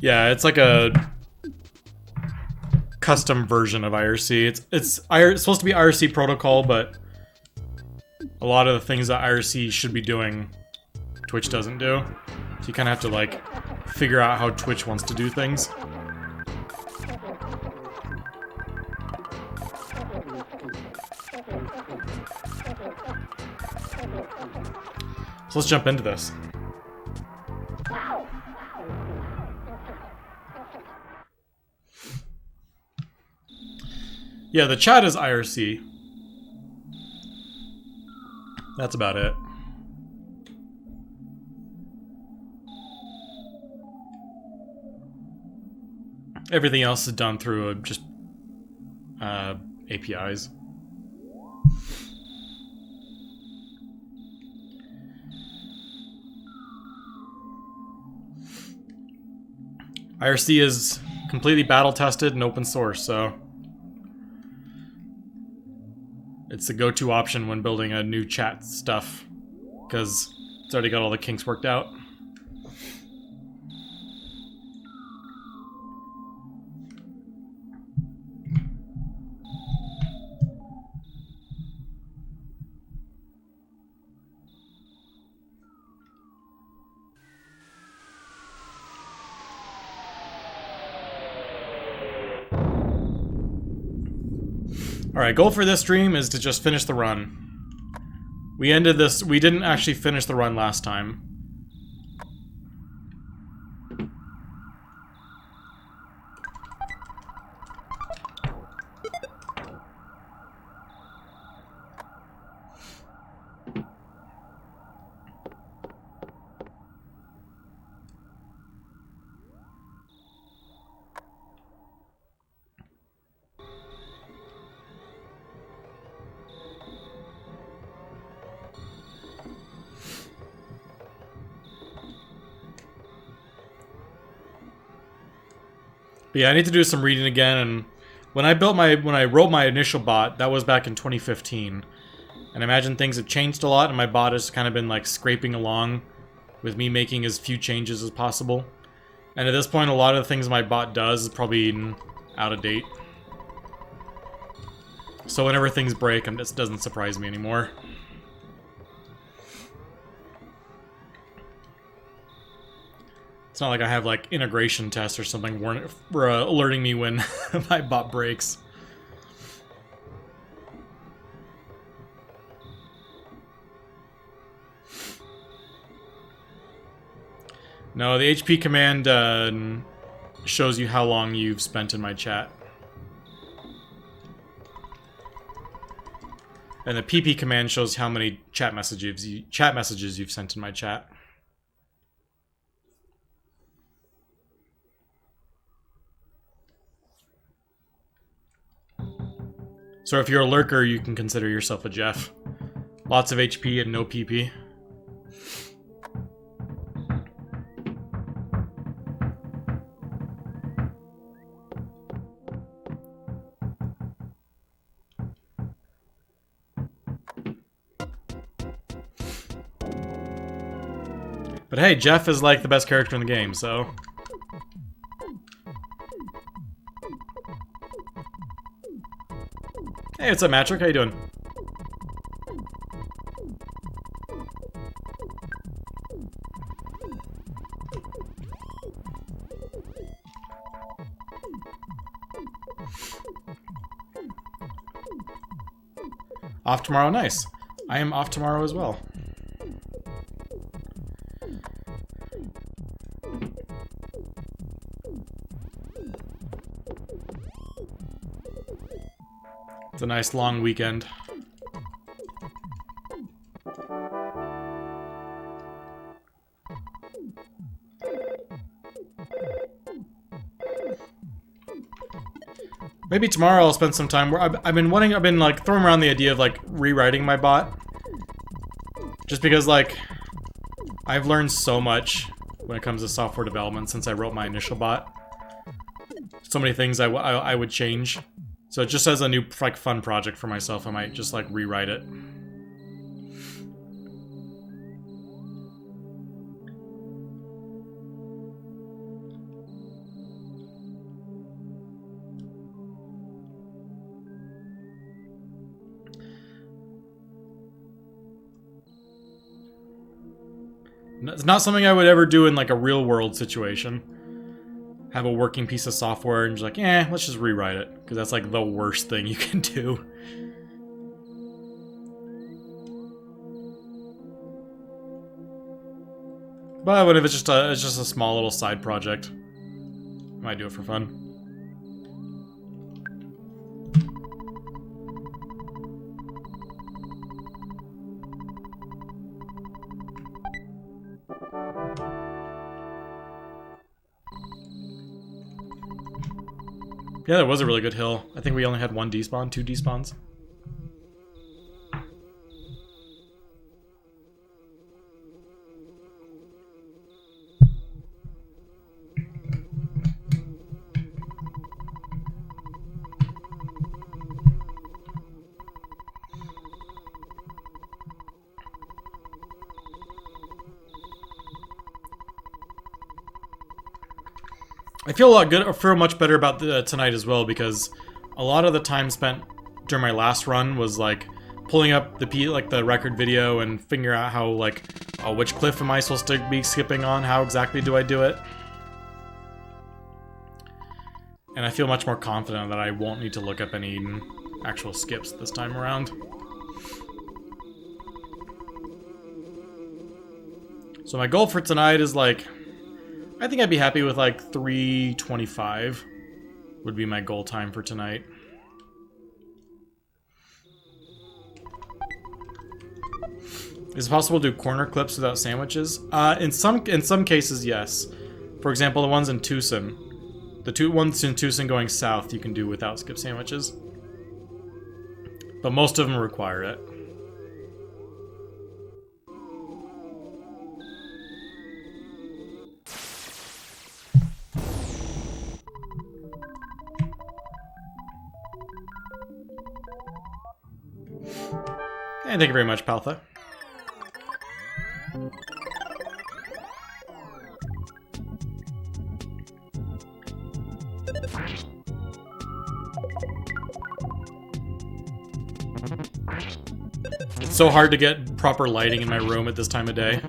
Yeah, it's like a custom version of IRC. It's supposed to be IRC protocol, but a lot of the things that IRC should be doing, Twitch doesn't do. So you kind of have to like figure out how Twitch wants to do things. So let's jump into this. Yeah, the chat is IRC. That's about it. Everything else is done through just APIs. IRC is completely battle tested and open source, so it's the go-to option when building a new chat stuff, because it's already got all the kinks worked out. Alright, goal for this stream is to just finish the run. We didn't actually finish the run last time. But yeah, I need to do some reading again, and when I wrote my initial bot, that was back in 2015. And I imagine things have changed a lot, and my bot has kind of been like scraping along with me making as few changes as possible. And at this point, a lot of the things my bot does is probably out of date. So whenever things break, it just doesn't surprise me anymore. It's not like I have like integration tests or something alerting me when my bot breaks. No, the HP command shows you how long you've spent in my chat. And the PP command shows how many chat messages you've sent in my chat. So if you're a lurker, you can consider yourself a Jeff. Lots of HP and no PP. But hey, Jeff is like the best character in the game, so... Hey, what's up, Matrick? How you doing? Off tomorrow? Nice. I am off tomorrow as well. It's a nice long weekend. Maybe tomorrow I'll spend some time where I've been like throwing around the idea of like rewriting my bot. Just because like I've learned so much when it comes to software development since I wrote my initial bot. So many things I would change. So just as a new like fun project for myself, I might just like rewrite it. It's not something I would ever do in like a real world situation. Have a working piece of software and just like, let's just rewrite it. Because that's like the worst thing you can do. But what if it's just a small little side project? I might do it for fun. Yeah, that was a really good hill. I think we only had one despawn, 2 despawns. I feel a lot good, or feel much better about tonight as well, because a lot of the time spent during my last run was like pulling up the record video and figuring out how like, oh, which cliff am I supposed to be skipping on? How exactly do I do it? And I feel much more confident that I won't need to look up any actual skips this time around. So my goal for tonight is like, I think I'd be happy with like 3:25 would be my goal time for tonight. Is it possible to do corner clips without sandwiches? In some cases, yes. For example, the ones in Tucson. The ones in Tucson going south you can do without skip sandwiches. But most of them require it. And thank you very much, Paltha. It's so hard to get proper lighting in my room at this time of day.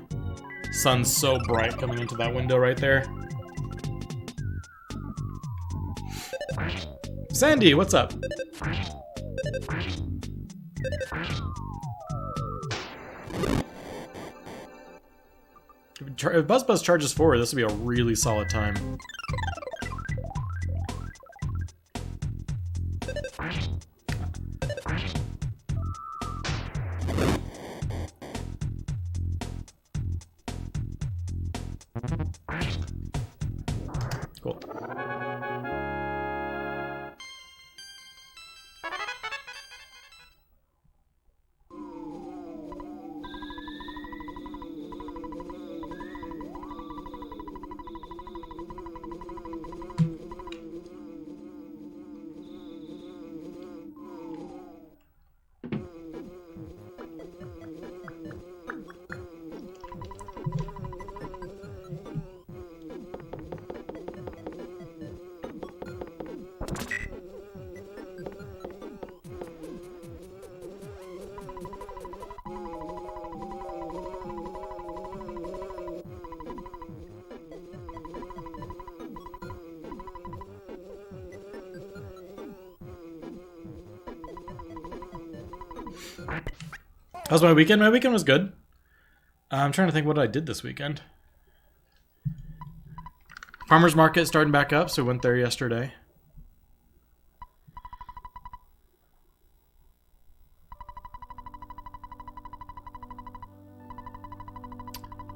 Sun's so bright coming into that window right there. Sandy, what's up? If BuzzBuzz charges forward, this would be a really solid time. Cool. How was my weekend? My weekend was good. I'm trying to think what I did this weekend. Farmer's market starting back up, so we went there yesterday.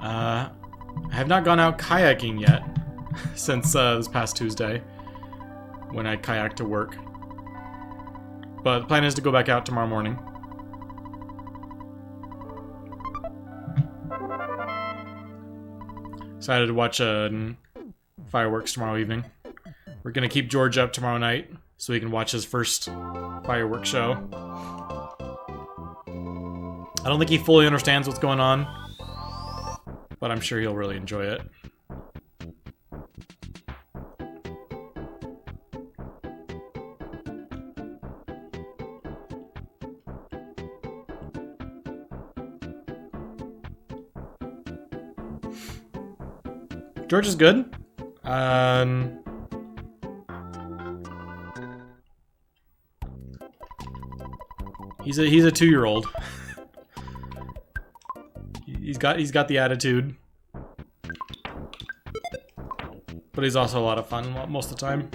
I have not gone out kayaking yet since this past Tuesday when I kayaked to work. But the plan is to go back out tomorrow morning. Excited to watch fireworks tomorrow evening. We're gonna keep George up tomorrow night so he can watch his first fireworks show. I don't think he fully understands what's going on, but I'm sure he'll really enjoy it. George is good. He's a 2-year-old. He's got the attitude. But he's also a lot of fun most of the time.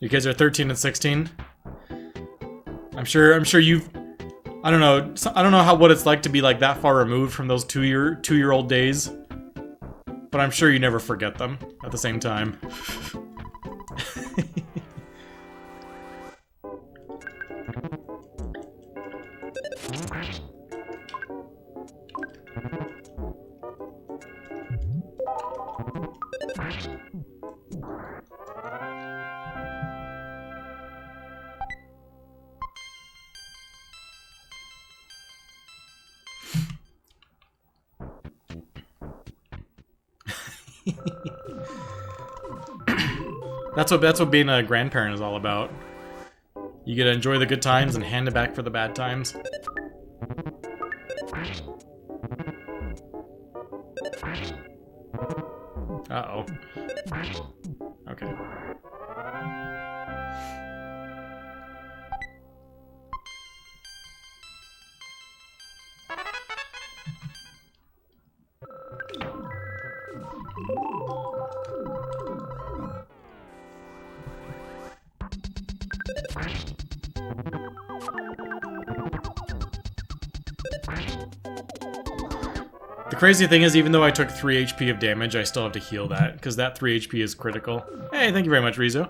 You kids are 13 and 16. I'm sure you've. I don't know what it's like to be like that far removed from those two-year-old days. But I'm sure you never forget them at the same time. That's what being a grandparent is all about. You get to enjoy the good times and hand it back for the bad times. Uh-oh. Okay. The crazy thing is, even though I took 3 HP of damage, I still have to heal that, because that 3 HP is critical. Hey, thank you very much, Rizu.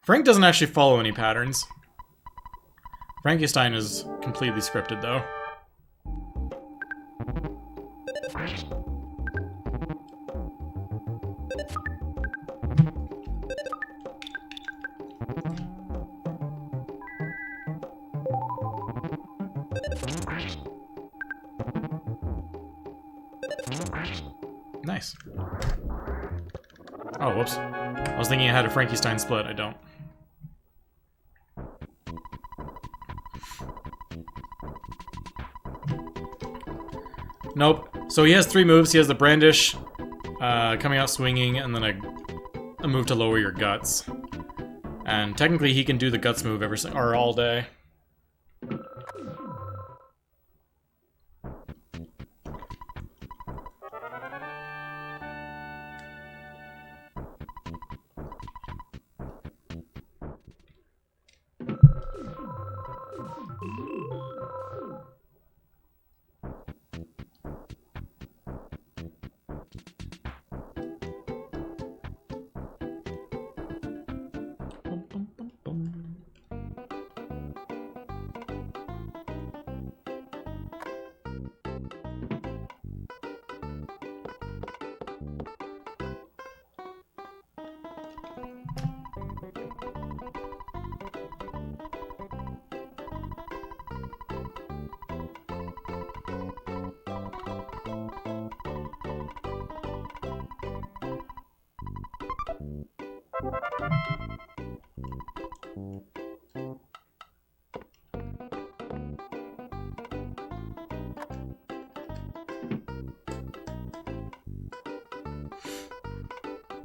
Frank doesn't actually follow any patterns. Frankenstein is completely scripted, though. Nice. Oh, whoops. I was thinking I had a Frankenstein split. I don't. Nope. So he has 3 moves. He has the brandish, coming out swinging, and then a move to lower your guts. And technically he can do the guts move all day.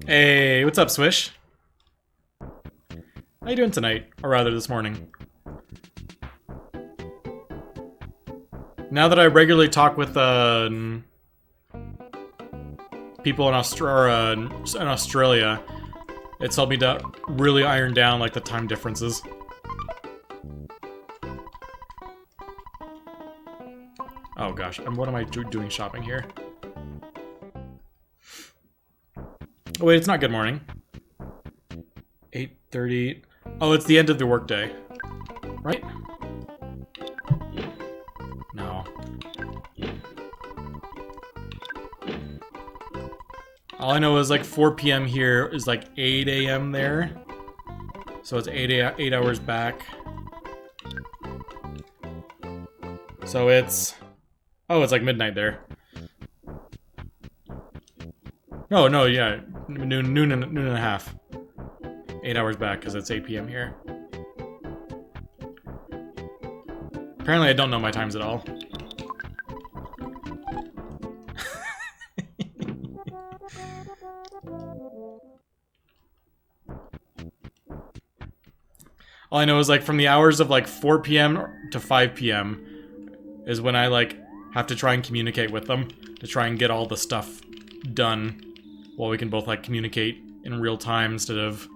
Hey, what's up, Swish? How you doing tonight? Or rather, this morning? Now that I regularly talk with people in Australia, it's helped me to really iron down like the time differences. Oh gosh, what am I doing shopping here? Oh wait, it's not good morning. 8:30. Oh, it's the end of the workday, right? No. All I know is like 4 p.m. here is like 8 a.m. there. So it's 8 hours back. So it's... Oh, it's like midnight there. No, yeah. Noon and a half. 8 hours back because it's 8 p.m. here. Apparently I don't know my times at all. All I know is like from the hours of like 4 p.m. to 5 p.m. is when I like have to try and communicate with them to try and get all the stuff done while we can both like communicate in real time instead of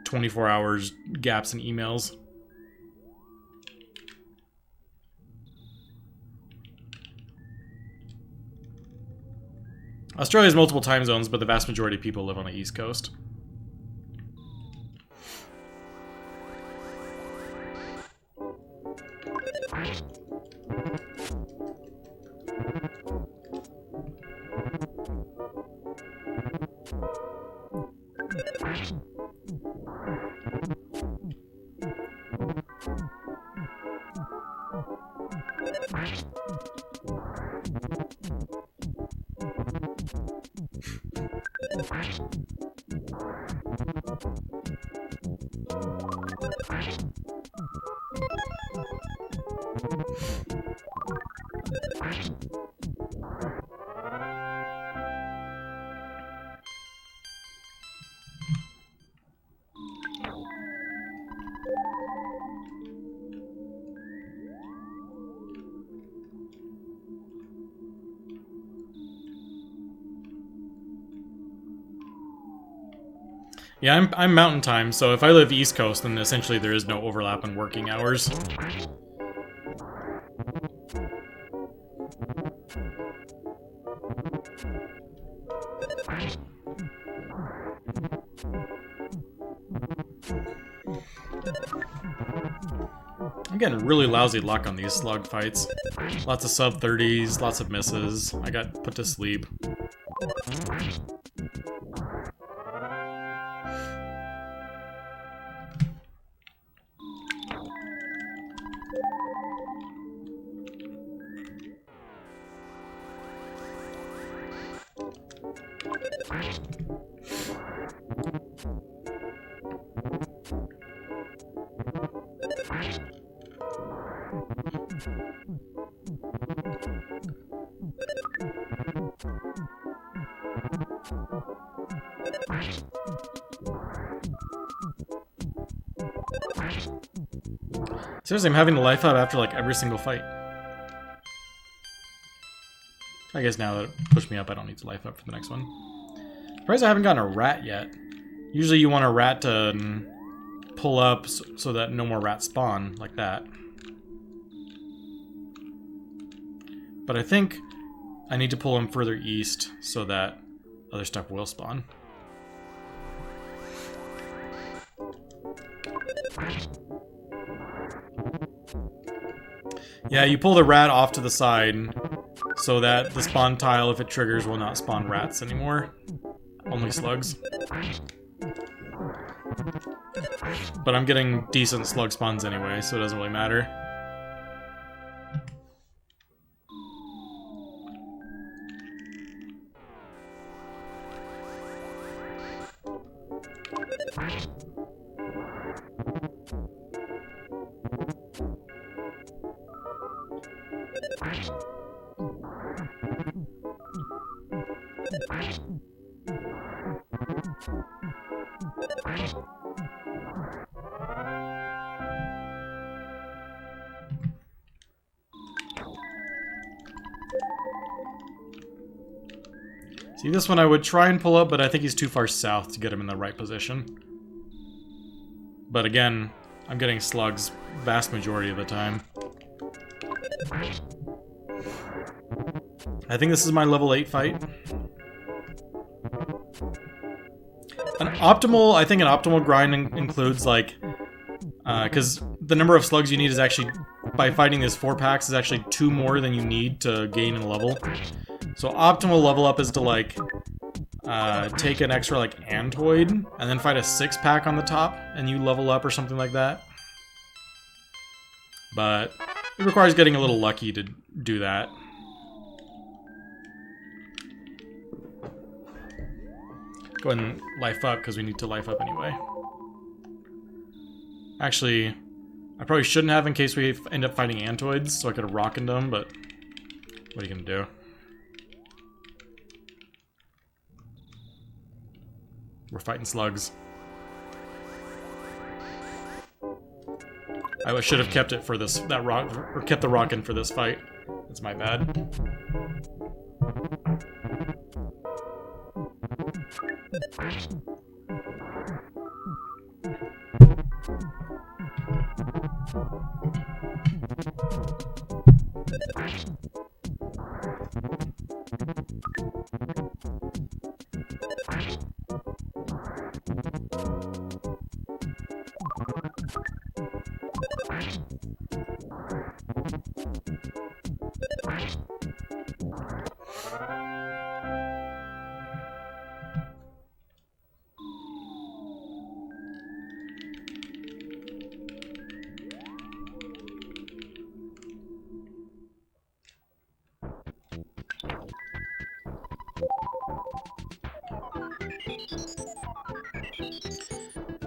24 hours gaps in emails. Australia has multiple time zones, but the vast majority of people live on the East Coast. Yeah, I'm Mountain Time, so if I live East Coast, then essentially there is no overlap in working hours. I'm getting really lousy luck on these slug fights. Lots of sub-30s, lots of misses. I got put to sleep. Seriously, I'm having a life up after like every single fight. I guess now that it pushed me up, I don't need to life up for the next one. Surprised I haven't gotten a rat yet. Usually you want a rat to pull up so that no more rats spawn, like that. But I think I need to pull them further east so that other stuff will spawn. Yeah, you pull the rat off to the side so that the spawn tile, if it triggers, will not spawn rats anymore. Only slugs. But I'm getting decent slug spawns anyway, so it doesn't really matter. See, this one I would try and pull up, but I think he's too far south to get him in the right position. But again, I'm getting slugs vast majority of the time. I think this is my level 8 fight. I think an optimal grind includes, like, because the number of slugs you need is actually, by fighting these 4 packs, is actually 2 more than you need to gain in level. So optimal level up is to, like, take an extra, like, Antoid, and then fight a 6-pack on the top, and you level up or something like that. But it requires getting a little lucky to do that. Go ahead and life up, because we need to life up anyway. Actually, I probably shouldn't have in case we end up fighting Antoids, so I could have rockened them, but what are you gonna do? We're fighting slugs. I should have kept it for this, or kept the rock in for this fight. That's my bad.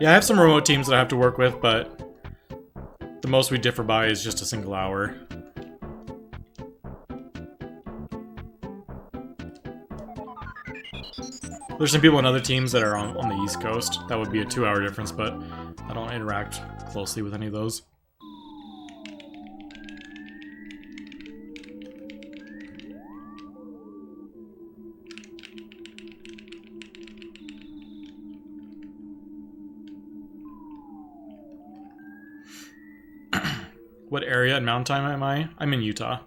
Yeah, I have some remote teams that I have to work with, but the most we differ by is just a single hour. There's some people in other teams that are on the East Coast. That would be a 2-hour difference, but I don't interact closely with any of those. What area in Mountain Time am I? I'm in Utah.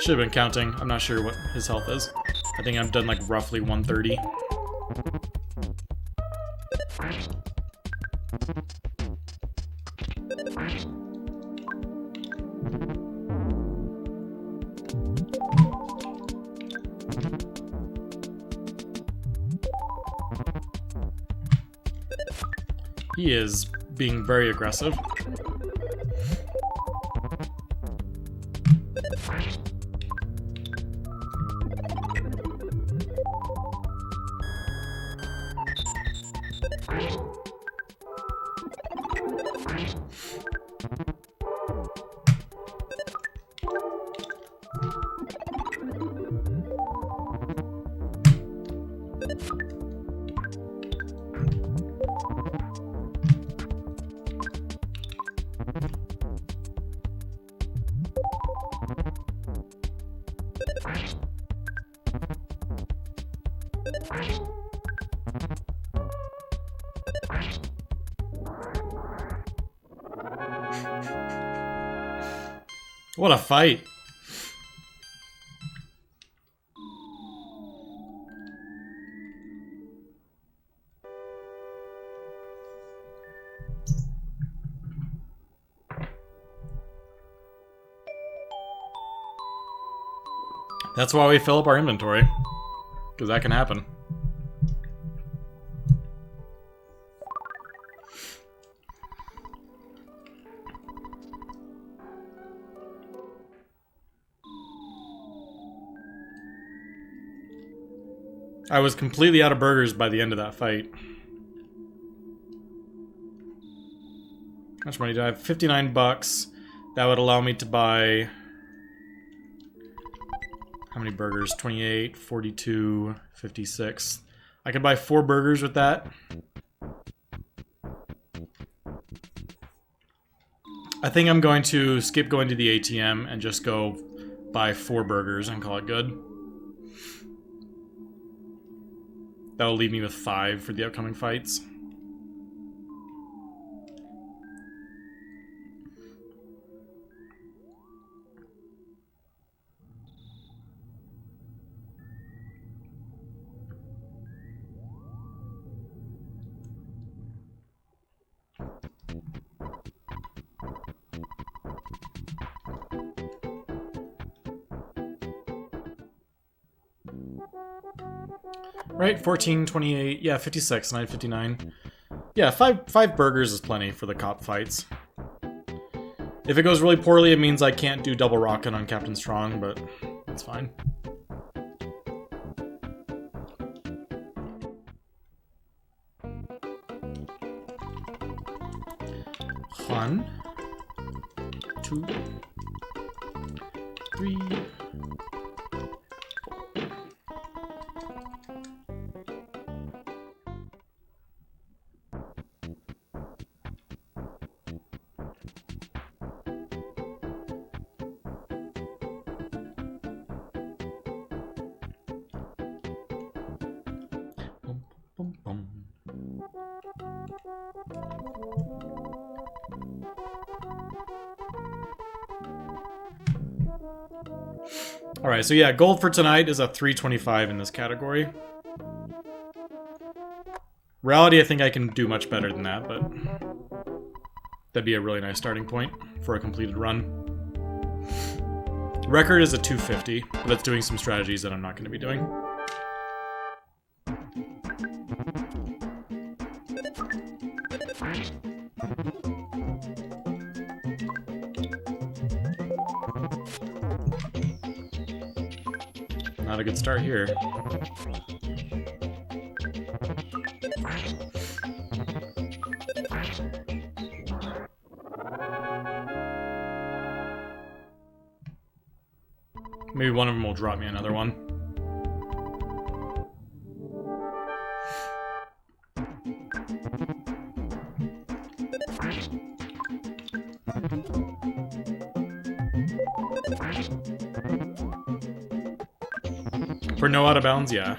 Should have been counting. I'm not sure what his health is. I think I've done like roughly 130. He is being very aggressive. What a fight. That's why we fill up our inventory, because that can happen. I was completely out of burgers by the end of that fight. How much money do I have? 59 bucks. That would allow me to buy... How many burgers? 28, 42, 56. I could buy 4 burgers with that. I think I'm going to skip going to the ATM and just go buy 4 burgers and call it good. That will leave me with 5 for the upcoming fights. Right, 14, 28, yeah, 56, 959. Yeah, five burgers is plenty for the cop fights. If it goes really poorly, it means I can't do double rockin' on Captain Strong, but that's fine. One, 2, 3. Alright, so yeah, gold for tonight is a 325 in this category. Reality, I think I can do much better than that, but that'd be a really nice starting point for a completed run. Record is a 250, but that's doing some strategies that I'm not going to be doing. Not a good start here. Maybe one of them will drop me another one. For no out of bounds, yeah.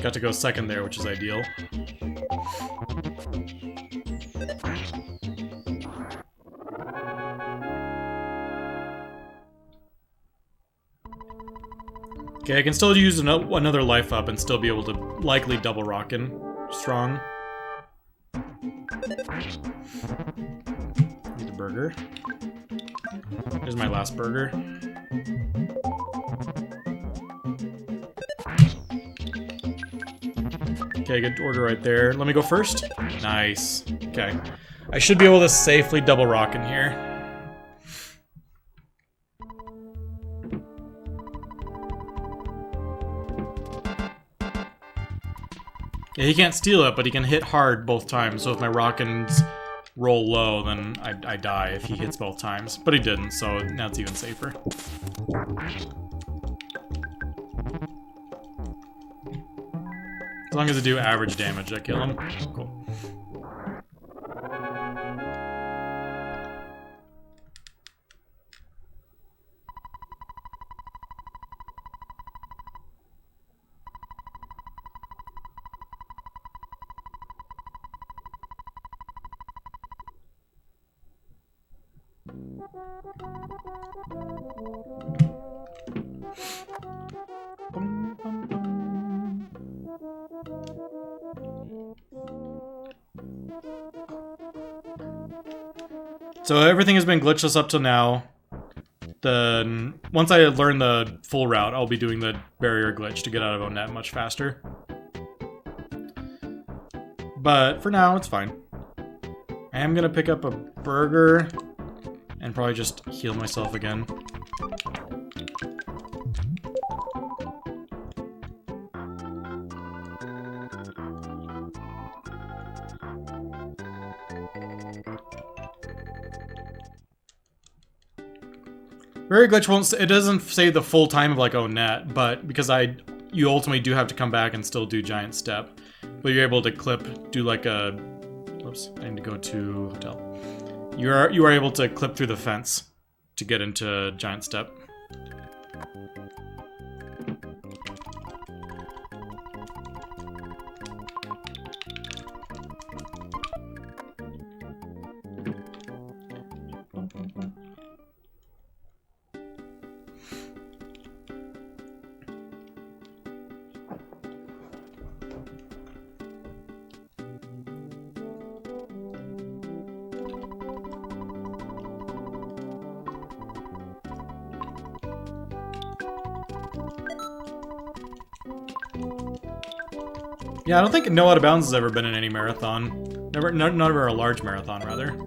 Got to go second there, which is ideal. Okay, I can still use another life up and still be able to likely double rockin' strong. Need a burger. Here's my last burger. Okay, good order right there. Let me go first. Nice. Okay. I should be able to safely double rock in here. Yeah, he can't steal it, but he can hit hard both times. So if my rockins roll low, then I die if he hits both times. But he didn't, so now it's even safer. As long as I do average damage, I kill him. Cool. So everything has been glitchless up till now. Once I learn the full route, I'll be doing the barrier glitch to get out of Onet much faster. But for now, it's fine. I am gonna pick up a burger and probably just heal myself again. Barrier glitch won't. It doesn't say the full time of like Onet, but because you ultimately do have to come back and still do giant step. But you're able to do like a, whoops, I need to go to hotel. You are able to clip through the fence to get into giant step. Yeah, I don't think No Out of Bounds has ever been in any marathon. Never a large marathon, rather.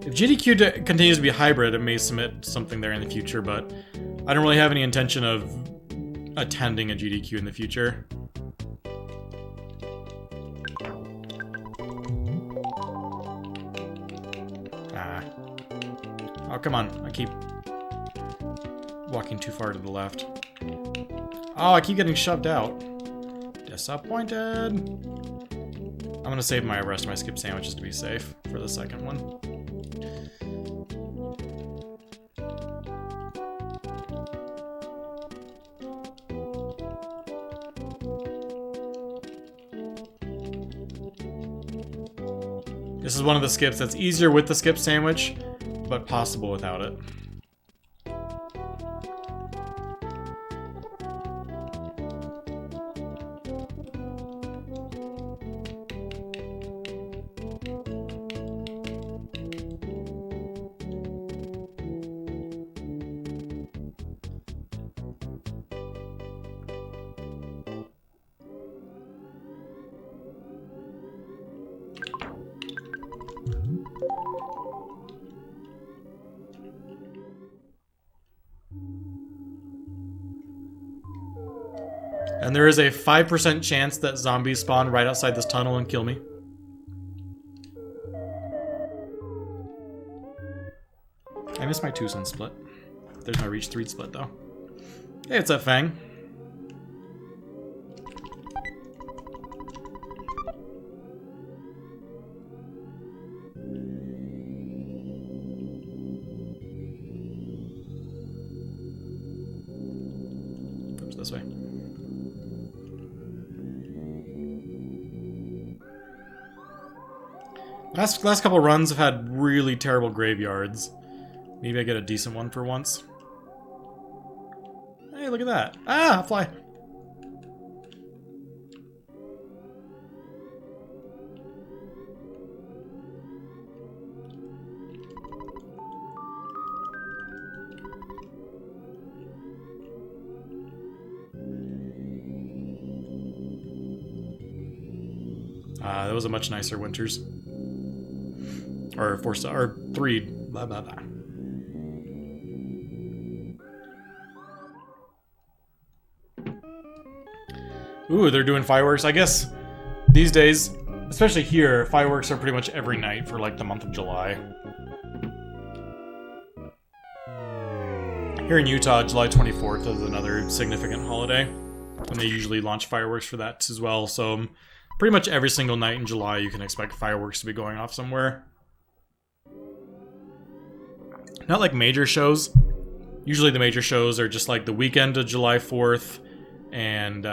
If GDQ continues to be hybrid, it may submit something there in the future, but I don't really have any intention of attending a GDQ in the future. Ah. Oh, come on. I keep walking too far to the left. Oh, I keep getting shoved out. Disappointed. I'm gonna save my rest of my skip sandwiches to be safe for the second one. This is one of the skips that's easier with the skip sandwich, but possible without it. And there is a 5% chance that zombies spawn right outside this tunnel and kill me. I missed my 2-sun split. There's my reach 3 split though. Hey, it's that Fang. Oops, this way. Last couple runs have had really terrible graveyards. Maybe I get a decent one for once. Hey, look at that. Ah, a fly. That was a much nicer Winters. Or 4-star, or 3, blah, blah, blah. Ooh, they're doing fireworks. I guess these days, especially here, fireworks are pretty much every night for like the month of July. Here in Utah, July 24th is another significant holiday, and they usually launch fireworks for that as well. So pretty much every single night in July, you can expect fireworks to be going off somewhere. Not like major shows. Usually the major shows are just like the weekend of July 4th and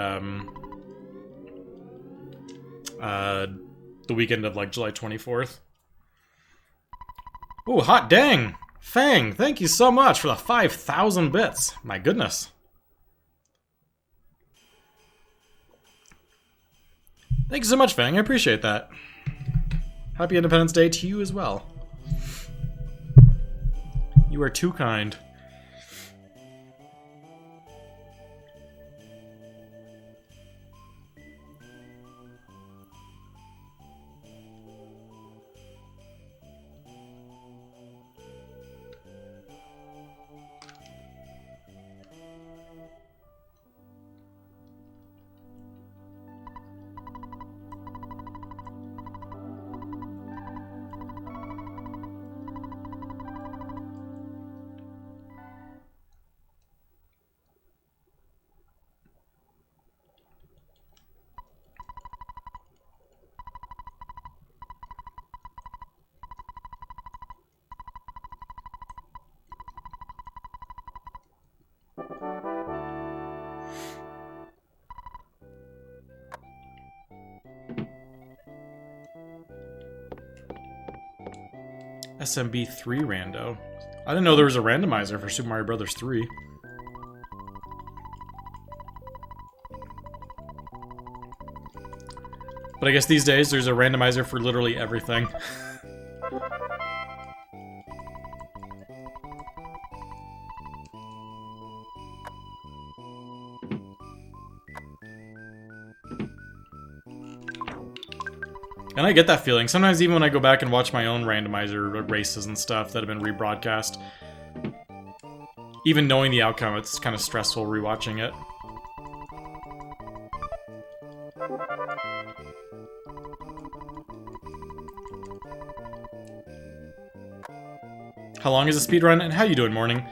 the weekend of like July 24th. Ooh, hot dang! Fang, thank you so much for the 5,000 bits. My goodness. Thank you so much, Fang. I appreciate that. Happy Independence Day to you as well. You are too kind. SMB3 rando. I didn't know there was a randomizer for Super Mario Bros. 3. But I guess these days there's a randomizer for literally everything. And I get that feeling. Sometimes even when I go back and watch my own randomizer races and stuff that have been rebroadcast, even knowing the outcome, it's kind of stressful rewatching it. How long is a speedrun, and how you doing, morning?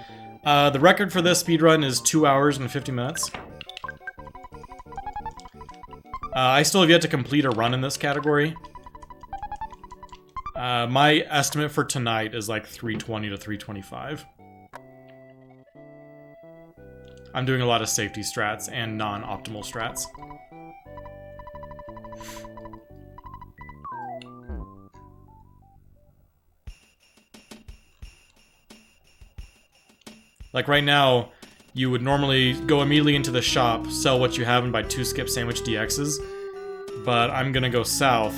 The record for this speedrun is 2 hours and 50 minutes. I still have yet to complete a run in this category. My estimate for tonight is like 320 to 325. I'm doing a lot of safety strats and non-optimal strats. Like right now, you would normally go immediately into the shop, sell what you have, and buy 2 skip sandwich DXs. But I'm gonna go south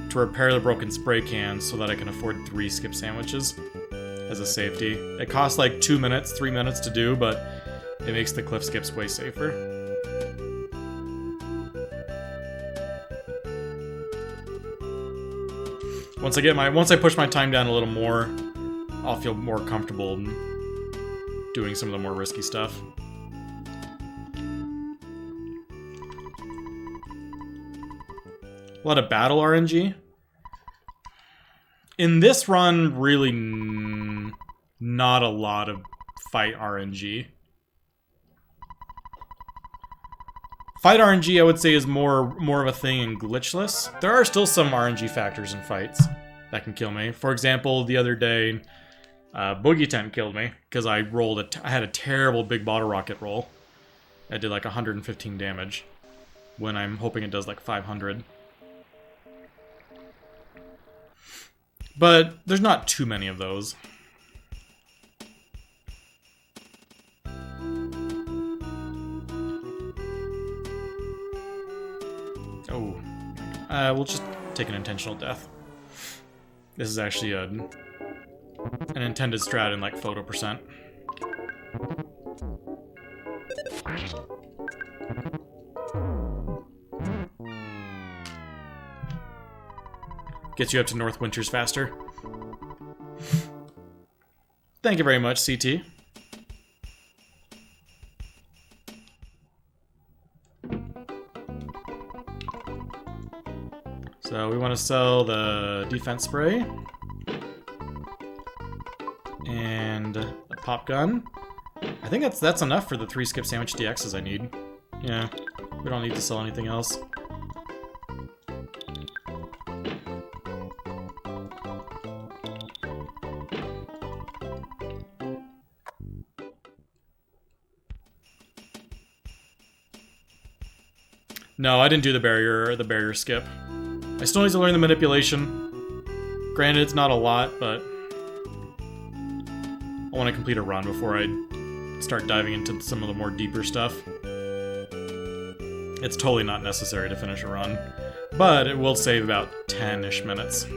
to repair the broken spray can so that I can afford 3 skip sandwiches as a safety. It costs like 2 minutes, 3 minutes to do, but it makes the cliff skips way safer. Once I push my time down a little more, I'll feel more comfortable doing some of the more risky stuff. A lot of battle RNG. In this run, really not a lot of fight RNG. Fight RNG, I would say, is more of a thing in glitchless. There are still some RNG factors in fights that can kill me. For example, the other day, Boogie Tent killed me because I had a terrible big bottle rocket roll. I did like 115 damage when I'm hoping it does like 500. But there's not too many of those. Oh. We'll just take an intentional death. This is actually an intended strat in like photo percent. Gets you up to North Winters faster. Thank you very much, CT. So we want to sell the defense spray. And a pop gun. I think that's enough for the 3 skip sandwich DXs I need. Yeah, we don't need to sell anything else. No, I didn't do the barrier skip. I still need to learn the manipulation. Granted, it's not a lot, but I want to complete a run before I start diving into some of the more deeper stuff. It's totally not necessary to finish a run, but it will save about 10-ish minutes.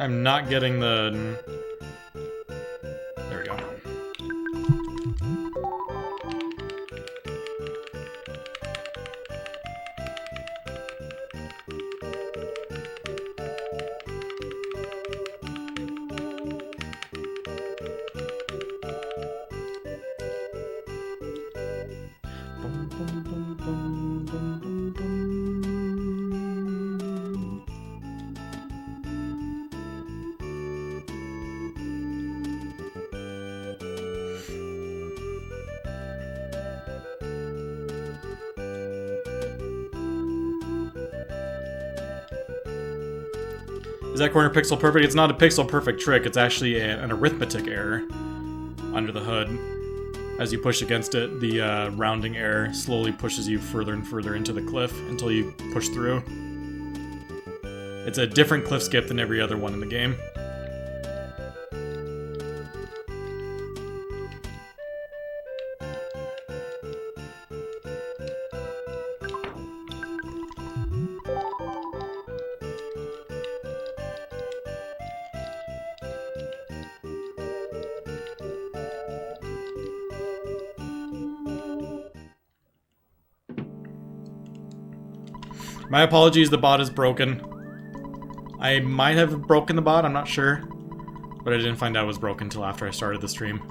I'm not getting the... There we go. Is that corner pixel perfect? It's not a pixel perfect trick, it's actually an arithmetic error under the hood. As you push against it, the rounding error slowly pushes you further and further into the cliff until you push through. It's a different cliff skip than every other one in the game. My apologies, the bot is broken. I might have broken the bot, I'm not sure. But I didn't find out it was broken until after I started the stream.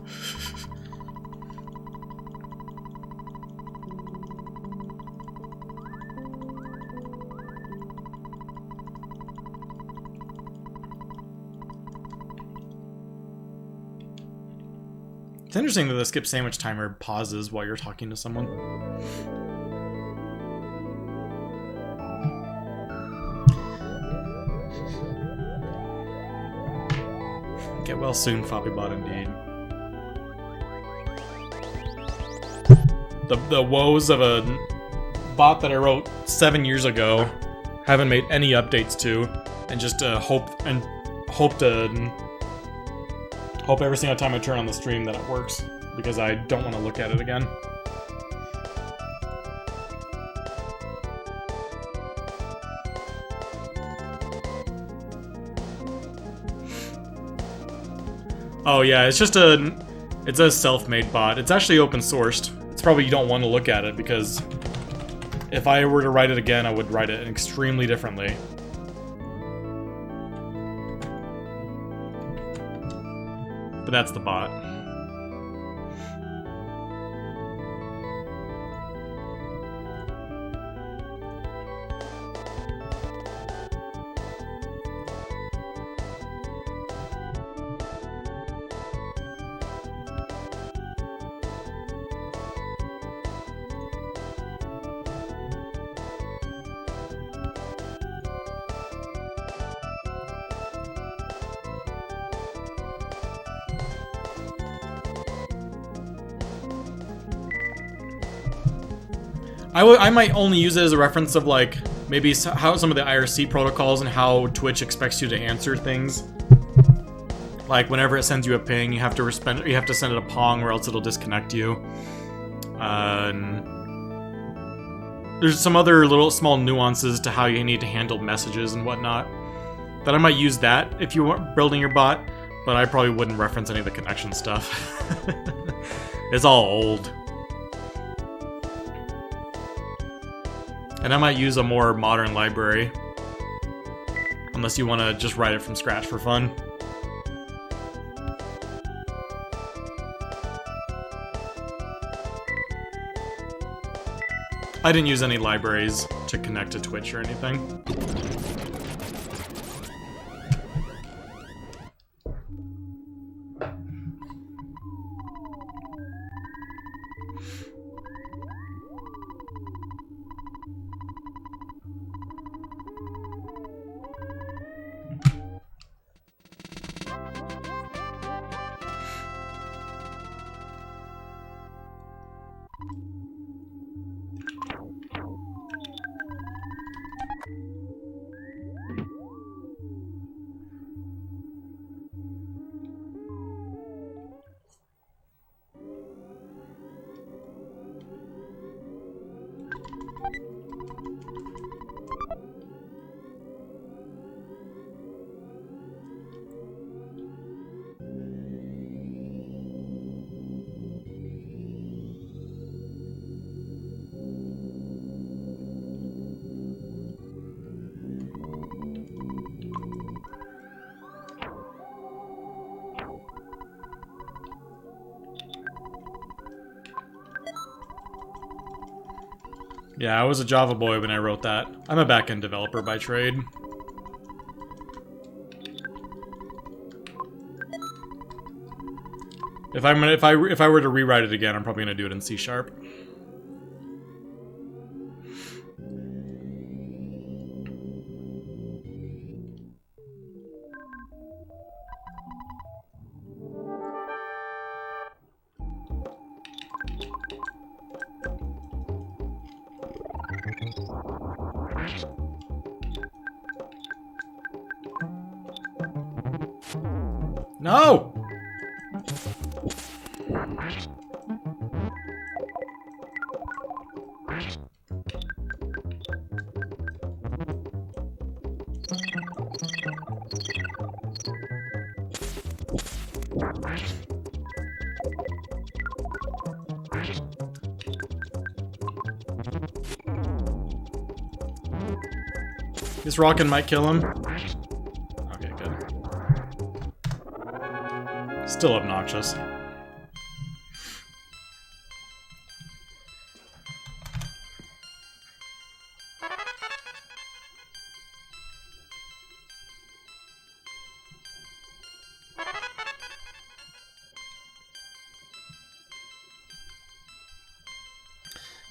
It's interesting that the skip sandwich timer pauses while you're talking to someone. Get well soon, Foppybot, indeed. The woes of a bot that I wrote 7 years ago haven't made any updates to, and just hope every single time I turn on the stream that it works, because I don't want to look at it again. Oh yeah, it's a self-made bot. It's actually open sourced. It's probably you don't want to look at it because if I were to write it again, I would write it extremely differently. But that's the bot. I might only use it as a reference of like maybe how some of the IRC protocols and how Twitch expects you to answer things. Like whenever it sends you a ping, you have to send it a pong or else it'll disconnect you. There's some other little small nuances to how you need to handle messages and whatnot. That I might use that if you are building your bot, but I probably wouldn't reference any of the connection stuff. It's all old. And I might use a more modern library. Unless you want to just write it from scratch for fun. I didn't use any libraries to connect to Twitch or anything. Yeah, I was a Java boy when I wrote that. I'm a backend developer by trade. If I were to rewrite it again, I'm probably gonna do it in C#. No! This rocket might kill him. Okay, good. Still obnoxious.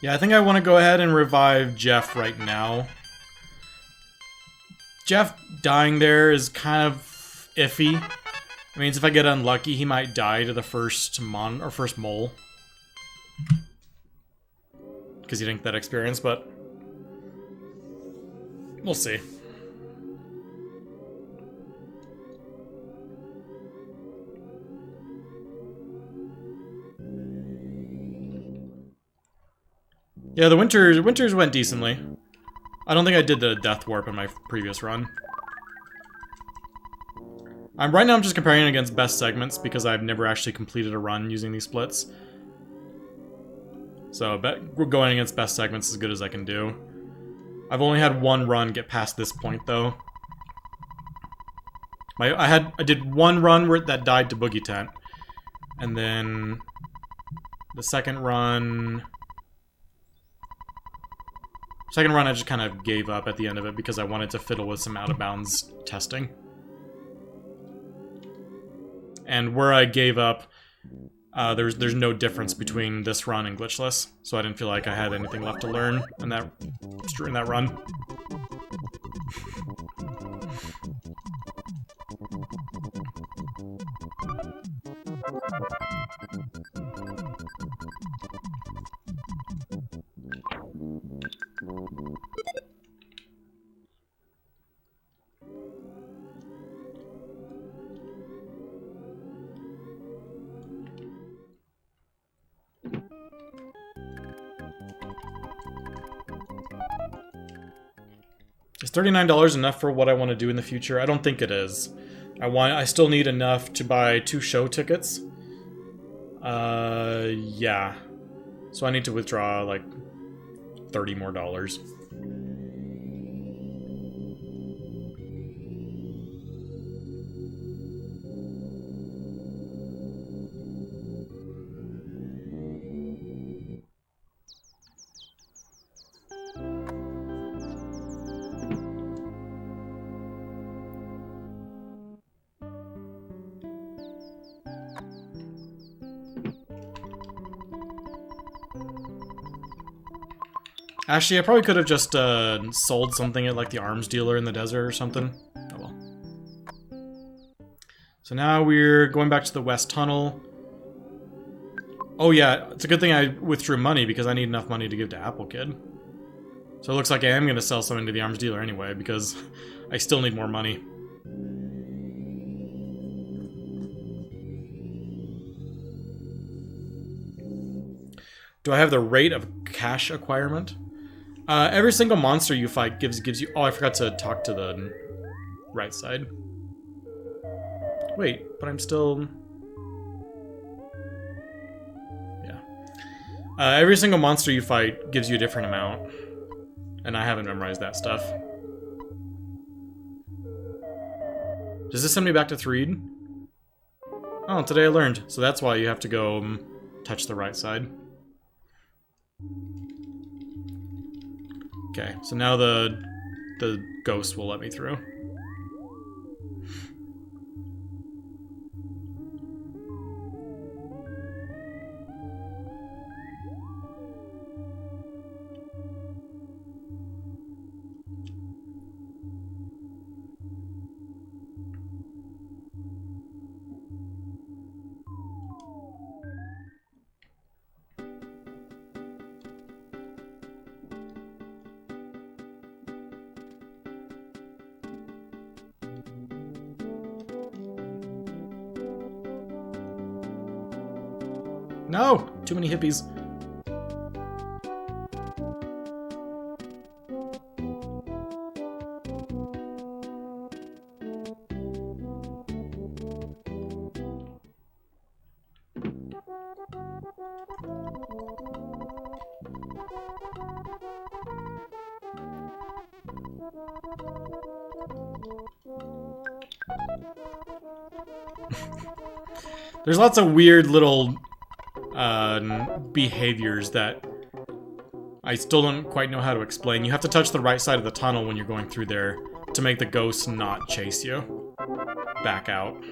Yeah, I think I want to go ahead and revive Jeff right now. Jeff dying there is kind of iffy. It means if I get unlucky, he might die to the first mole. Because he didn't get that experience, but we'll see. Yeah, the winters went decently. I don't think I did the death warp in my previous run. Right now I'm just comparing it against best segments because I've never actually completed a run using these splits. So we're going against best segments as good as I can do. I've only had one run get past this point though. I did one run where that died to Boogie Tent, and then the second run I just kind of gave up at the end of it because I wanted to fiddle with some out-of-bounds testing. And where I gave up, there's no difference between this run and glitchless, so I didn't feel like I had anything left to learn in that run. Is $39 enough for what I want to do in the future? I don't think it is. I still need enough to buy 2 show tickets. Yeah. So I need to withdraw like $30 more. Actually, I probably could have just sold something at like the arms dealer in the desert or something. Oh well. So now we're going back to the West Tunnel. Oh yeah, it's a good thing I withdrew money because I need enough money to give to Apple Kid. So it looks like I am going to sell something to the arms dealer anyway because I still need more money. Do I have the rate of cash acquirement? Every single monster you fight gives you... Oh, I forgot to talk to the right side. Wait, but I'm still... Yeah. Every single monster you fight gives you a different amount. And I haven't memorized that stuff. Does this send me back to Threed? Oh, today I learned. So that's why you have to go touch the right side. Okay, so now the ghost will let me through. No! Too many hippies. There's lots of weird little behaviors that I still don't quite know how to explain. You have to touch the right side of the tunnel when you're going through there to make the ghosts not chase you. Back out.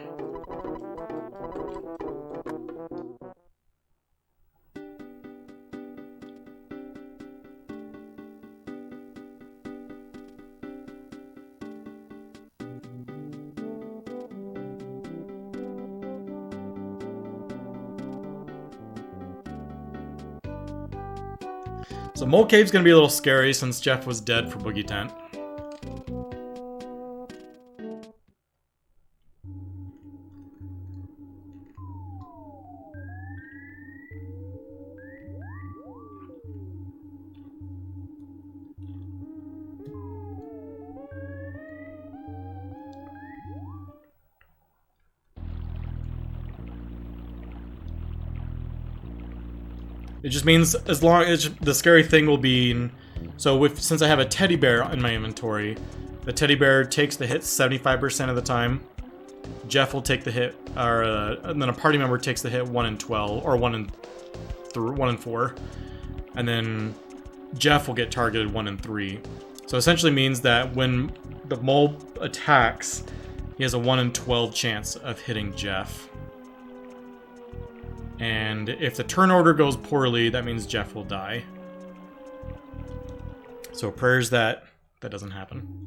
So Mole Cave's gonna be a little scary since Jeff was dead for Boogie Tent. It just means as long as the scary thing will be, so since I have a teddy bear in my inventory, the teddy bear takes the hit 75% of the time. Jeff will take the hit, and then a party member takes the hit 1 in 12 or 1 in 4, and then Jeff will get targeted 1 in 3. So essentially means that when the mole attacks, he has a 1 in 12 chance of hitting Jeff. And if the turn order goes poorly, that means Jeff will die. So prayers that doesn't happen.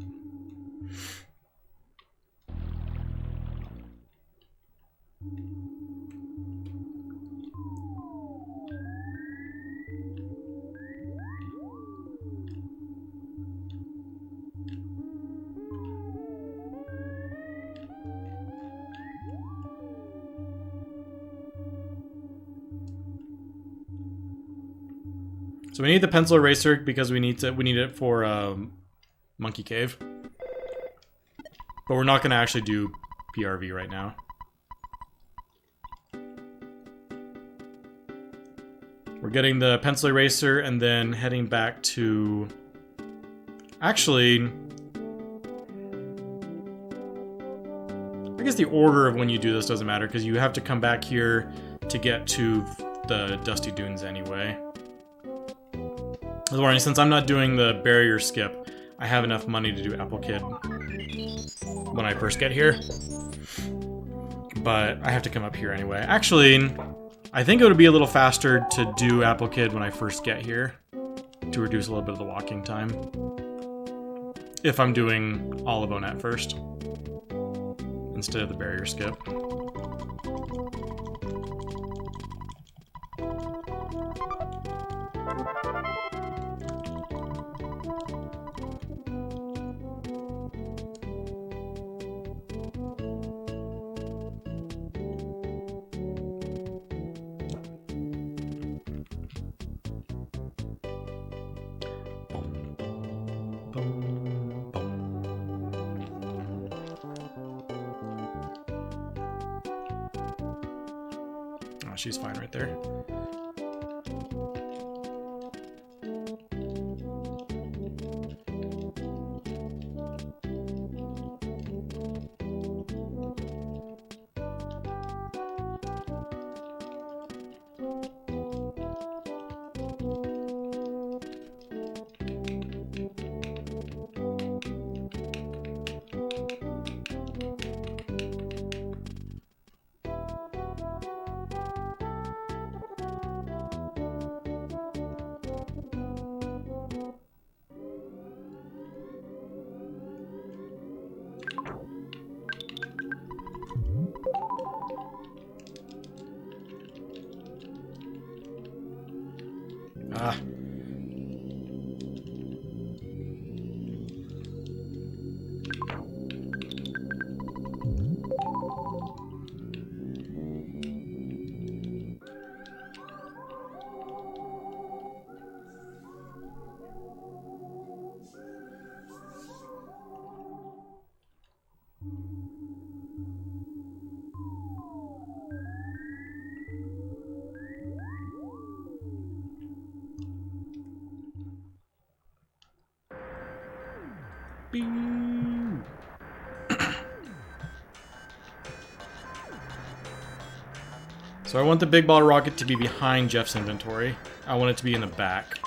So we need the pencil eraser because we need it for Monkey Cave. But we're not going to actually do PRV right now. We're getting the pencil eraser and then heading back to... Actually... I guess the order of when you do this doesn't matter because you have to come back here to get to the Dusty Dunes anyway. I was wondering, since I'm not doing the barrier skip, I have enough money to do Apple Kid when I first get here. But I have to come up here anyway. Actually, I think it would be a little faster to do Apple Kid when I first get here to reduce a little bit of the walking time. If I'm doing Olive at first instead of the barrier skip. she's fine right there. Ah. Bing. So I want the big bottle rocket to be behind Jeff's inventory. I want it to be in the back.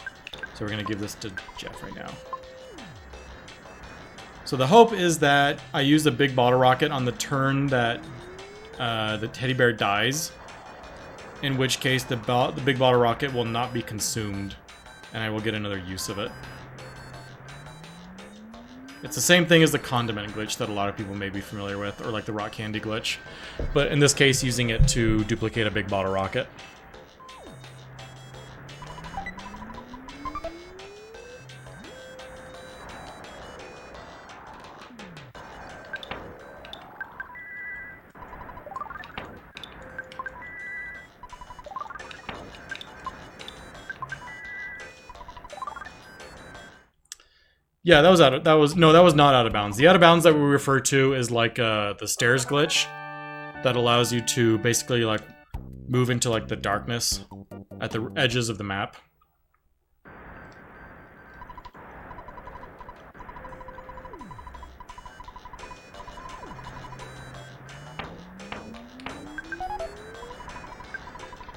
So we're going to give this to Jeff right now. So the hope is that I use the big bottle rocket on the turn that the teddy bear dies. In which case the big bottle rocket will not be consumed. And I will get another use of it. It's the same thing as the condiment glitch that a lot of people may be familiar with, or like the rock candy glitch. But in this case, using it to duplicate a big bottle rocket. Yeah, that was not out of bounds. The out of bounds that we refer to is like the stairs glitch that allows you to basically like move into like the darkness at the edges of the map.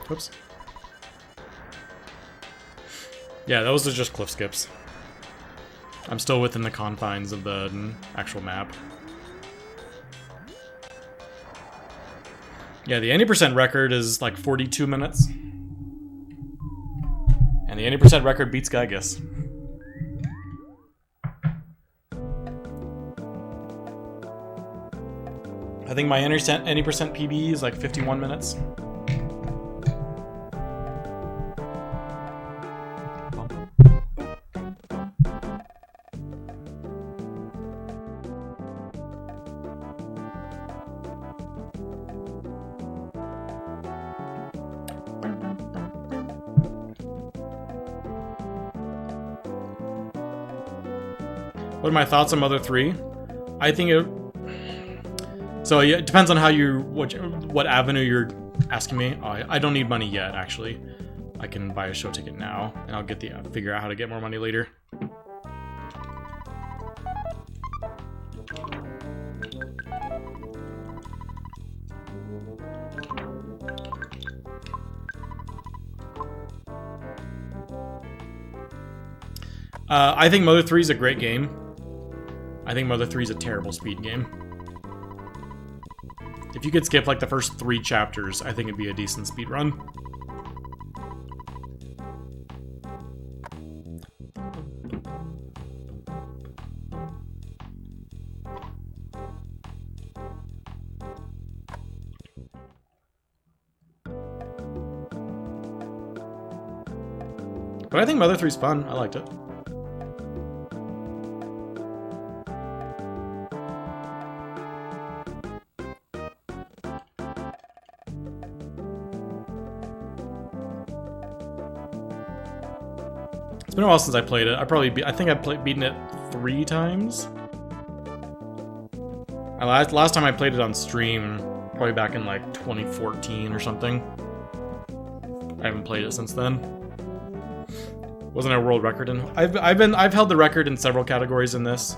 Oops. Yeah, those are just cliff skips. I'm still within the confines of the actual map. Yeah, the 80% record is like 42 minutes. And the 80% record beats Gygus. I think my 80% PB is like 51 minutes. What are my thoughts on Mother 3? I think it... So yeah, it depends on how you... What avenue you're asking me. I don't need money yet, actually. I can buy a show ticket now, and I'll get the figure out how to get more money later. I think Mother 3 is a great game. I think Mother 3 is a terrible speed game. If you could skip like the first 3 chapters, I think it'd be a decent speed run. But I think Mother 3 is fun. I liked it. It's been a while since I played it. I think I've beaten it 3 times. Last time I played it on stream, probably back in like 2014 or something. I haven't played it since then. Wasn't a world record in... I've held the record in several categories in this.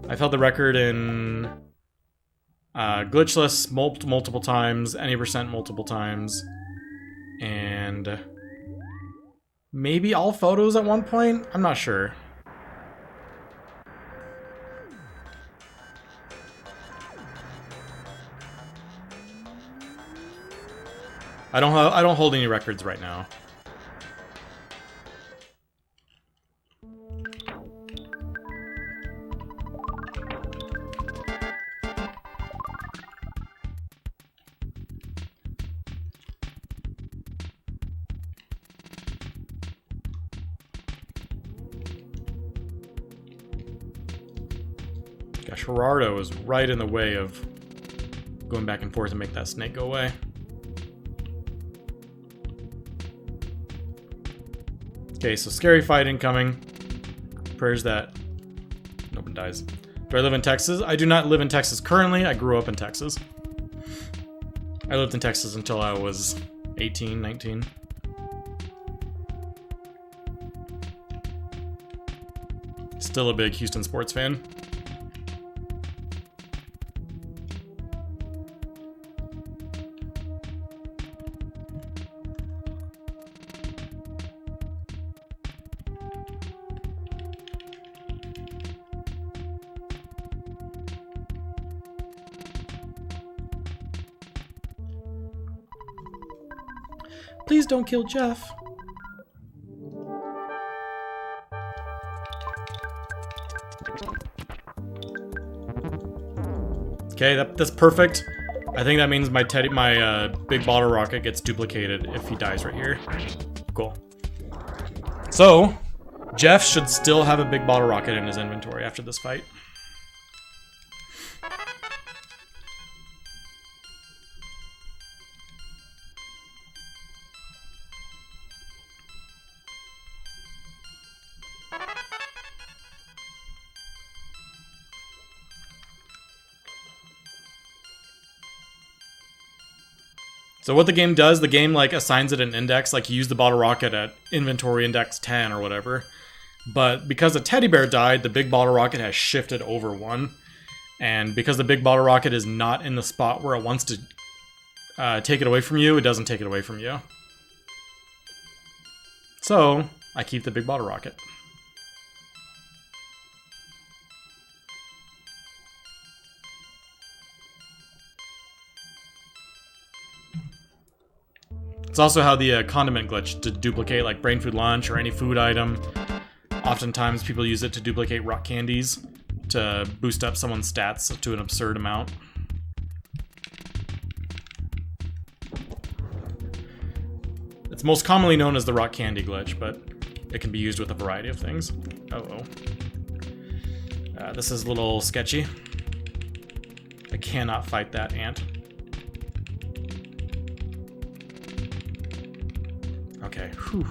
I've held the record in glitchless multiple times, any percent multiple times, and maybe all photos at one point? I'm not sure. I don't hold any records right now. Gosh, Gerardo is right in the way of going back and forth to make that snake go away. Okay, so scary fight incoming. Prayers that no one dies. Do I live in Texas? I do not live in Texas currently. I grew up in Texas. I lived in Texas until I was 18, 19. Still a big Houston sports fan. Please don't kill Jeff. Okay, that's perfect. I think that means my big bottle rocket gets duplicated if he dies right here. Cool. So, Jeff should still have a big bottle rocket in his inventory after this fight. So what the game does, the game like assigns it an index, like you use the bottle rocket at inventory index 10 or whatever. But because the teddy bear died, the big bottle rocket has shifted over 1. And because the big bottle rocket is not in the spot where it wants to take it away from you, it doesn't take it away from you. So I keep the big bottle rocket. It's also how the condiment glitch to duplicate like brain food lunch or any food item. Oftentimes people use it to duplicate rock candies to boost up someone's stats to an absurd amount. It's most commonly known as the rock candy glitch, but it can be used with a variety of things. Uh-oh. This is a little sketchy. I cannot fight that ant. Okay, whew.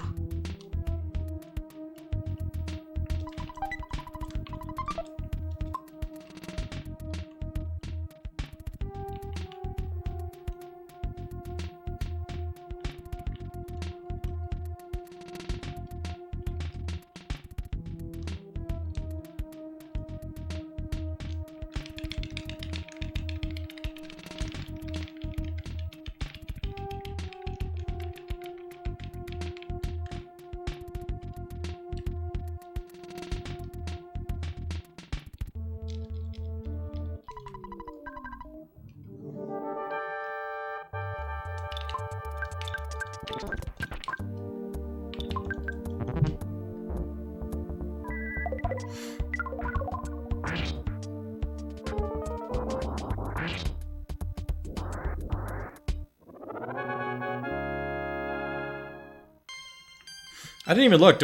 I didn't even look.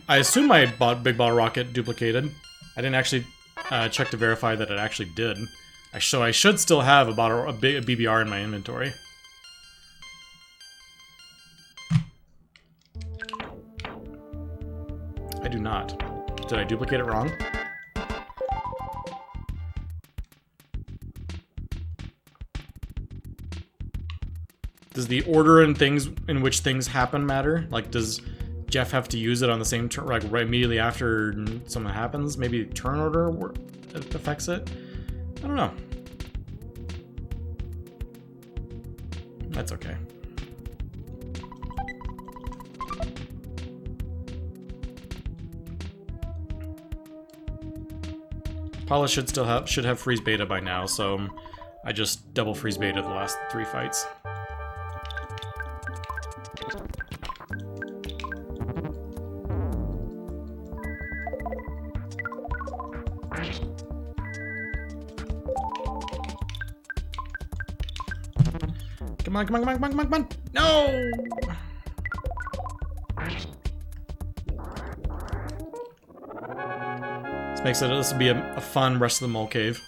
I assume my big bottle rocket duplicated. I didn't actually check to verify that it actually did. So I should still have a BBR in my inventory. I do not. Did I duplicate it wrong? Does the order in things in which things happen matter? Like, does Jeff have to use it on the same turn, like right immediately after something happens? Maybe turn order affects it? I don't know. That's okay. Paula should have freeze beta by now, so I just double freeze beta the last 3 fights. Come on, come on, come on, come on, come on, come on! No! This will be a fun rest of the mole cave.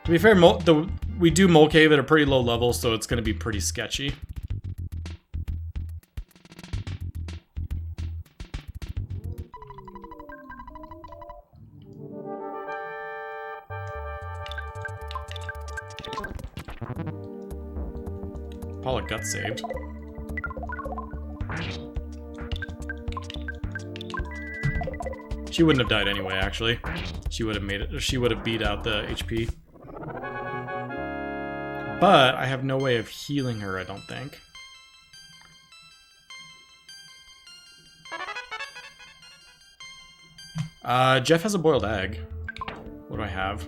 To be fair, we do mole cave at a pretty low level, so it's going to be pretty sketchy. Paula got saved. She wouldn't have died anyway, actually. She would have made it. She would have beat out the HP. But I have no way of healing her, I don't think. Jeff has a boiled egg. What do I have?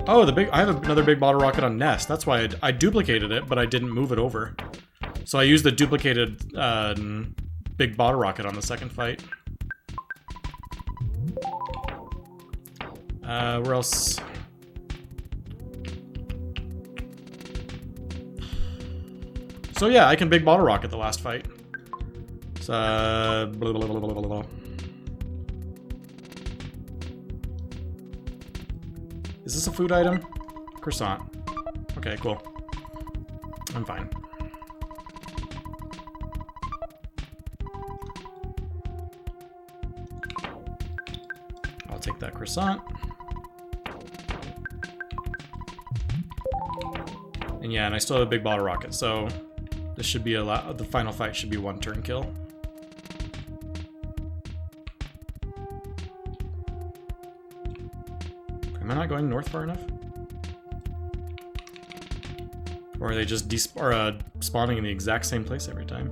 Oh, I have another big bottle rocket on Nest. That's why I duplicated it, but I didn't move it over. So I used the duplicated big bottle rocket on the second fight. Where else? So yeah, I can big bottle rocket the last fight. So, blah, blah, blah, blah, blah, blah. Is this a food item? Croissant. Okay, cool. I'm fine. I'll take that croissant. And yeah, and I still have a big bottle rocket, so this should be the final fight should be 1 turn kill. Am I not going north far enough? Or are they just spawning in the exact same place every time?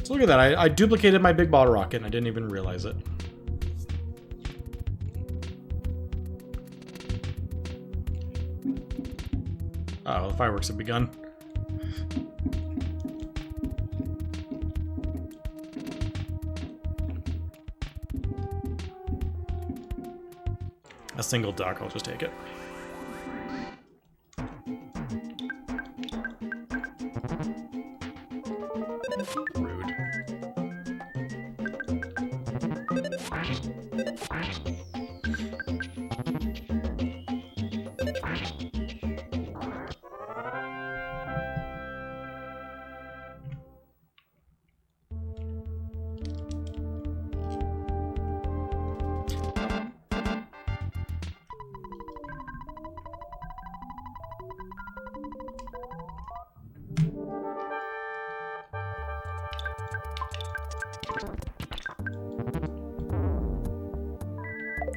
So look at that, I duplicated my big bottle rocket and I didn't even realize it. Oh, the fireworks have begun. A single duck, I'll just take it. Rude.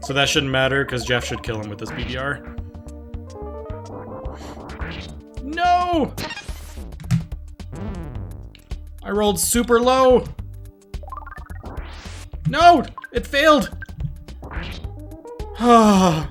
So that shouldn't matter, because Jeff should kill him with this BBR. No! I rolled super low! No! It failed! Ah.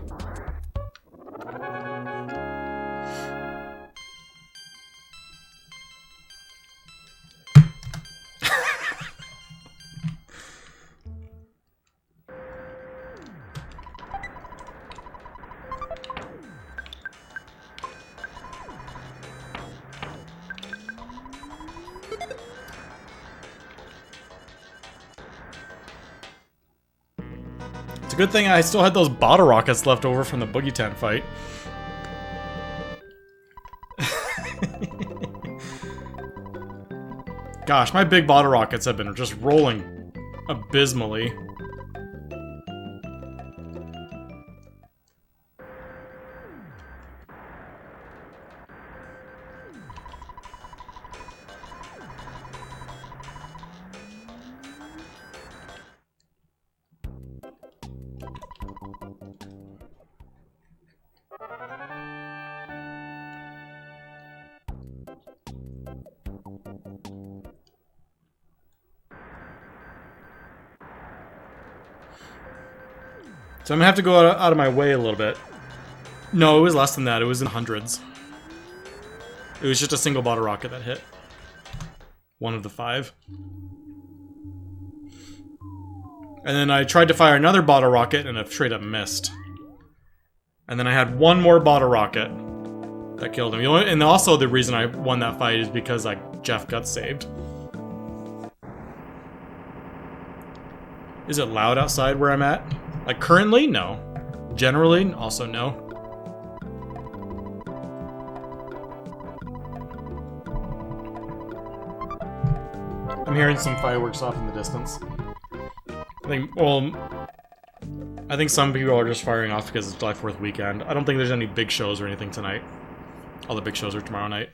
It's a good thing I still had those bottle rockets left over from the Boogie Tent fight. Gosh, my big bottle rockets have been just rolling abysmally. So I'm gonna have to go out of my way a little bit. No, it was less than that. It was in hundreds. It was just a single bottle rocket that hit. One of the 5. And then I tried to fire another bottle rocket and it straight up missed. And then I had one more bottle rocket that killed him. And also the reason I won that fight is because Jeff got saved. Is it loud outside where I'm at? Like currently? No. Generally? Also no. I'm hearing some fireworks off in the distance. I think some people are just firing off because it's July 4th weekend. I don't think there's any big shows or anything tonight. All the big shows are tomorrow night.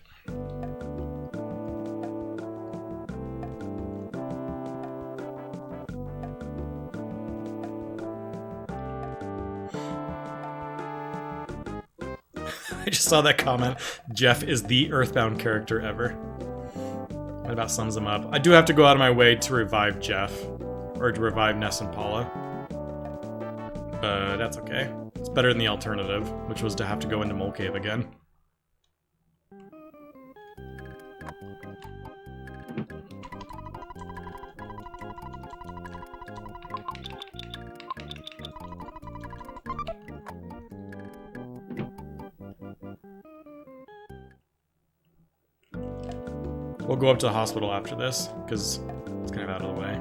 I just saw that comment. Jeff is the Earthbound character ever. That about sums him up. I do have to go out of my way to revive Jeff. Or to revive Ness and Paula. But that's okay. It's better than the alternative, which was to have to go into Mole Cave again. We'll go up to the hospital after this, because it's kind of out of the way.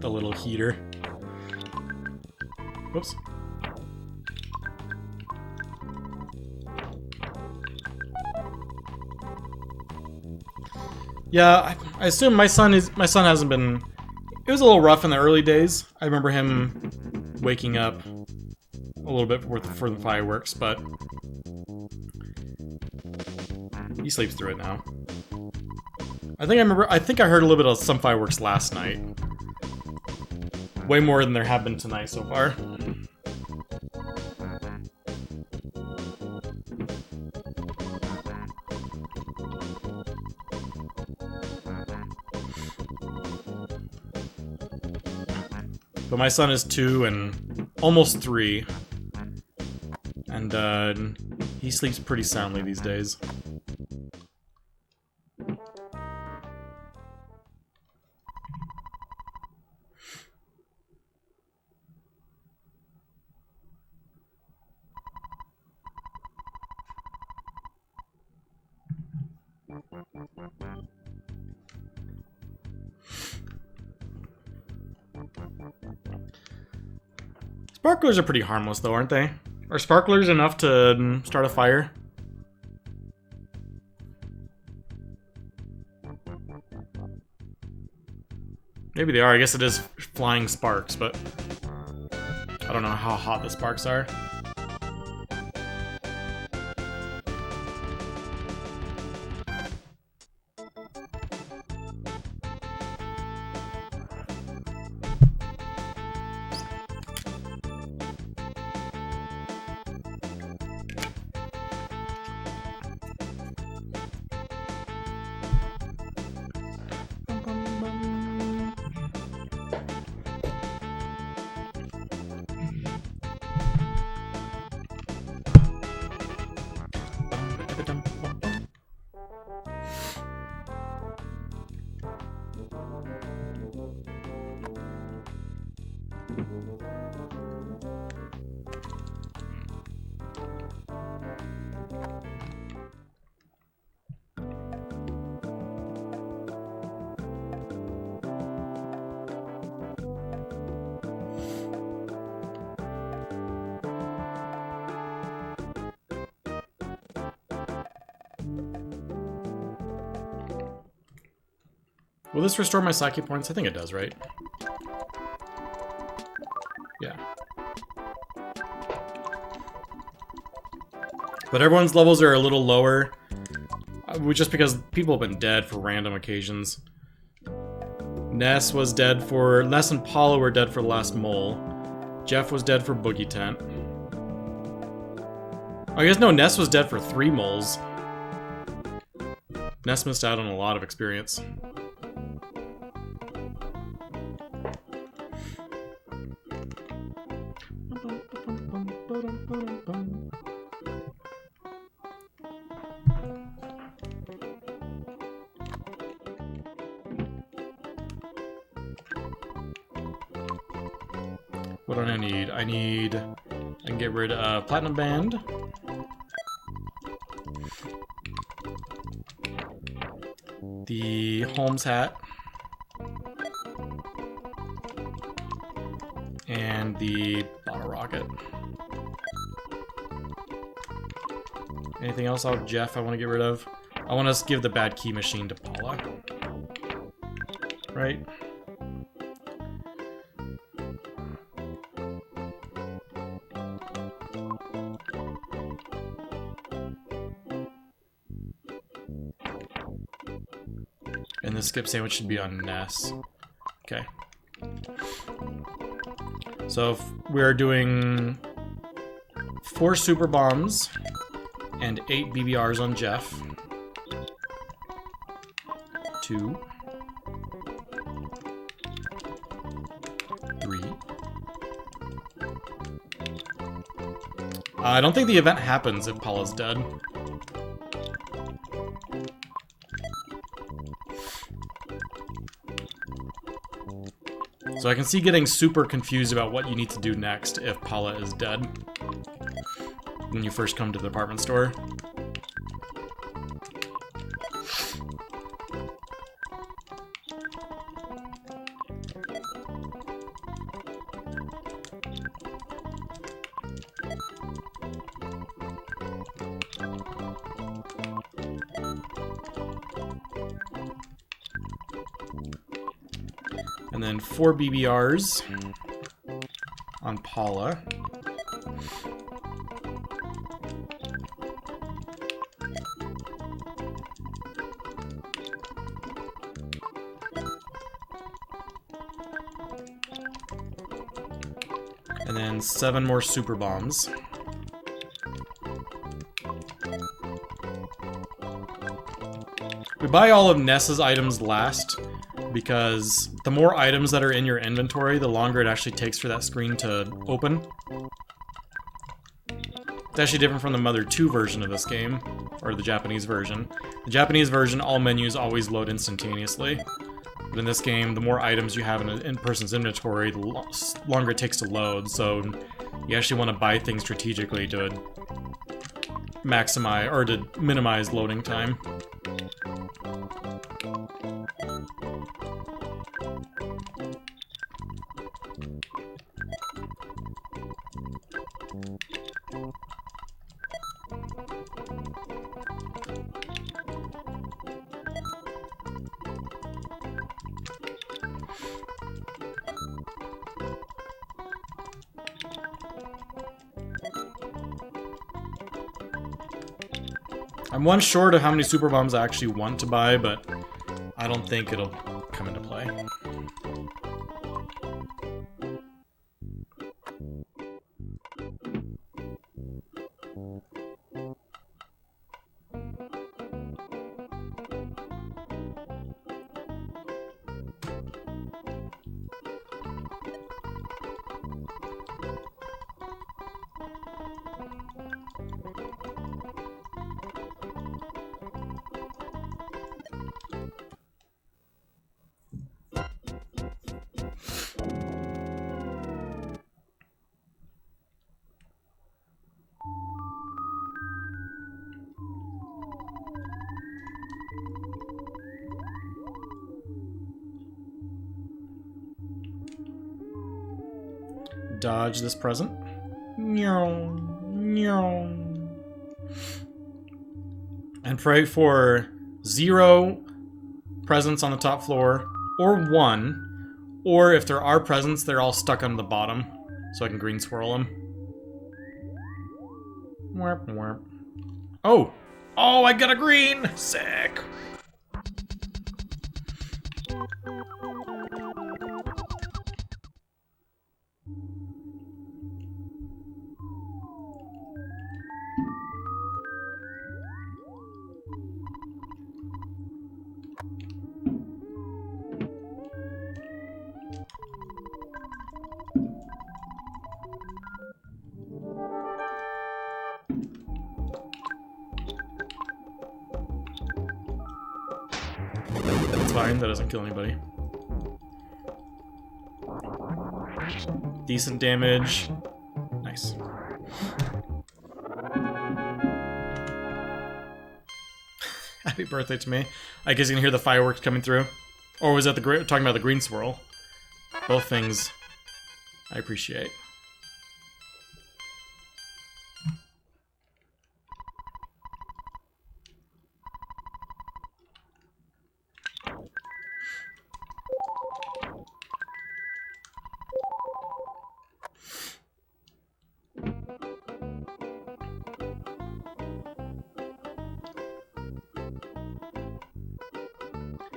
The little heater. Whoops. Yeah, I assume my son hasn't been. It was a little rough in the early days. I remember him waking up a little bit for the fireworks, but he sleeps through it now. I think I heard a little bit of some fireworks last night. Way more than there have been tonight so far. But my son is 2 and almost 3. And he sleeps pretty soundly these days. Sparklers are pretty harmless though, aren't they? Are sparklers enough to start a fire? Maybe they are. I guess it is flying sparks, but I don't know how hot the sparks are. Will this restore my Psyche points? I think it does, right? Yeah. But everyone's levels are a little lower, just because people have been dead for random occasions. Ness was dead for... Ness and Paula were dead for the last mole. Jeff was dead for Boogie Tent. I guess no, Ness was dead for 3 moles. Ness missed out on a lot of experience. What do I need? I can get rid of Platinum Band. The Holmes hat. And the Bottle Rocket. Anything else out of Jeff I want to get rid of? I want to give the Bad Key Machine to Paula. Right? And the skip sandwich should be on Ness. Okay. So if we're doing 4 super bombs and 8 BBRs on Jeff. 2. 3. I don't think the event happens if Paula's dead. So I can see getting super confused about what you need to do next if Paula is dead when you first come to the department store. And then 4 BBRs on Paula. And then 7 more super bombs. We buy all of Ness's items last, because the more items that are in your inventory, the longer it actually takes for that screen to open. It's actually different from the Mother 2 version of this game, or the Japanese version. The Japanese version, all menus always load instantaneously. But in this game, the more items you have in a person's inventory, the longer it takes to load, so you actually want to buy things strategically to maximize, or to minimize loading time. I'm one short of how many super bombs I actually want to buy, but I don't think it'll come into play. Dodge this present. And pray for 0 presents on the top floor, or 1, or if there are presents, they're all stuck on the bottom, so I can green swirl them. Oh! Oh, I got a green! Sick! That's fine, that doesn't kill anybody. Decent damage. Nice. Happy birthday to me. I guess you can hear the fireworks coming through. Or was that talking about the green swirl? Both things I appreciate.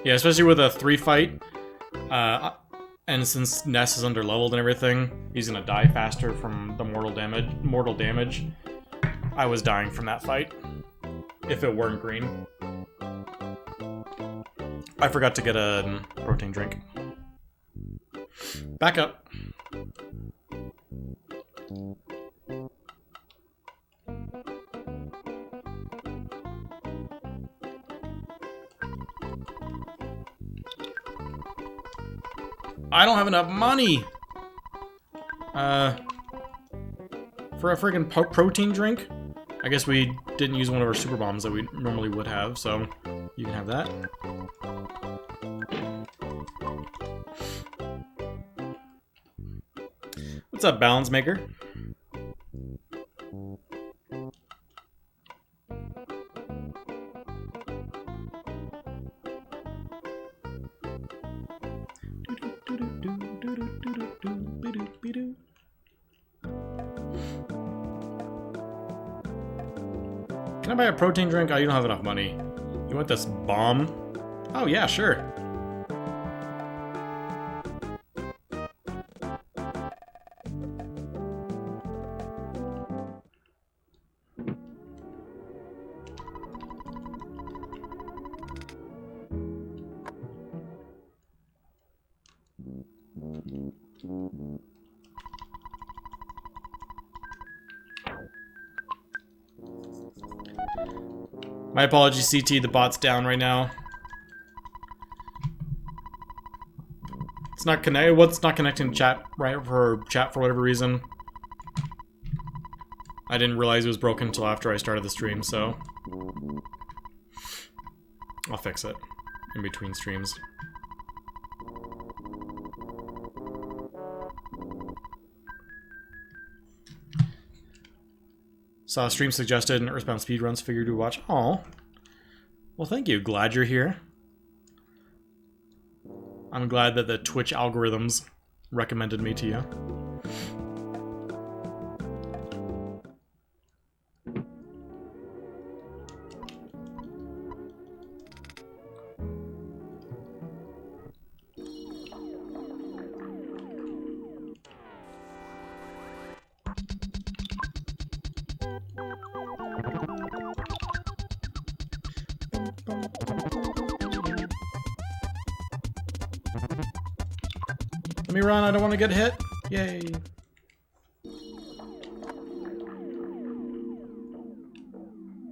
Yeah, especially with a 3 fight, and since Ness is underleveled and everything, he's gonna die faster from the mortal damage. I was dying from that fight, if it weren't green. I forgot to get a protein drink. Back up. I don't have enough money! For a friggin' protein drink? I guess we didn't use one of our super bombs that we normally would have, so you can have that. What's up, Balance Maker? Can I buy a protein drink? Oh, you don't have enough money. You want this bomb? Oh, yeah, sure. My apologies, CT, the bot's down right now. It's not connected. What's not connecting to chat, right? For chat for whatever reason. I didn't realize it was broken until after I started the stream, so I'll fix it in between streams. Saw a stream suggested an Earthbound Speedruns figure to watch. Aw. Well, thank you. Glad you're here. I'm glad that the Twitch algorithms recommended me to you. Let me run, I don't want to get hit. Yay.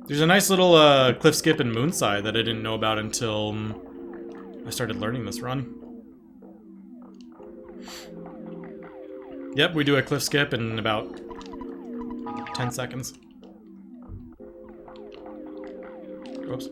There's a nice little cliff skip in Moonside that I didn't know about until I started learning this run. Yep, we do a cliff skip in about 10 seconds. Oops.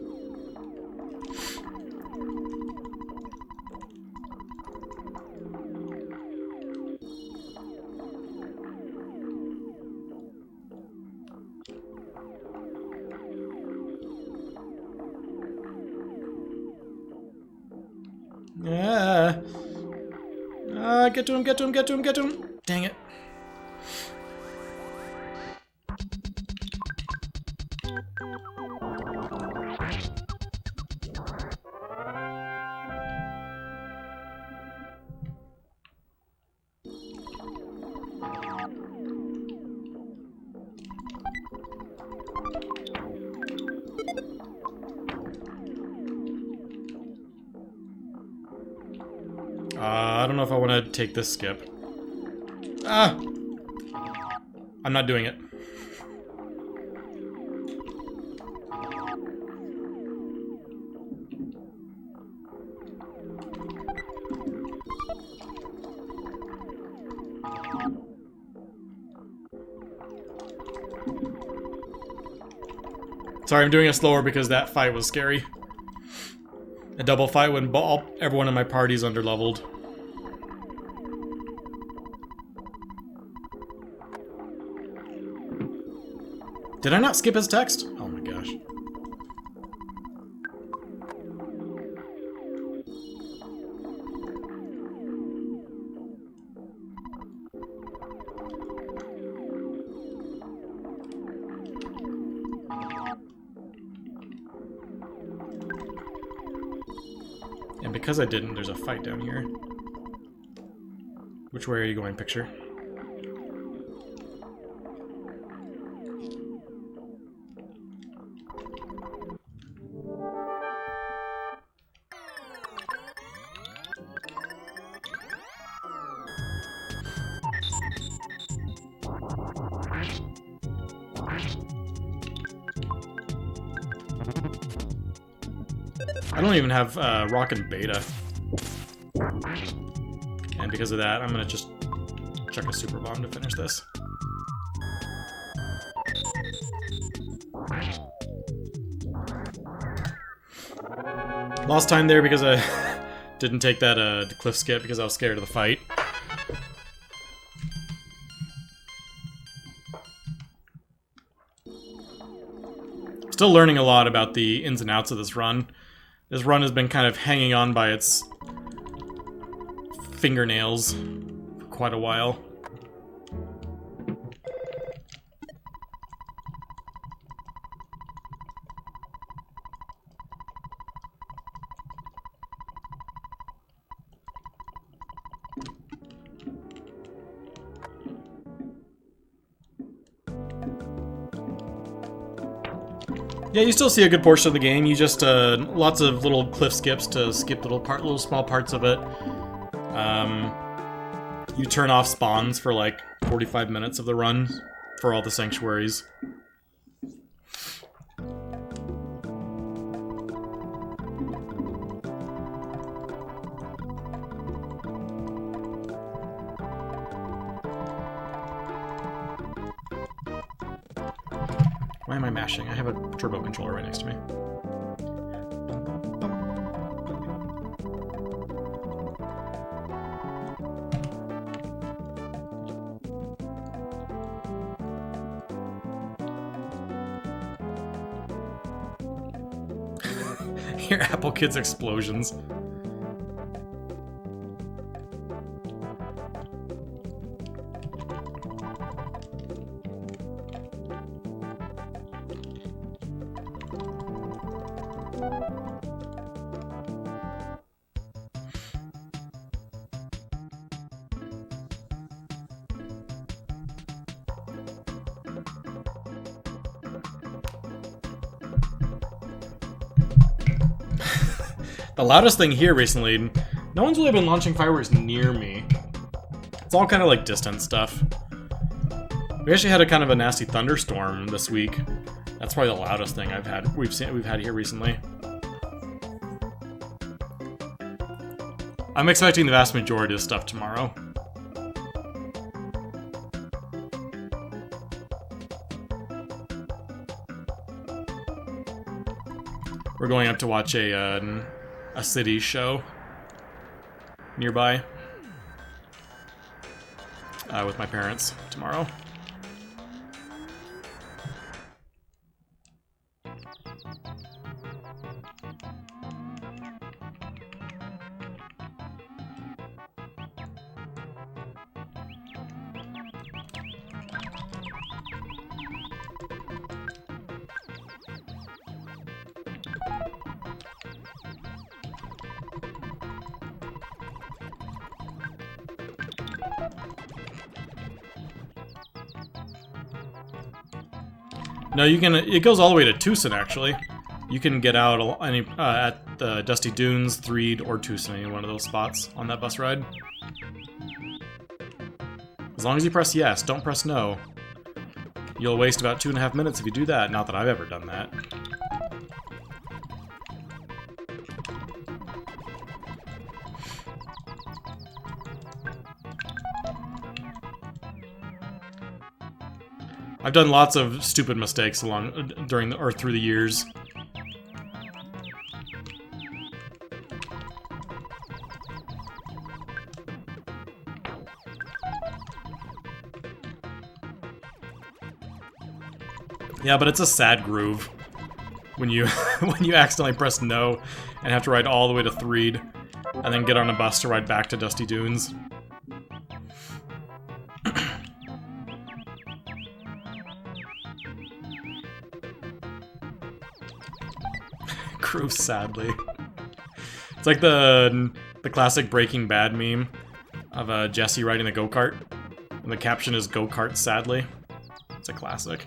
Get to him, get to him, get to him, get to him. Dang it. I don't know if I want to take this skip. Ah! I'm not doing it. Sorry, I'm doing it slower because that fight was scary. A double fight when everyone in my party's underleveled. Did I not skip his text? Oh my gosh. And because I didn't, there's a fight down here. Which way are you going, picture? I don't even have Rock and Beta. And because of that, I'm gonna just chuck a Super Bomb to finish this. Lost time there because I didn't take that cliff skip because I was scared of the fight. Still learning a lot about the ins and outs of this run. This run has been kind of hanging on by its fingernails for quite a while. Yeah, you still see a good portion of the game. You just lots of little cliff skips to skip little small parts of it. You turn off spawns for like 45 minutes of the run for all the sanctuaries. Why am I mashing? I have a turbo controller right next to me. Hear Apple Kids explosions. The loudest thing here recently, no one's really been launching fireworks near me. It's all kind of like distant stuff. We actually had a kind of a nasty thunderstorm this week. That's probably the loudest thing we've had here recently. I'm expecting the vast majority of stuff tomorrow. We're going up to watch a city show nearby with my parents tomorrow. No, you can. It goes all the way to Tucson, actually. You can get out at the Dusty Dunes, Threed, or Tucson, any one of those spots on that bus ride. As long as you press yes, don't press no. You'll waste about 2.5 minutes if you do that. Not that I've ever done that. I've done lots of stupid mistakes through the years. Yeah, but it's a sad groove when you when you accidentally press no and have to ride all the way to Threed and then get on a bus to ride back to Dusty Dunes. Groove sadly. It's like the classic Breaking Bad meme of Jesse riding the go-kart, and the caption is "Go-kart sadly." It's a classic.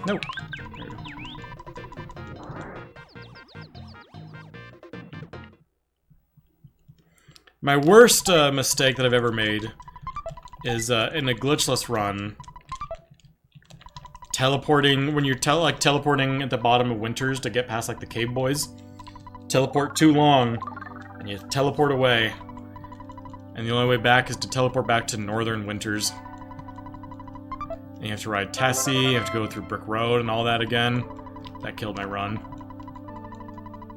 Nope. There we go. My worst mistake that I've ever made is in a glitchless run, teleporting when you're teleporting at the bottom of Winters to get past like the cave boys. Teleport too long, and you teleport away, and the only way back is to teleport back to Northern Winters. And you have to ride Tessie, you have to go through Brick Road and all that again. That killed my run.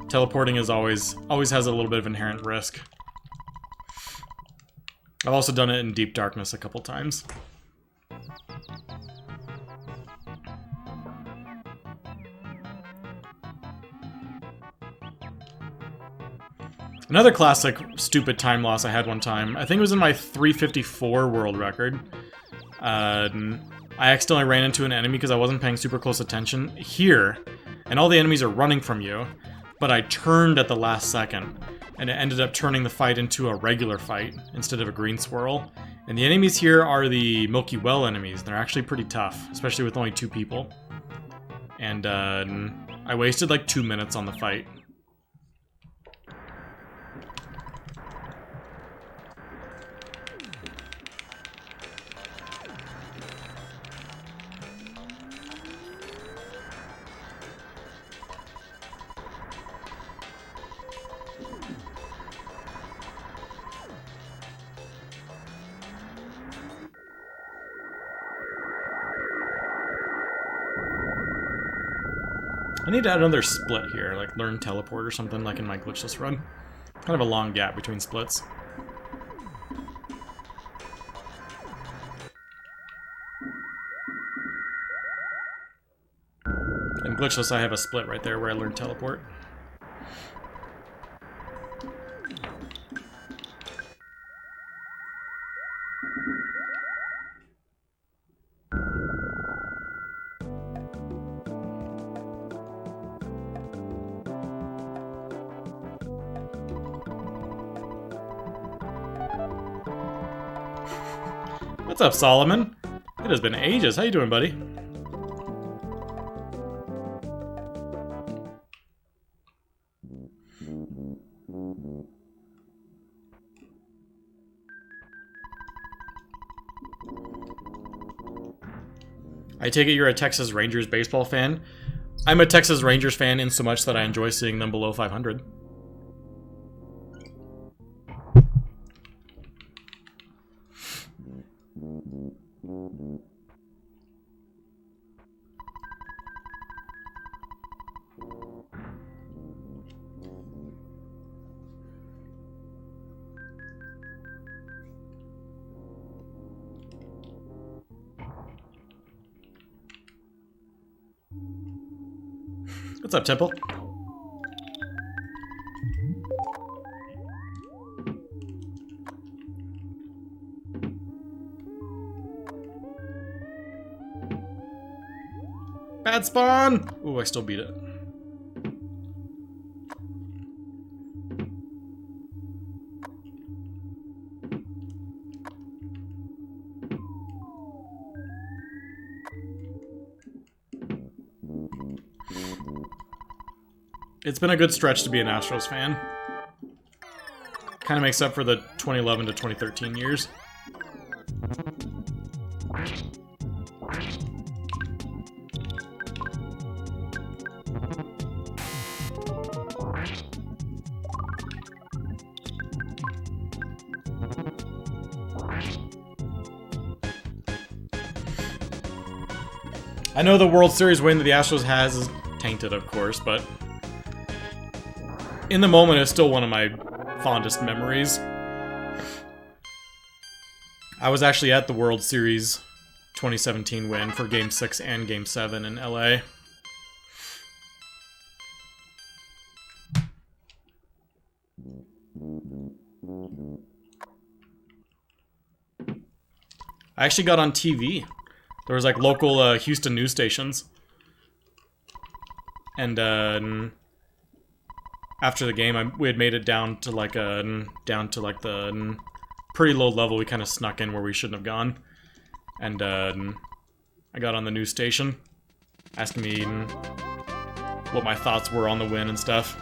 Teleporting is always has a little bit of inherent risk. I've also done it in Deep Darkness a couple times. Another classic stupid time loss I had one time, I think it was in my 354 world record. I accidentally ran into an enemy because I wasn't paying super close attention here, and all the enemies are running from you, but I turned at the last second, and it ended up turning the fight into a regular fight instead of a green swirl. And the enemies here are the Milky Well enemies. They're actually pretty tough, especially with only 2 people. And I wasted like 2 minutes on the fight. I need to add another split here, like learn teleport or something like in my glitchless run. Kind of a long gap between splits. In glitchless I have a split right there where I learn teleport. What's up, Solomon? It has been ages. How you doing, buddy? I take it you're a Texas Rangers baseball fan? I'm a Texas Rangers fan in so much that I enjoy seeing them below 500. What's up, Temple? Bad spawn! Ooh, I still beat it. It's been a good stretch to be an Astros fan. Kind of makes up for the 2011 to 2013 years. I know the World Series win that the Astros has is tainted, of course, but in the moment, it's still one of my fondest memories. I was actually at the World Series 2017 win for Game 6 and Game 7 in LA. I actually got on TV. There was like local Houston news stations. And after the game, we had made it down to like the pretty low level. We kind of snuck in where we shouldn't have gone, and I got on the news station, asking me what my thoughts were on the win and stuff.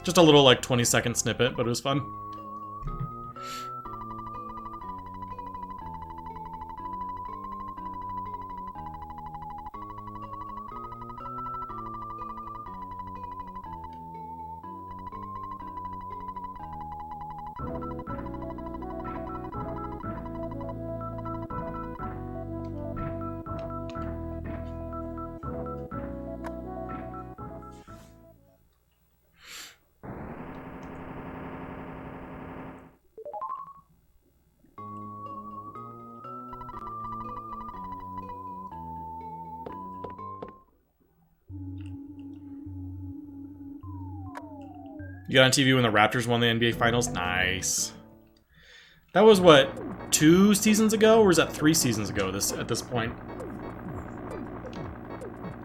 Just a little like 20-second snippet, but it was fun. You got on TV when the Raptors won the NBA Finals? Nice. That was, what, 2 seasons ago? Or was that 3 seasons ago at this point?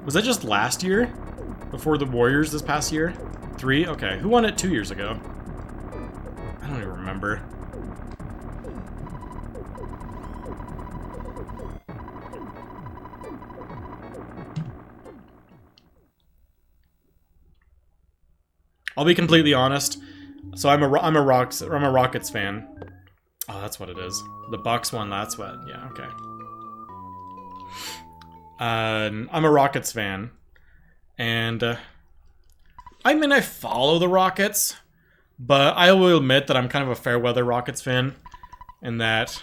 Was that just last year? Before the Warriors this past year? 3? Okay. Who won it 2 years ago? I don't even remember. I'll be completely honest. So I'm a Rockets fan. Oh, that's what it is. The Bucks one. That's what. Yeah. Okay. I'm a Rockets fan, and I mean I follow the Rockets, but I will admit that I'm kind of a fair weather Rockets fan, and that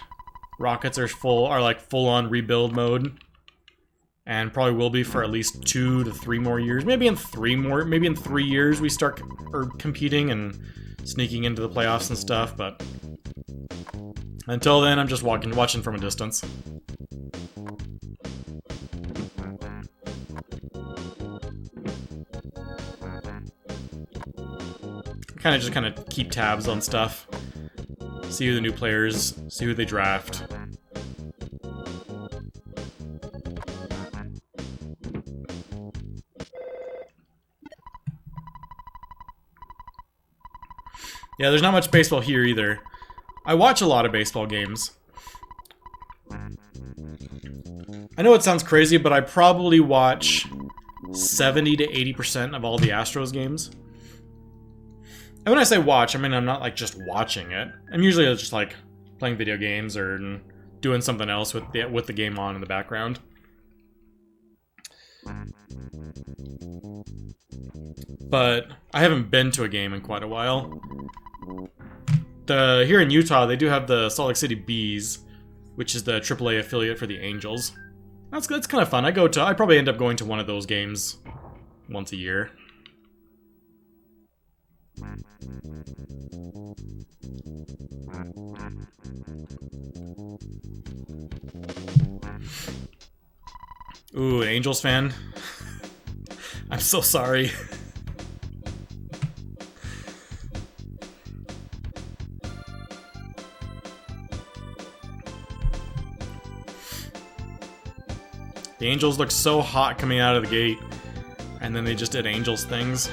Rockets are full on rebuild mode. And probably will be for at least 2 to 3 more years. Maybe in 3 years we start competing and sneaking into the playoffs and stuff, but until then I'm just watching from a distance. Kind of keep tabs on stuff. See who the new players, see who they draft. Yeah, there's not much baseball here either. I watch a lot of baseball games. I know it sounds crazy, but I probably watch 70 to 80% of all the Astros games. And when I say watch, I mean I'm not like just watching it. I'm usually just like playing video games or doing something else with the game on in the background. But I haven't been to a game in quite a while. Here in Utah, they do have the Salt Lake City Bees, which is the AAA affiliate for the Angels. That's kind of fun. I probably end up going to one of those games once a year. Ooh, an Angels fan. I'm so sorry. The angels look so hot coming out of the gate, and then they just did angels things.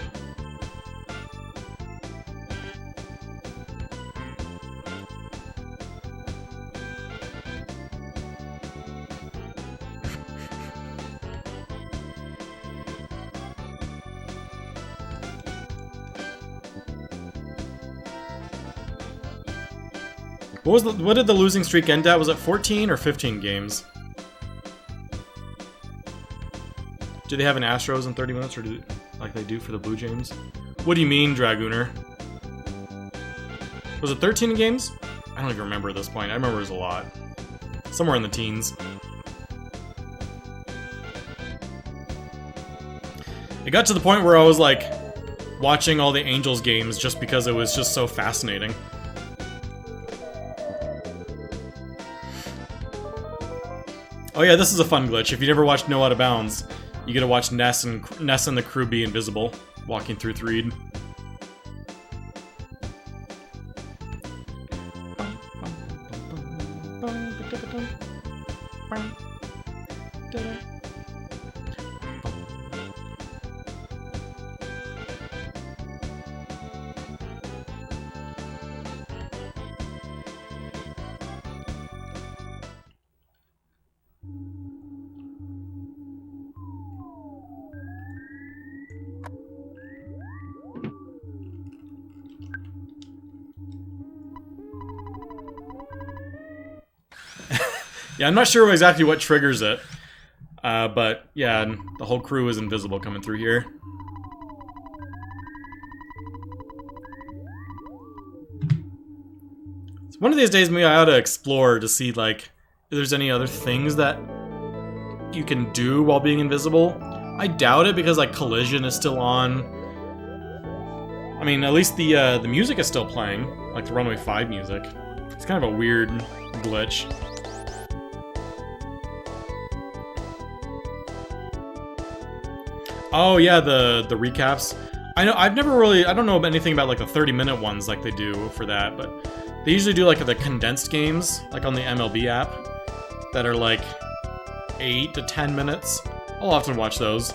What did the losing streak end at? Was it 14 or 15 games? Do they have an Astros in 30 minutes, or like they do for the Blue Jays? What do you mean, Dragooner? Was it 13 games? I don't even remember at this point. I remember it was a lot. Somewhere in the teens. It got to the point where I was like watching all the Angels games just because it was just so fascinating. Oh yeah, this is a fun glitch. If you never watched No Out of Bounds, you get to watch Ness and the crew be invisible, walking through Threed. Yeah, I'm not sure exactly what triggers it, but yeah, the whole crew is invisible coming through here. So one of these days, maybe I ought to explore to see, like, if there's any other things that you can do while being invisible. I doubt it, because, like, Collision is still on. I mean, at least the music is still playing, like the Runway 5 music. It's kind of a weird glitch. Oh yeah, the recaps. I don't know anything about like the 30-minute ones like they do for that, but they usually do like the condensed games, like on the MLB app, that are like 8 to 10 minutes. I'll often watch those.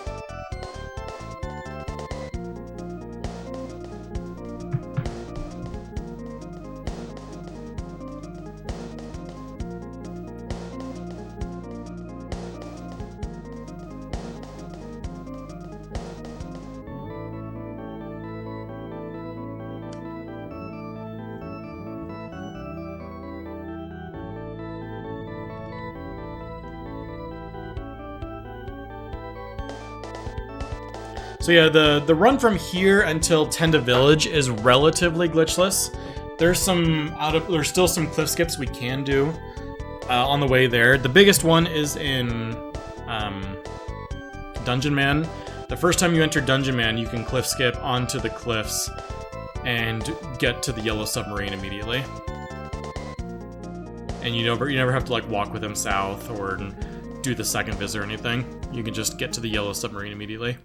So yeah, the run from here until Tenda Village is relatively glitchless. There's still some cliff skips we can do on the way there. The biggest one is in Dungeon Man. The first time you enter Dungeon Man, you can cliff skip onto the cliffs and get to the Yellow Submarine immediately. And you never have to like walk with him south or do the second visit or anything. You can just get to the Yellow Submarine immediately.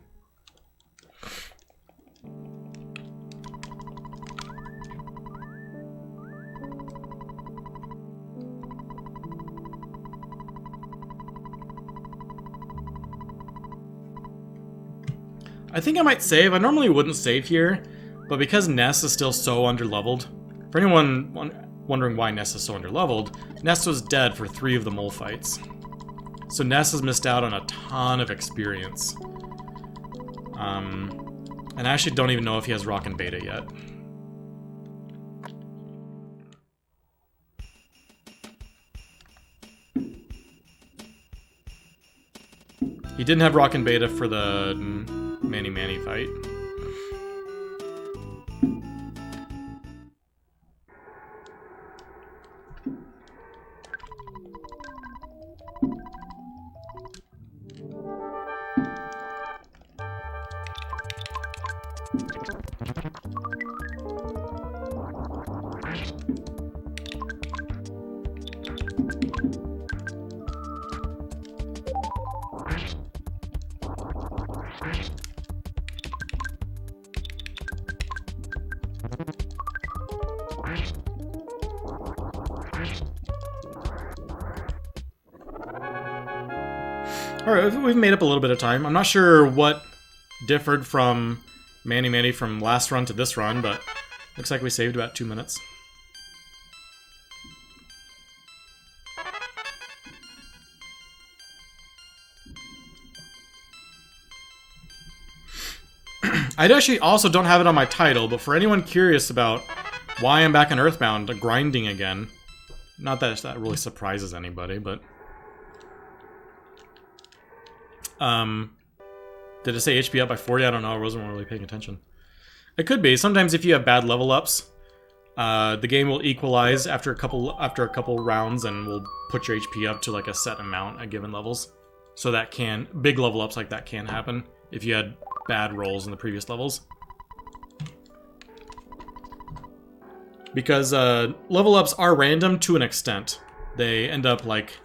I think I might save. I normally wouldn't save here, but because Ness is still so underleveled. For anyone wondering why Ness is so underleveled, Ness was dead for 3 of the mole fights. So Ness has missed out on a ton of experience. And I actually don't even know if he has Rockin' Beta yet. He didn't have Rockin' Beta for the Manny fight. Alright, we've made up a little bit of time. I'm not sure what differed from Manny Manny from last run to this run, but looks like we saved about 2 minutes. I actually also don't have it on my title, but for anyone curious about why I'm back in Earthbound, grinding again, not that that really surprises anybody, but... Did it say HP up by 40? I don't know, I wasn't really paying attention. It could be. Sometimes if you have bad level ups, the game will equalize after a couple rounds and will put your HP up to like a set amount at given levels. So that can, big level ups like that can happen if you had bad rolls in the previous levels. Because level ups are random to an extent. They end up like,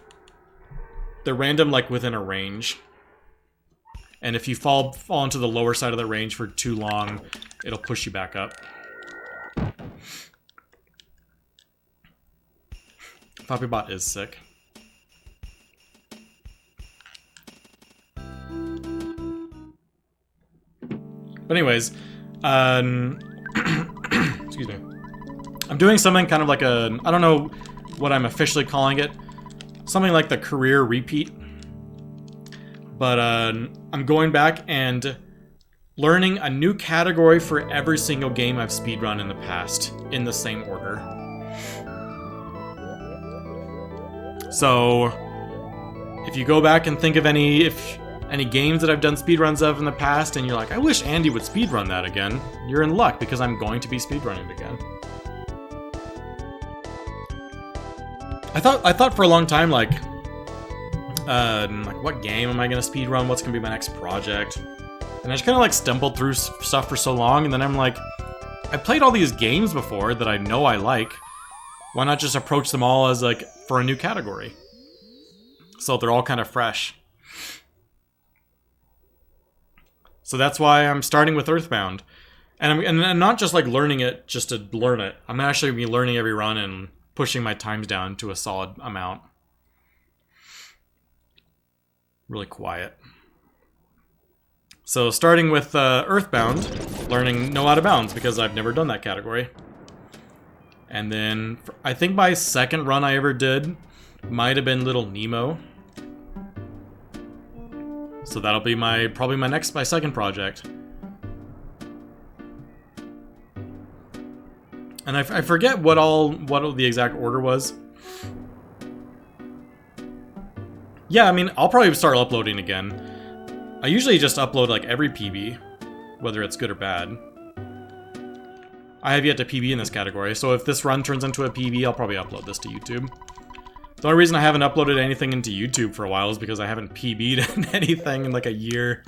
they're random like within a range. And if you fall into the lower side of the range for too long, it'll push you back up. PoppyBot is sick. But anyways, excuse me. I'm doing something kind of like a, I don't know what I'm officially calling it, something like the career repeat. But I'm going back and learning a new category for every single game I've speedrun in the past, in the same order. So, if you go back and think of any games that I've done speedruns of in the past, and you're like, I wish Andy would speedrun that again, you're in luck, because I'm going to be speedrunning it again. I thought for a long time, like, what game am I gonna speedrun? What's gonna be my next project? And I just kind of like stumbled through stuff for so long, and then I'm like, I played all these games before that I know I like. Why not just approach them all as like for a new category? So they're all kind of fresh. So that's why I'm starting with Earthbound, and I'm not just like learning it just to learn it. I'm actually gonna be learning every run and pushing my times down to a solid amount. Really quiet. So starting with Earthbound, learning No Out of Bounds because I've never done that category. And then I think my second run I ever did might have been Little Nemo. So that'll be probably my second project. And I forget what the exact order was. Yeah, I mean, I'll probably start uploading again. I usually just upload like every PB, whether it's good or bad. I have yet to PB in this category, so if this run turns into a PB, I'll probably upload this to YouTube. The only reason I haven't uploaded anything into YouTube for a while is because I haven't PB'd anything in like a year.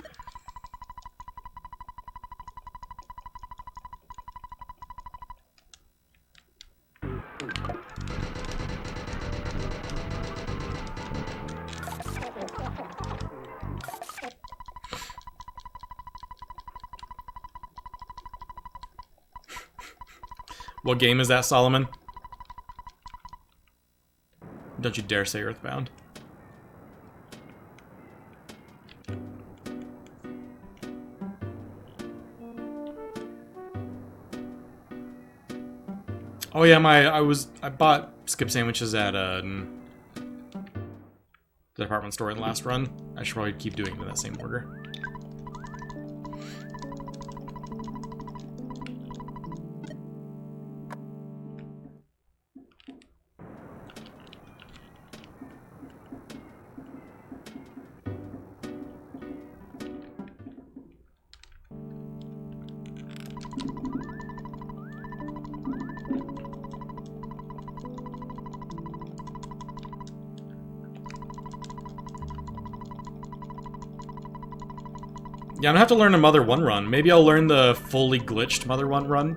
What game is that, Solomon? Don't you dare say Earthbound. Oh yeah, I bought skip sandwiches at the department store in the last run. I should probably keep doing it in that same order. Yeah, I'm gonna have to learn a Mother 1 run. Maybe I'll learn the fully glitched Mother 1 run.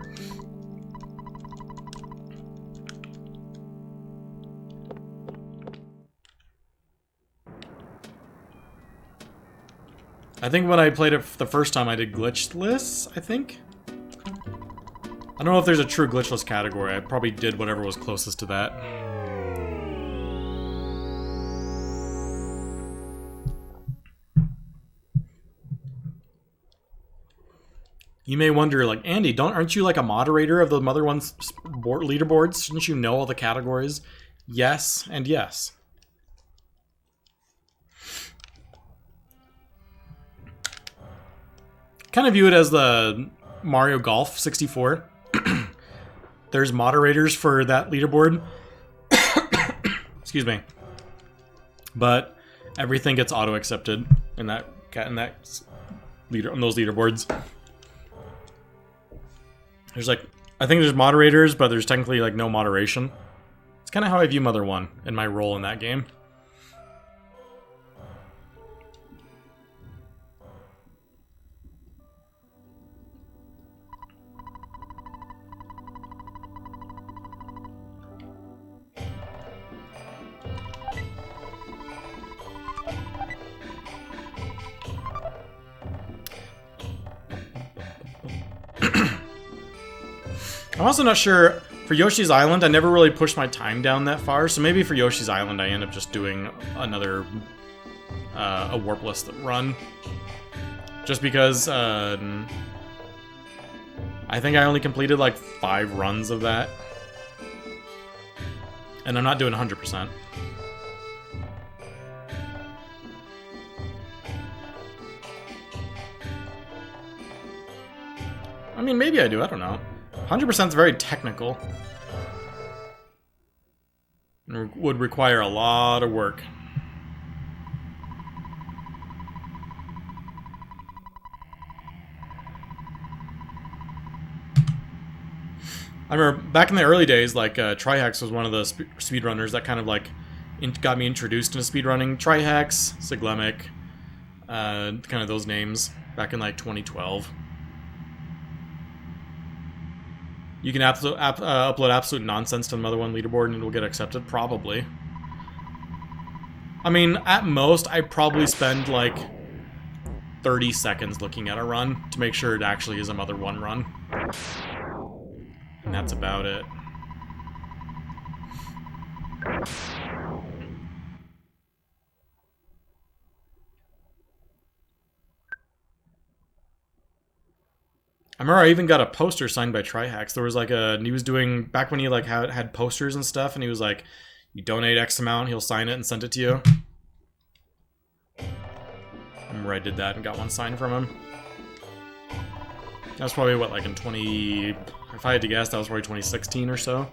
I think when I played it the first time I did glitchless, I think? I don't know if there's a true glitchless category. I probably did whatever was closest to that. You may wonder, like, Andy, aren't you like a moderator of the Mother One's leaderboards? Shouldn't you know all the categories? Yes, and yes. Kind of view it as the Mario Golf 64. There's moderators for that leaderboard. Excuse me. But everything gets auto-accepted in that on those leaderboards. There's like, I think there's moderators, but there's technically like no moderation. It's kind of how I view Mother 1 and my role in that game. I'm also not sure, for Yoshi's Island, I never really pushed my time down that far, so maybe for Yoshi's Island I end up just doing another, a warpless run. Just because, I think I only completed like 5 runs of that. And I'm not doing 100%. I mean, maybe I do, I don't know. 100% is very technical. And would require a lot of work. I remember back in the early days, like, Trihex was one of the speedrunners that kind of, like, got me introduced into speedrunning. Trihex, Siglemic, kind of those names, back in, like, 2012. You can upload absolute nonsense to the Mother 1 leaderboard and it will get accepted? Probably. I mean, at most, I probably spend, like, 30 seconds looking at a run to make sure it actually is a Mother 1 run. And that's about it. I remember I even got a poster signed by Trihex. There was like and he was doing, back when he like had posters and stuff, and he was like, you donate X amount, he'll sign it and send it to you. I remember I did that and got one signed from him. That was probably, what, like in if I had to guess, that was probably 2016 or so.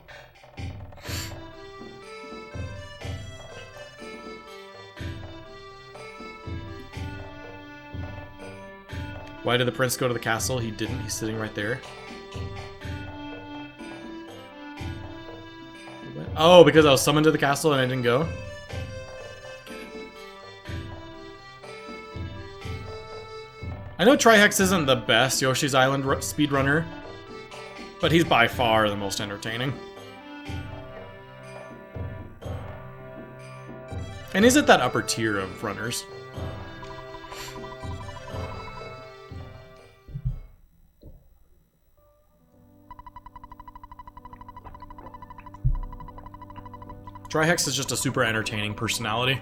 Why did the prince go to the castle? He didn't. He's sitting right there. Oh, because I was summoned to the castle and I didn't go? I know Trihex isn't the best Yoshi's Island speedrunner, but he's by far the most entertaining. And he's at that upper tier of runners. Trihex is just a super entertaining personality.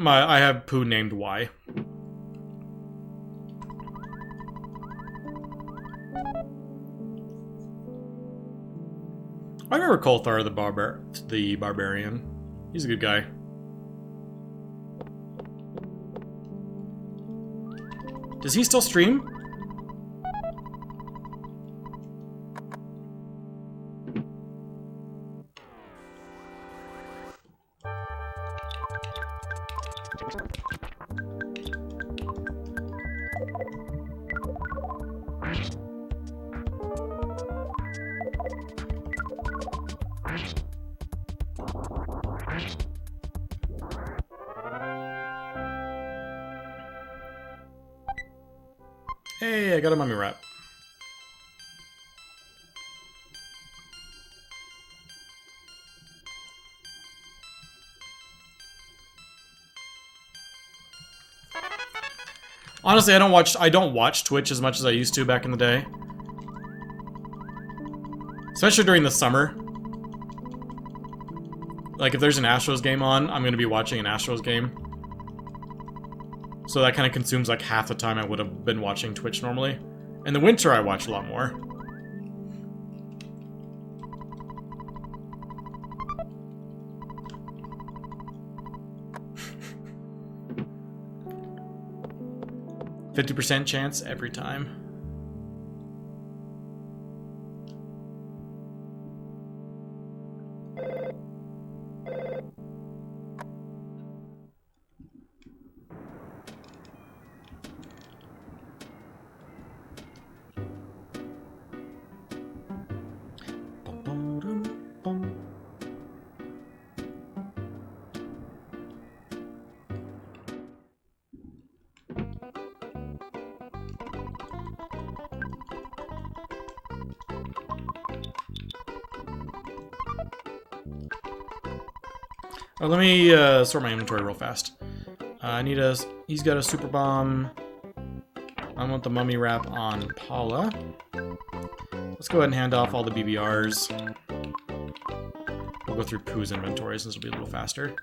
I have Pooh named Y. I remember Kolthar the Barbarian. He's a good guy. Does he still stream? Hey, I got a mummy wrap. Honestly, I don't watch Twitch as much as I used to back in the day. Especially during the summer. Like, if there's an Astros game on, I'm gonna be watching an Astros game. So that kind of consumes like half the time I would have been watching Twitch normally. In the winter, I watch a lot more. %50 chance every time. Oh, let me sort my inventory real fast. I need a... He's got a super bomb. I want the mummy wrap on Paula. Let's go ahead and hand off all the BBRs. We'll go through Pooh's inventory, so this will be a little faster.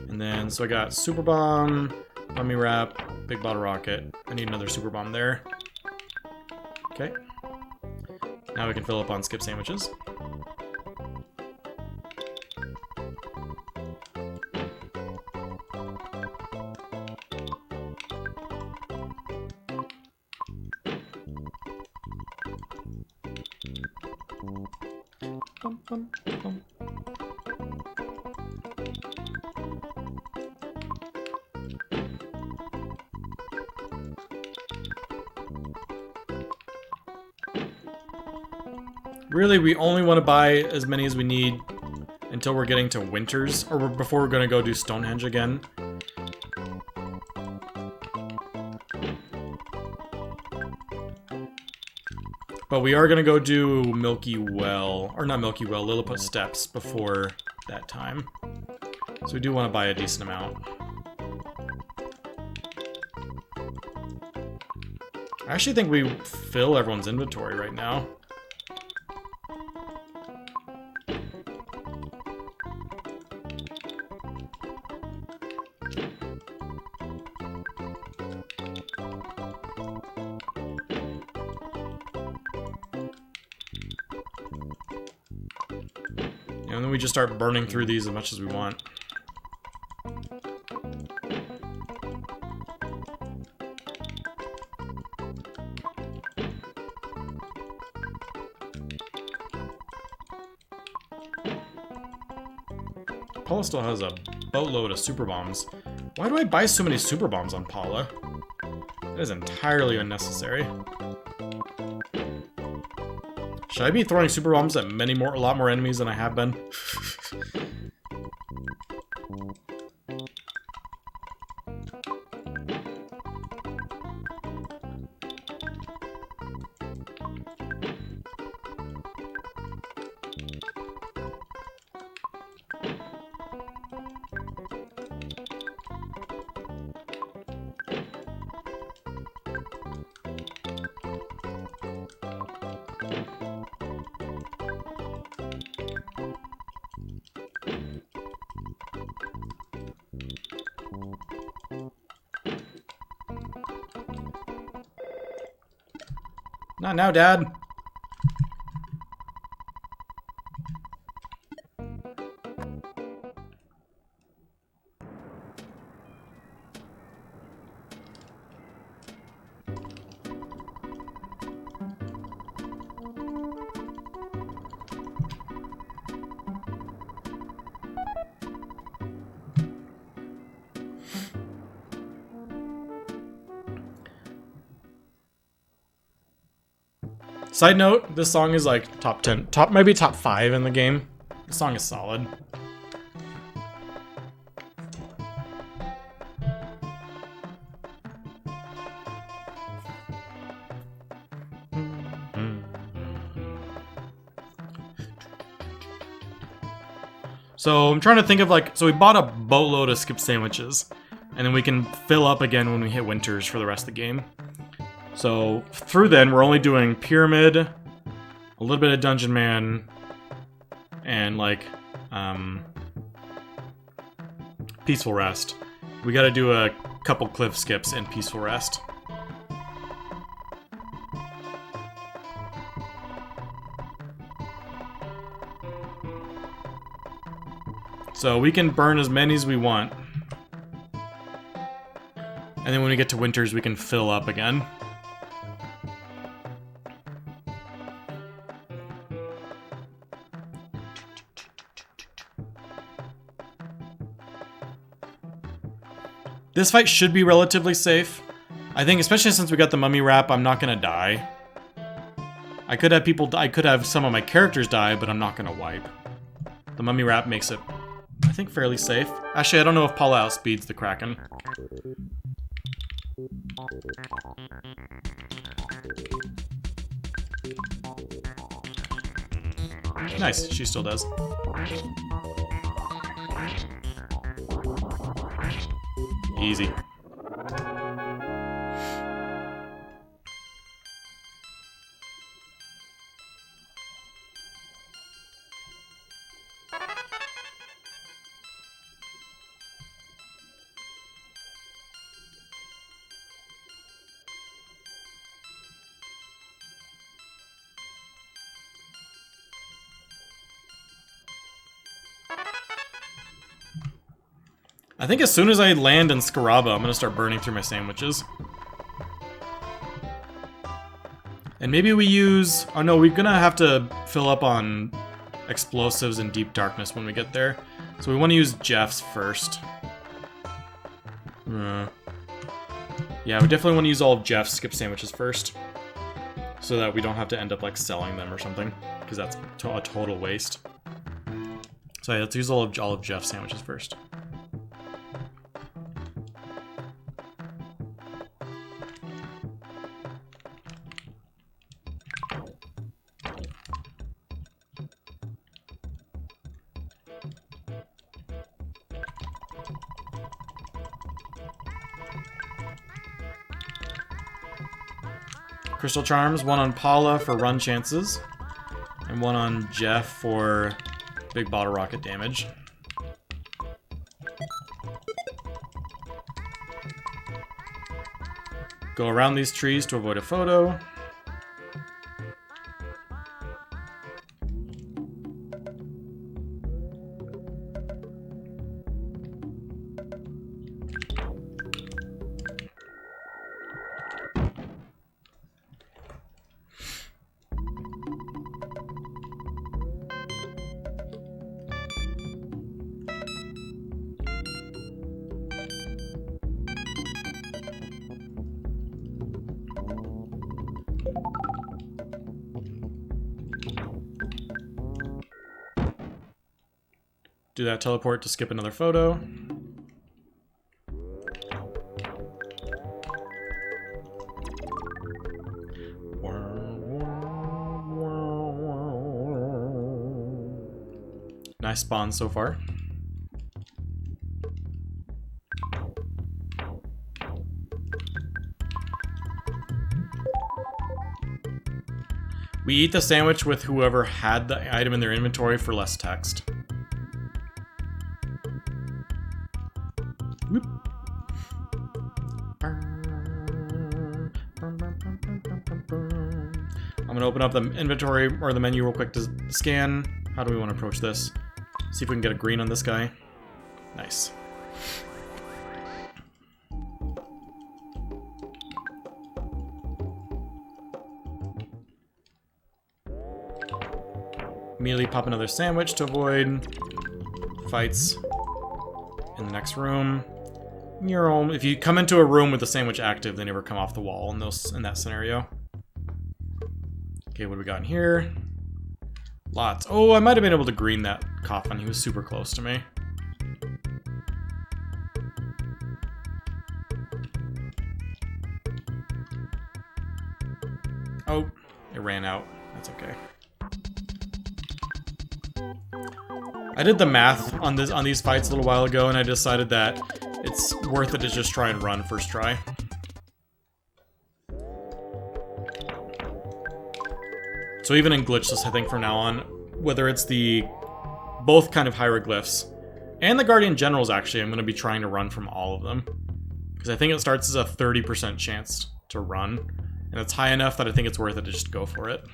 And then, so I got super bomb, mummy wrap, big bottle rocket. I need another super bomb there. Okay. Now we can fill up on skip sandwiches. Bum, bum, bum. Really, we only want to buy as many as we need until we're getting to winters, or before we're going to go do Stonehenge again. But we are going to go do Milky Well, or not Milky Well, Lilliput Steps before that time. So we do want to buy a decent amount. I actually think we fill everyone's inventory right now. And then we just start burning through these as much as we want. Paula still has a boatload of super bombs. Why do I buy so many super bombs on Paula? That is entirely unnecessary. Should I be throwing super bombs at a lot more enemies than I have been? Not now, Dad. Side note, this song is like top 10, maybe top 5 in the game. The song is solid. So I'm trying to think of like, so we bought a boatload of skip sandwiches, and then we can fill up again when we hit winters for the rest of the game. So through then, we're only doing Pyramid, a little bit of Dungeon Man, and like Peaceful Rest. We gotta do a couple cliff skips in Peaceful Rest. So we can burn as many as we want. And then when we get to winters, we can fill up again. This fight should be relatively safe. I think, especially since we got the mummy wrap, I'm not gonna die. I could have people, I could have some of my characters die, but I'm not gonna wipe. The mummy wrap makes it, I think, fairly safe. Actually, I don't know if Paula outspeeds the Kraken. Nice, she still does. Easy. I think as soon as I land in Scaraba, I'm gonna start burning through my sandwiches. And maybe we use... Oh no, we're gonna have to fill up on explosives and deep darkness when we get there. So we want to use Jeff's first. Yeah, we definitely want to use all of Jeff's skip sandwiches first. So that we don't have to end up like selling them or something. Because that's a total waste. So yeah, let's use all of Jeff's sandwiches first. Crystal Charms, one on Paula for run chances, and one on Jeff for big bottle rocket damage. Go around these trees to avoid a photo. Do that teleport to skip another photo. Nice spawn so far. We eat the sandwich with whoever had the item in their inventory for less text. Whoop. I'm gonna open up the inventory or the menu real quick to scan. How do we want to approach this? See if we can get a green on this guy. Nice. Immediately pop another sandwich to avoid fights in the next room. If you come into a room with the sandwich active, they never come off the wall in that scenario. Okay, what do we got in here? Lots. Oh, I might have been able to green that coffin. He was super close to me. Oh, it ran out. That's okay. I did the math on these fights a little while ago, and I decided that it's worth it to just try and run first try. So even in glitchless, I think from now on, whether it's the both kind of hieroglyphs and the Guardian Generals, actually, I'm going to be trying to run from all of them. Because I think it starts as a 30% chance to run, and it's high enough that I think it's worth it to just go for it.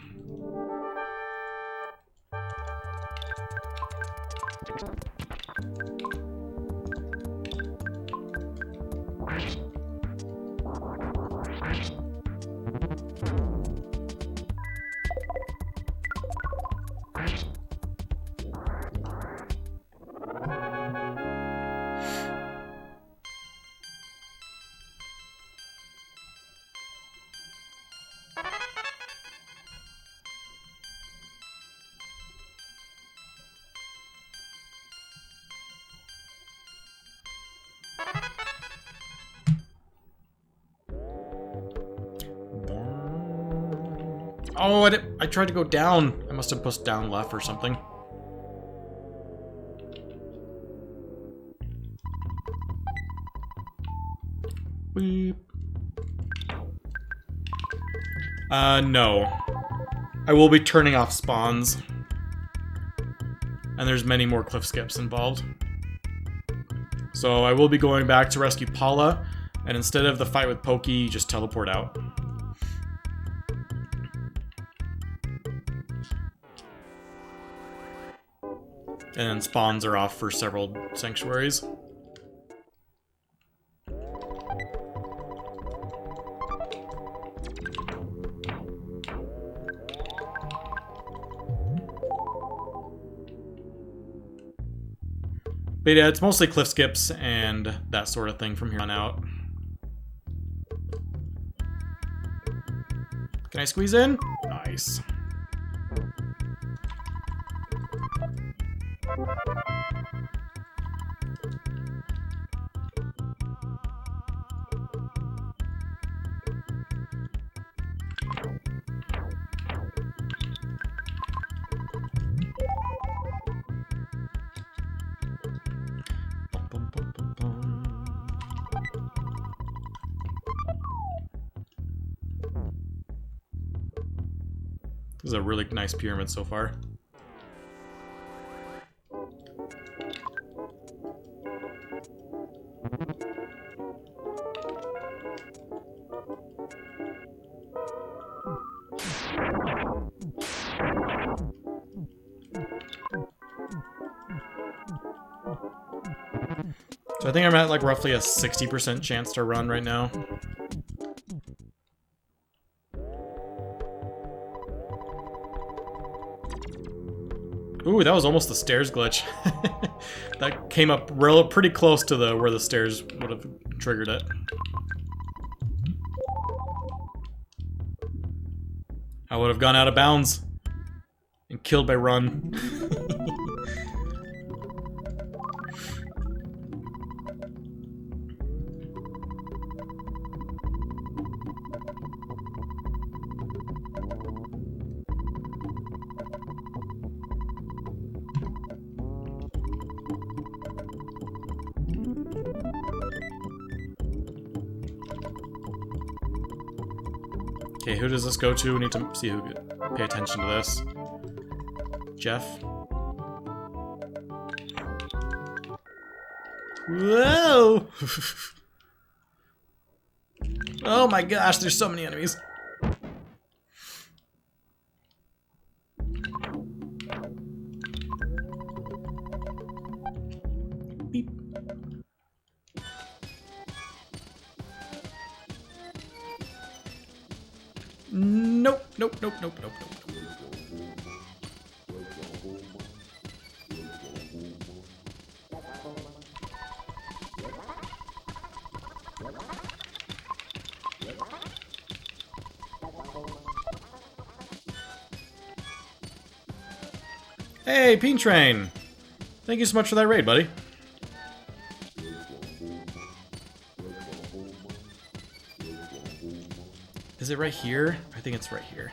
Oh, I tried to go down. I must have pushed down left or something. Beep. No. I will be turning off spawns. And there's many more cliff skips involved. So I will be going back to rescue Paula, and instead of the fight with Pokey, just teleport out. And then spawns are off for several sanctuaries. But yeah, it's mostly cliff skips and that sort of thing from here on out. Can I squeeze in? Nice. This is a really nice pyramid so far. So I think I'm at like roughly a 60% chance to run right now. Ooh, that was almost the stairs glitch. That came up pretty close to where the stairs would have triggered it. I would have gone out of bounds and killed by run. Okay, who does this go to? We need to see who pay attention to this. Jeff. Whoa! Oh my gosh, there's so many enemies. Beep. Nope, nope, nope, nope, nope, nope. Hey, Peen Train! Thank you so much for that raid, buddy. Is it right here? I think it's right here.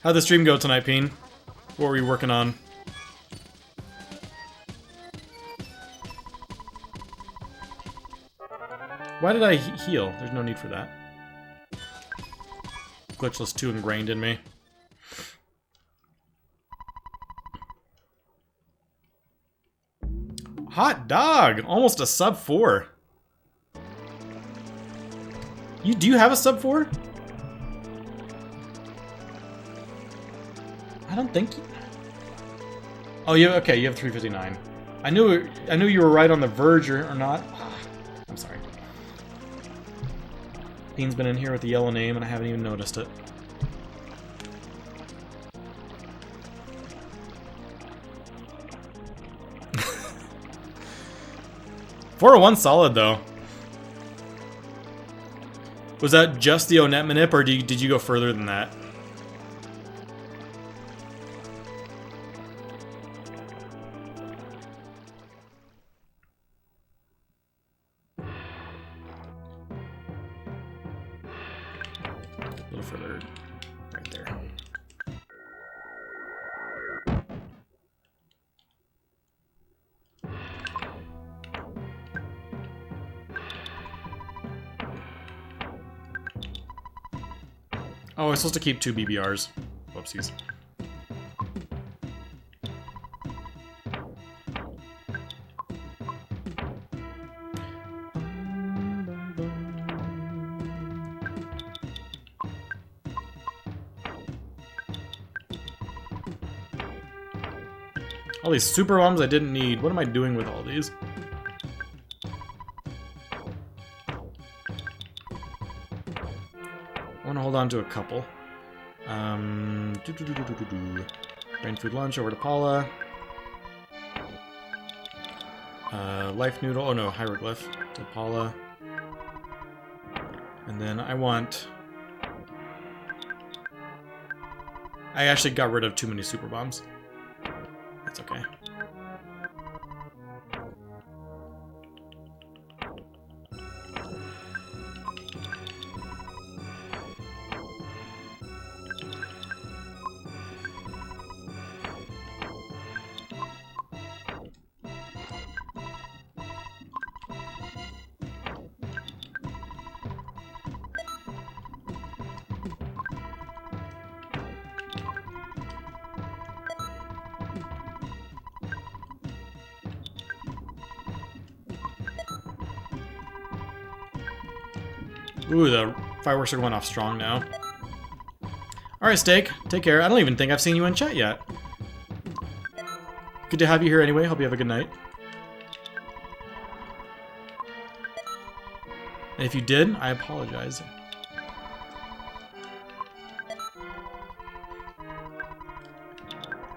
How'd the stream go tonight, Peen? What were you working on? Why did I heal? There's no need for that. Glitchless too ingrained in me. Hot dog! Almost a sub 4. Do you have a sub 4? I don't think. Oh, okay. You have 359. I knew you were right on the verge or not. I'm sorry. Peen's been in here with the yellow name and I haven't even noticed it. $401 solid though. Was that just the Onet manip, or did you go further than that? A little further, right there. Oh, I was supposed to keep 2 BBRs. Whoopsies. All these super bombs I didn't need. What am I doing with all these? I want to hold on to a couple. Brain food lunch over to Paula. Life noodle. Oh no, hieroglyph to Paula. And then I want. I actually got rid of too many super bombs. That's okay. Ooh, the fireworks are going off strong now. Alright, Steak. Take care. I don't even think I've seen you in chat yet. Good to have you here anyway. Hope you have a good night. And if you did, I apologize.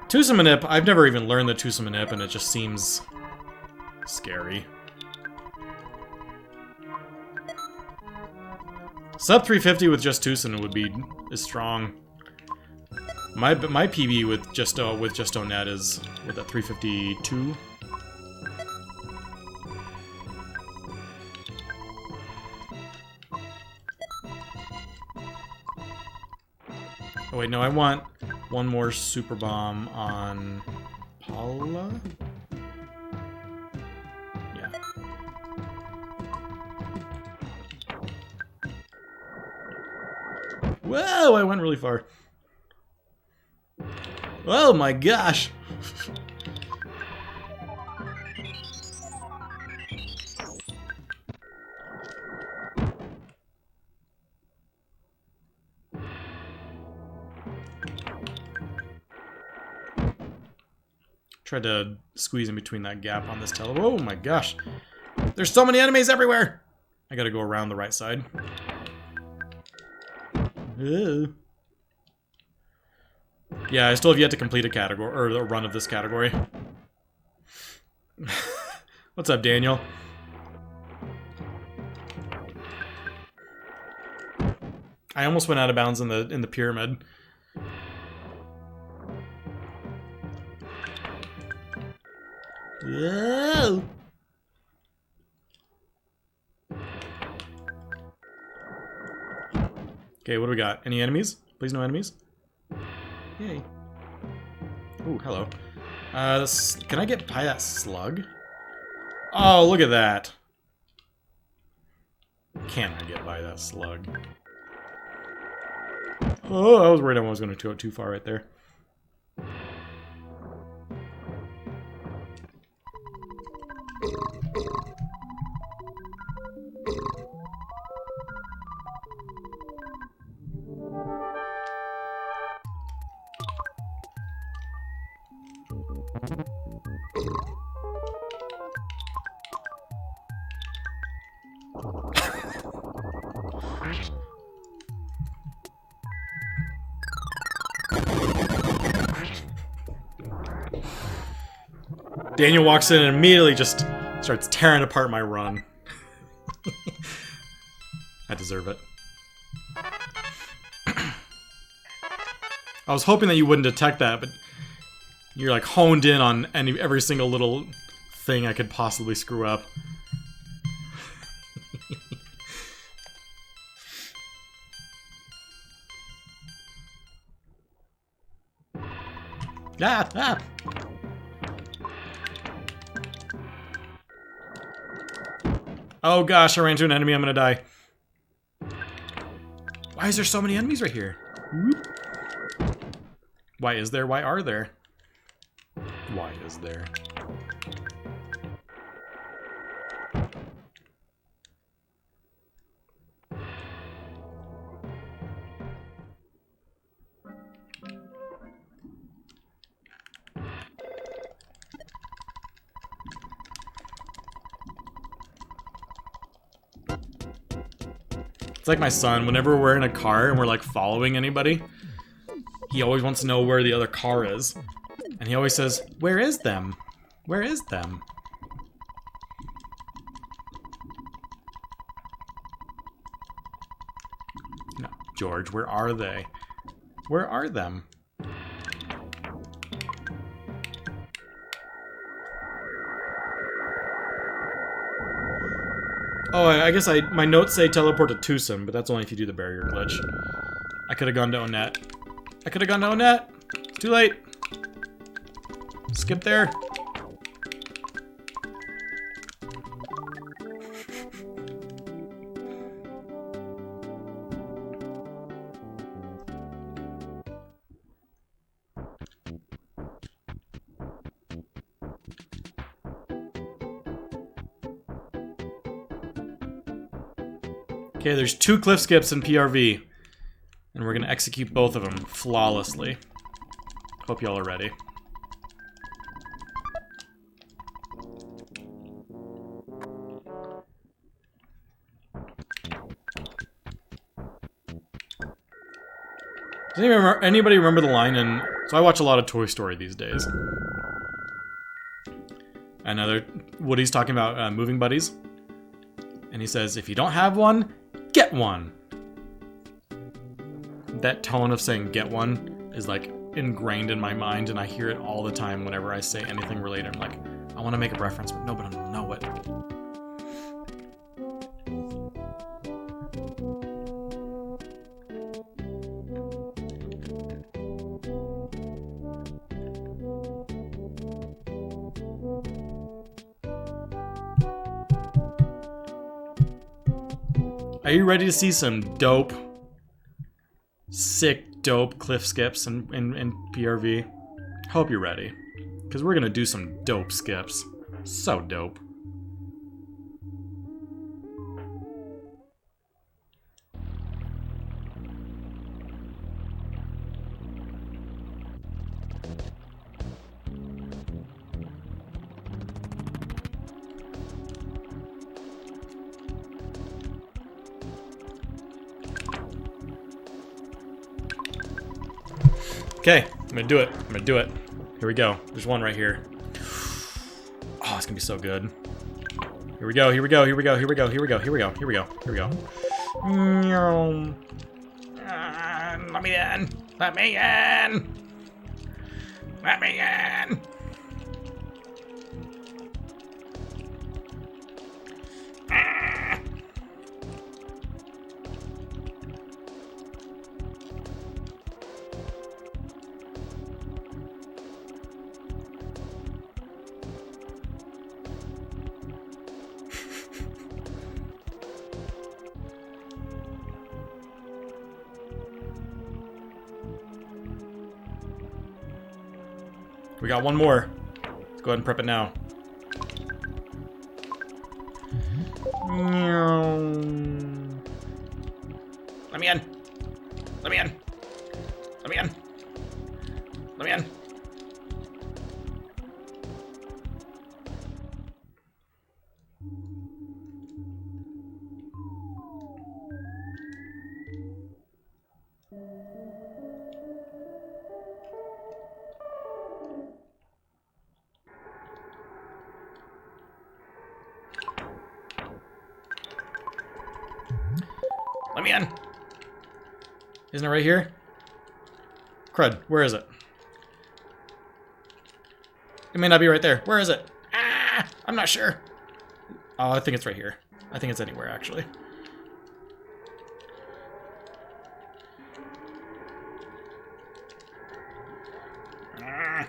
Tusamanip, I've never even learned the Tusamanip, and it just seems scary. Sub 350 with just Tucson is strong. My PB with just Onet is with that 352. Oh wait, no, I want one more super bomb on Paula. Yeah. Whoa, I went really far. Oh my gosh! Tried to squeeze in between that gap on this tele. Oh my gosh! There's so many enemies everywhere! I gotta go around the right side. Ew. Yeah, I still have yet to complete a category, or a run of this category. What's up, Daniel? I almost went out of bounds in the pyramid. Whoa. Okay, what do we got? Any enemies? Please no enemies. Yay. Ooh, hello. Can I get by that slug? Oh, look at that. Can I get by that slug? Oh, I was worried I was going to go too far right there. Daniel walks in and immediately just starts tearing apart my run. I deserve it. I was hoping that you wouldn't detect that, but you're like honed in on every single little thing I could possibly screw up. Ah, ah. Oh gosh, I ran into an enemy, I'm gonna die. Why is there so many enemies right here? Whoop. Why is there? Why are there? Why is there? It's like my son, whenever we're in a car and we're like following anybody, he always wants to know where the other car is. And he always says, "Where is them? Where is them?" No, George, where are they? Where are them? Oh, I guess my notes say teleport to Tucson, but that's only if you do the barrier glitch. I could have gone to Onett. I could have gone to Onett! It's too late! Skip there. Okay, there's 2 cliff skips in PRV. And we're gonna execute both of them flawlessly. Hope y'all are ready. Does anybody remember the line in... So I watch a lot of Toy Story these days. And Woody's talking about moving buddies. And he says, if you don't have one, get one. That tone of saying get one is like ingrained in my mind, and I hear it all the time whenever I say anything related. I'm like, I want to make a reference, but nobody will know it. Are you ready to see some dope, sick, dope cliff skips in PRV? Hope you're ready. Because we're gonna do some dope skips. So dope. Okay, I'm gonna do it. I'm gonna do it. Here we go. There's one right here. Oh, it's gonna be so good. Here we go, here we go, here we go, here we go, here we go, here we go, here we go, here we go. Let me in! Let me in! Let me in! We got one more. Let's go ahead and prep it now. Let me in. Let me in. Let me in. Let me in. Let me in. Isn't it right here? Crud, where is it? It may not be right there. Where is it? Ah, I'm not sure. Oh, I think it's right here. I think it's anywhere, actually. Ah.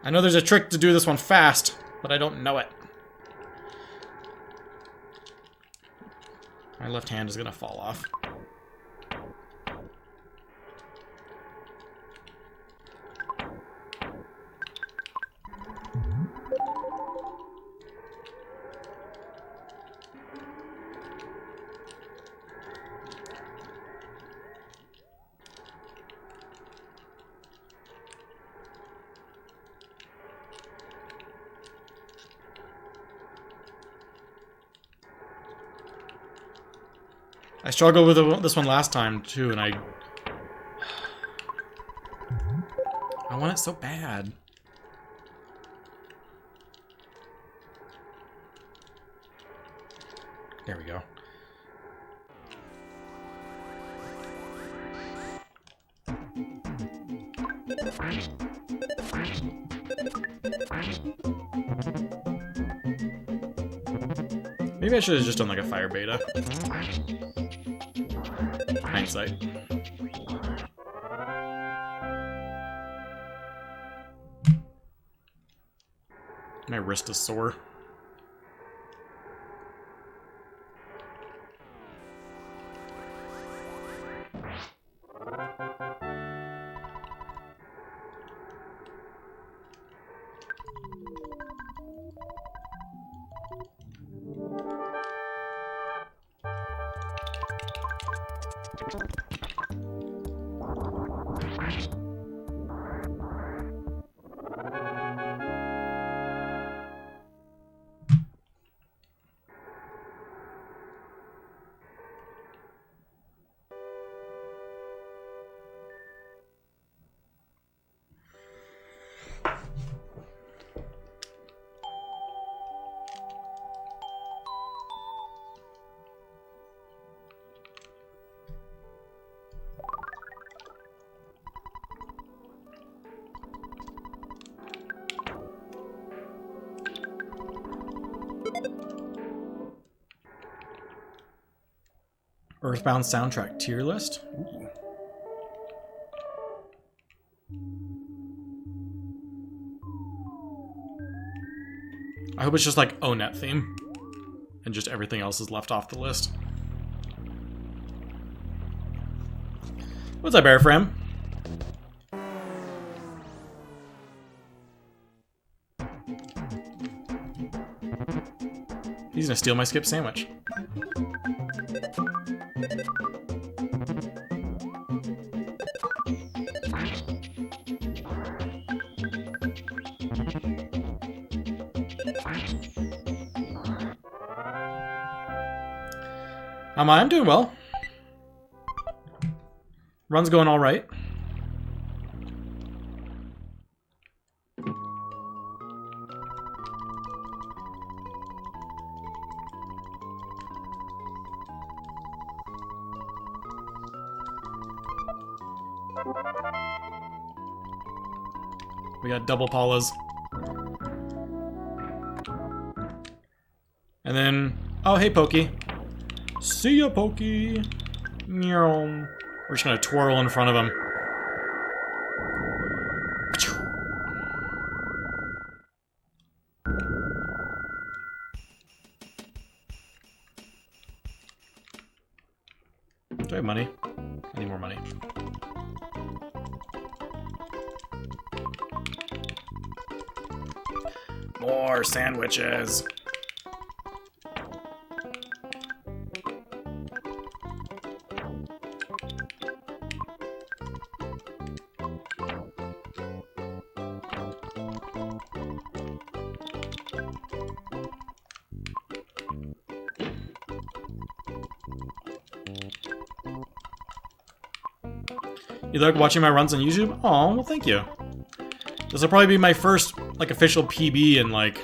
I know there's a trick to do this one fast, but I don't know it. My left hand is gonna fall off. I struggled with this one last time, too, and I want it so bad. There we go. Maybe I should have just done like a fire beta. Hindsight. My wrist is sore. Earthbound soundtrack tier list. Ooh. I hope it's just like O-Net theme. And just everything else is left off the list. What's up, Airframe? He's gonna steal my skip sandwich. I'm doing well. Run's going all right. We got double Paulas. And then, oh hey Pokey. See ya, Pokey. Meow. We're just gonna twirl in front of him. Do I have money? I need more money. More sandwiches. You like watching my runs on YouTube? Oh, well, thank you. This will probably be my first, like, official PB in, like,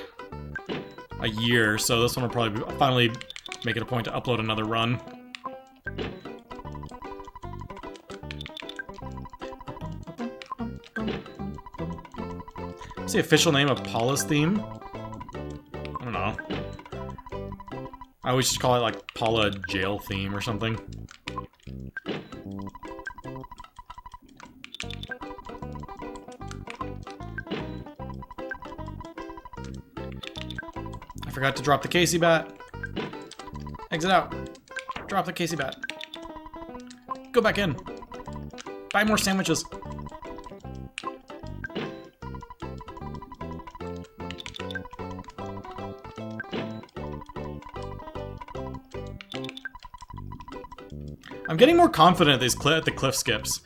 a year, so this one will probably finally make it a point to upload another run. What's the official name of Paula's theme? I don't know. I always just call it, like, Paula Jail theme or something. I forgot to drop the Casey bat. Exit out. Drop the Casey bat. Go back in. Buy more sandwiches. I'm getting more confident at the cliff skips,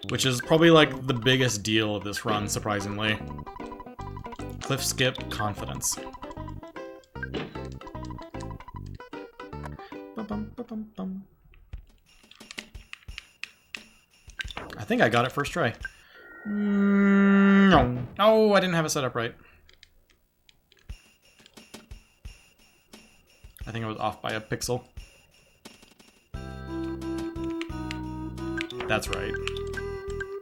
which is probably like the biggest deal of this run, surprisingly. Cliff skip confidence. I think I got it first try. No. No, I didn't have it set up right. I think I was off by a pixel. That's right.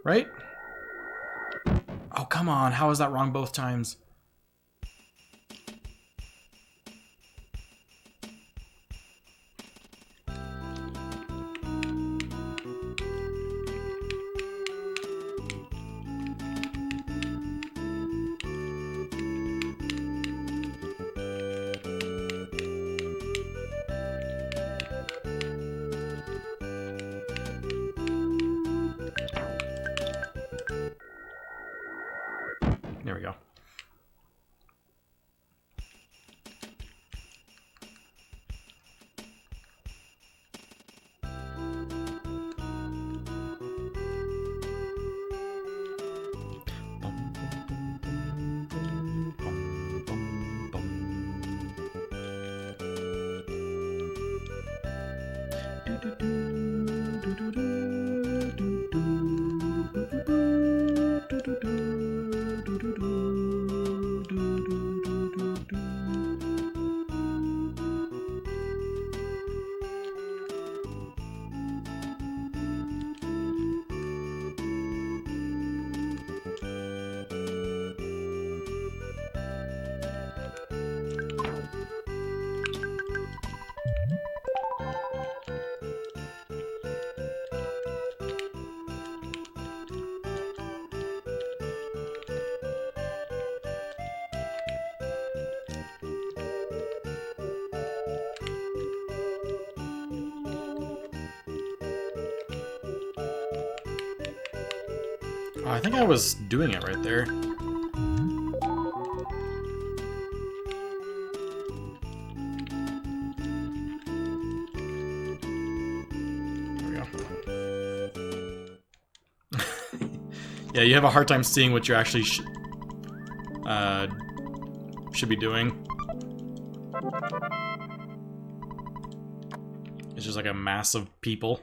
Right? Oh, come on. How is that wrong both times? There we go. Oh, I think I was doing it right there. Yeah, you have a hard time seeing what you actually should be doing. It's just like a mass of people.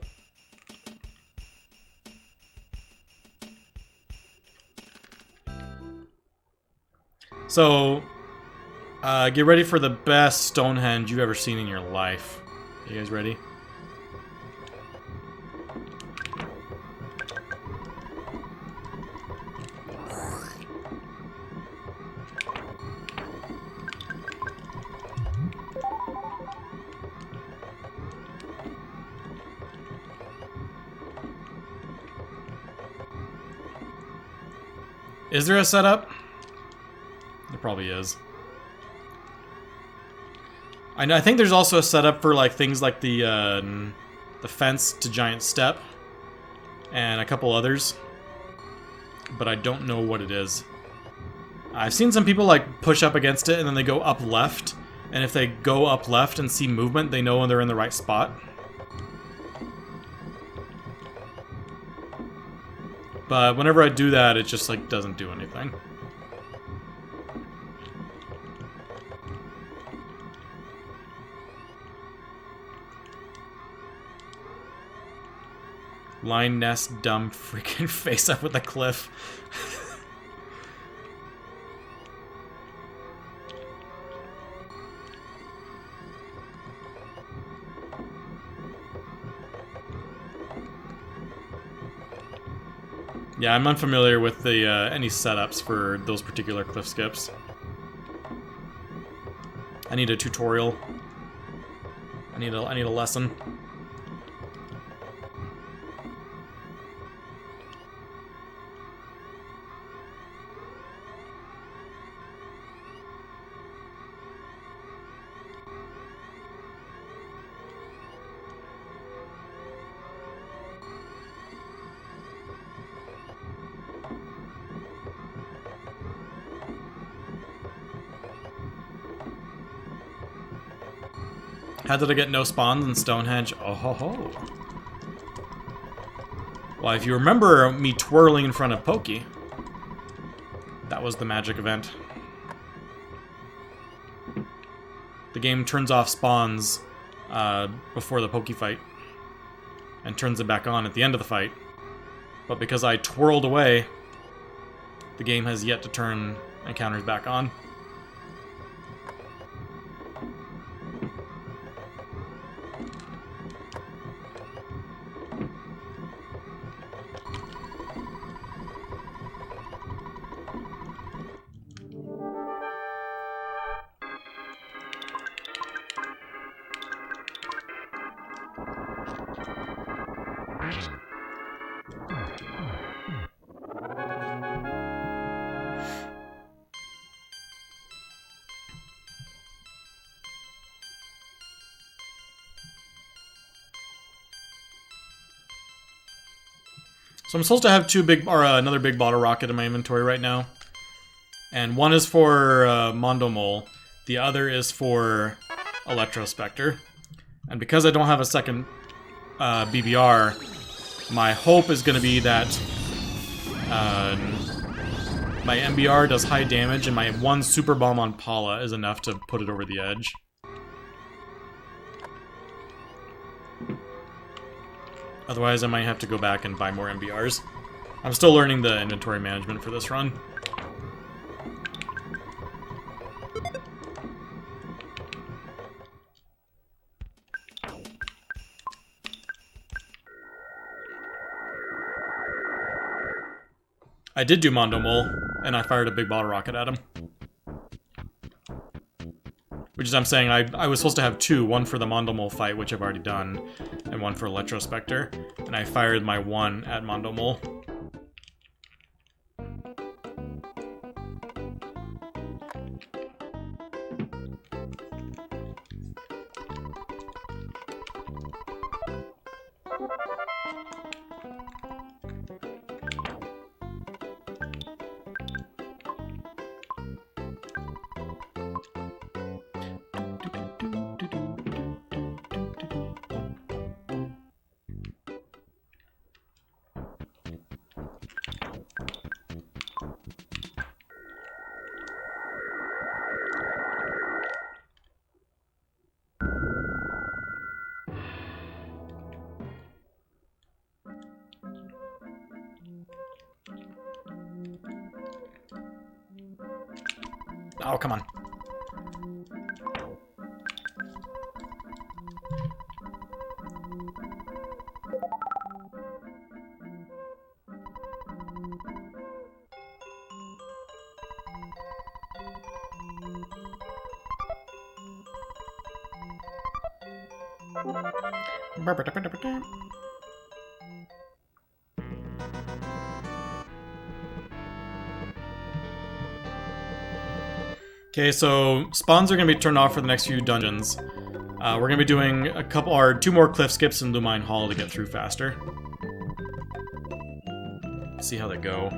So, get ready for the best Stonehenge you've ever seen in your life. You guys ready? Is there a setup? There probably is. I think there's also a setup for like things like the fence to giant step and a couple others, but I don't know what it is. I've seen some people like push up against it and then they go up left, and if they go up left and see movement, they know when they're in the right spot. But whenever I do that, it just like doesn't do anything. Line nest, dumb freaking face up with a cliff. Yeah, I'm unfamiliar with the any setups for those particular cliff skips. I need a tutorial. I need a lesson. How did I get no spawns in Stonehenge? Oh ho ho. Well, if you remember me twirling in front of Pokey, that was the magic event. The game turns off spawns before the Pokey fight, and turns it back on at the end of the fight. But because I twirled away, the game has yet to turn encounters back on. So I'm supposed to have another big bottle rocket in my inventory right now. And one is for Mondo Mole, the other is for Electrospectre. And because I don't have a second BBR, my hope is going to be that my MBR does high damage and my one Super Bomb on Paula is enough to put it over the edge. Otherwise, I might have to go back and buy more MBRs. I'm still learning the inventory management for this run. I did do Mondo Mole, and I fired a big bottle rocket at him. Which is, I'm saying, I was supposed to have two, one for the Mondo Mole fight, which I've already done, and one for Electrospectre, and I fired my one at Mondo Mole. Oh, come on. Okay, so spawns are going to be turned off for the next few dungeons. We're going to be doing a couple or 2 more cliff skips in Lumine Hall to get through faster. See how they go.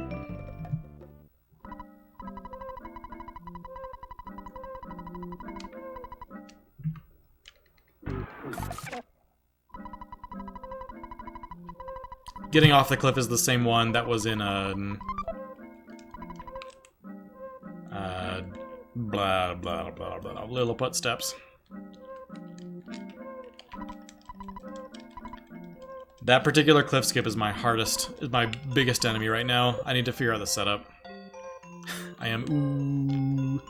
Getting off the cliff is the same one that was in blah blah blah blah Lilliput steps. That particular cliff skip is my hardest, is my biggest enemy right now. I need to figure out the setup. I am ooh.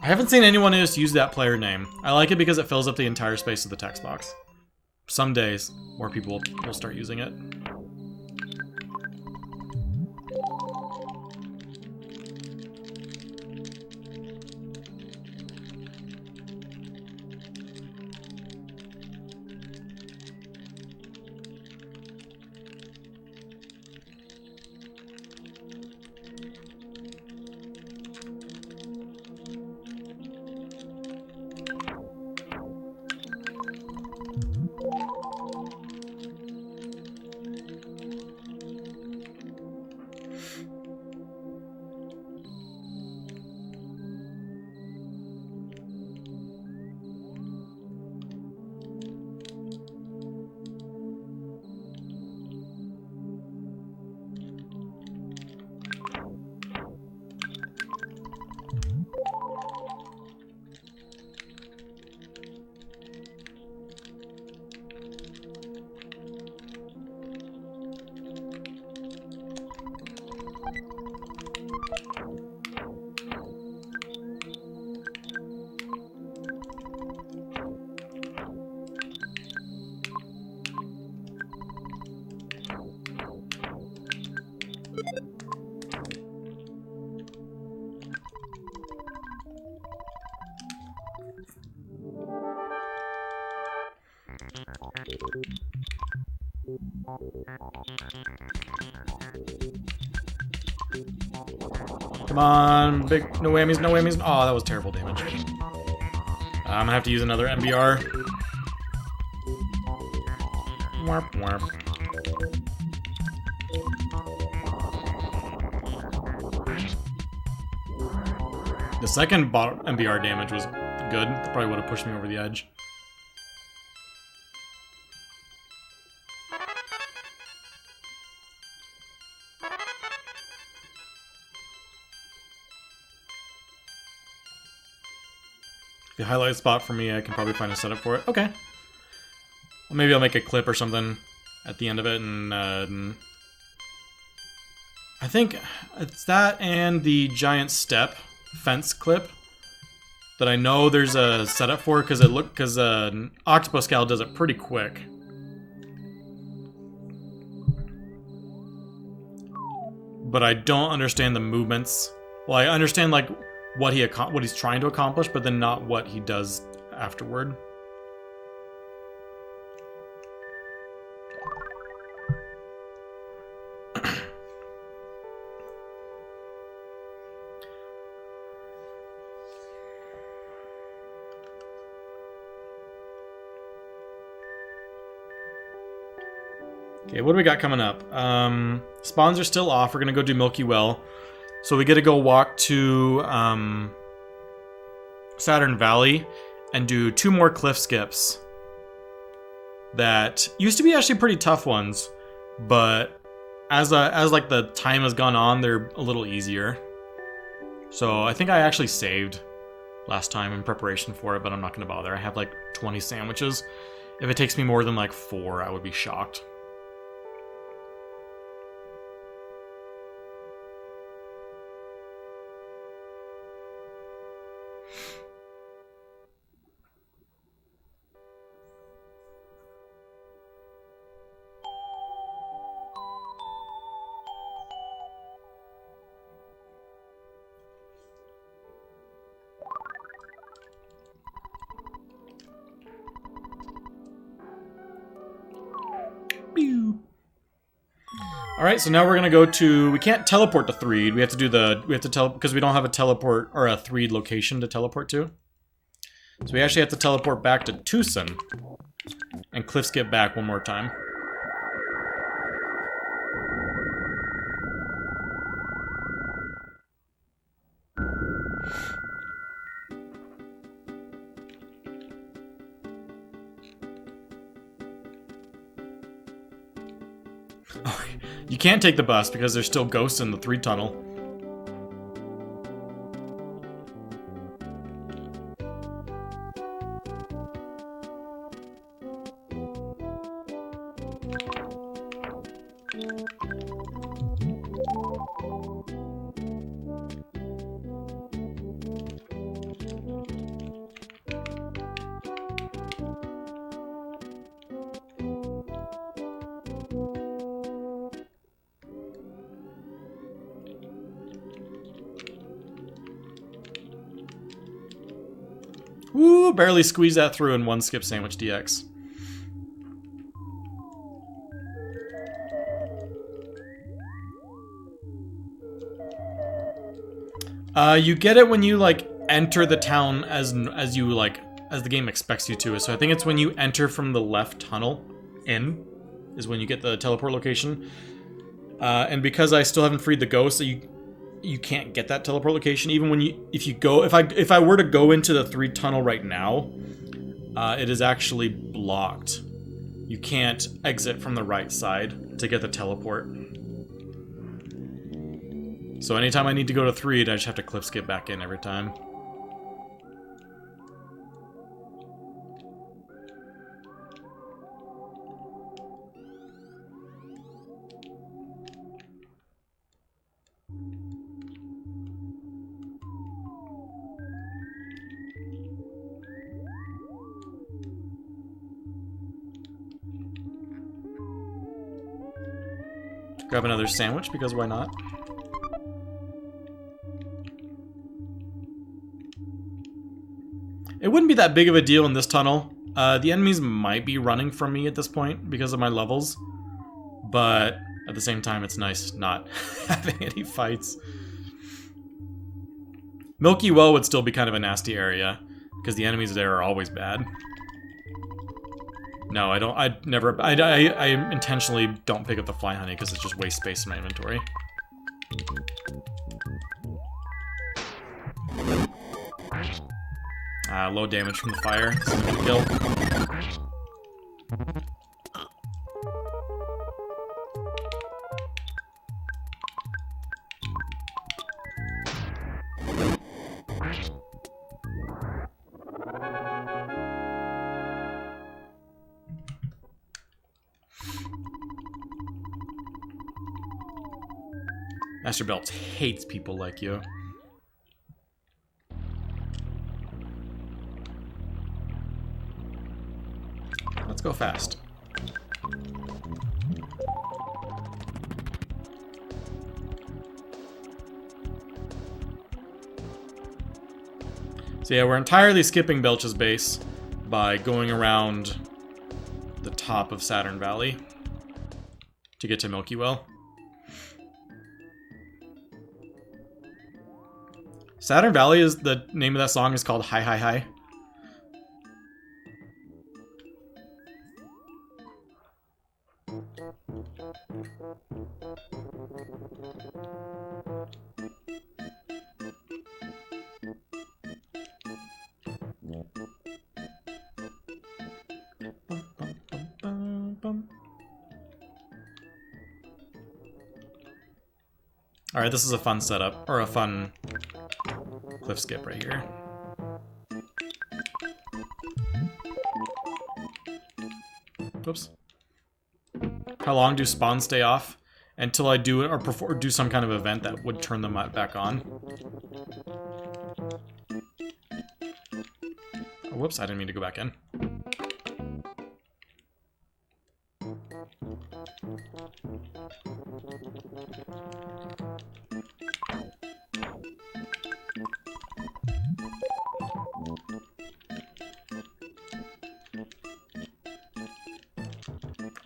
I haven't seen anyone else use that player name. I like it because it fills up the entire space of the text box. Some days, more people will start using it. Come on, big, no whammies, no whammies. Oh, that was terrible damage. I'm gonna have to use another MBR. Warp, warp. The second MBR damage was good. That probably would have pushed me over the edge. The highlight spot for me, I can probably find a setup for it. Okay. Well, maybe I'll make a clip or something at the end of it, and I think it's that and the giant step fence clip that I know there's a setup for, because Octopus Gal does it pretty quick. But I don't understand the movements. Well, I understand like what he's trying to accomplish, but then not what he does afterward. Okay, what do we got coming up? Spawns are still off. We're gonna go do Milky Well. So we get to go walk to Saturn Valley and do 2 more cliff skips that used to be actually pretty tough ones, but as like the time has gone on, they're a little easier. So I think I actually saved last time in preparation for it, but I'm not gonna bother. I have like 20 sandwiches. If it takes me more than like 4, I would be shocked. Alright, so now we're gonna go to... We can't teleport to Threed. We have to do the... We have to tell... Because we don't have a teleport... Or a Threed location to teleport to. So we actually have to teleport back to Tucson. And cliff skip back one more time. You can't take the bus because there's still ghosts in the 3 tunnel. Woo! Barely squeezed that through in one skip sandwich DX. You get it when you like enter the town as the game expects you to. So I think it's when you enter from the left tunnel in is when you get the teleport location. And because I still haven't freed the ghost, so you can't get that teleport location even when if I were to go into the 3 tunnel right now, it is actually blocked. You can't exit from the right side to get the teleport. So anytime I need to go to 3, I just have to cliff skip back in every time. Grab another sandwich, because why not? It wouldn't be that big of a deal in this tunnel. The enemies might be running from me at this point because of my levels. But at the same time, it's nice not having any fights. Milky Well would still be kind of a nasty area because the enemies there are always bad. No, I don't. I intentionally don't pick up the fly honey because it just wastes space in my inventory. Low damage from the fire. This is gonna kill. Master Belt hates people like you. Let's go fast. So yeah, we're entirely skipping Belch's base by going around the top of Saturn Valley to get to Milky Well. Saturn Valley is the name of that song is called Hi Hi Hi. Alright, this is a fun setup, or a fun cliff skip right here. Whoops. How long do spawns stay off? Until I do it, or do some kind of event that would turn them back on. whoops, I didn't mean to go back in.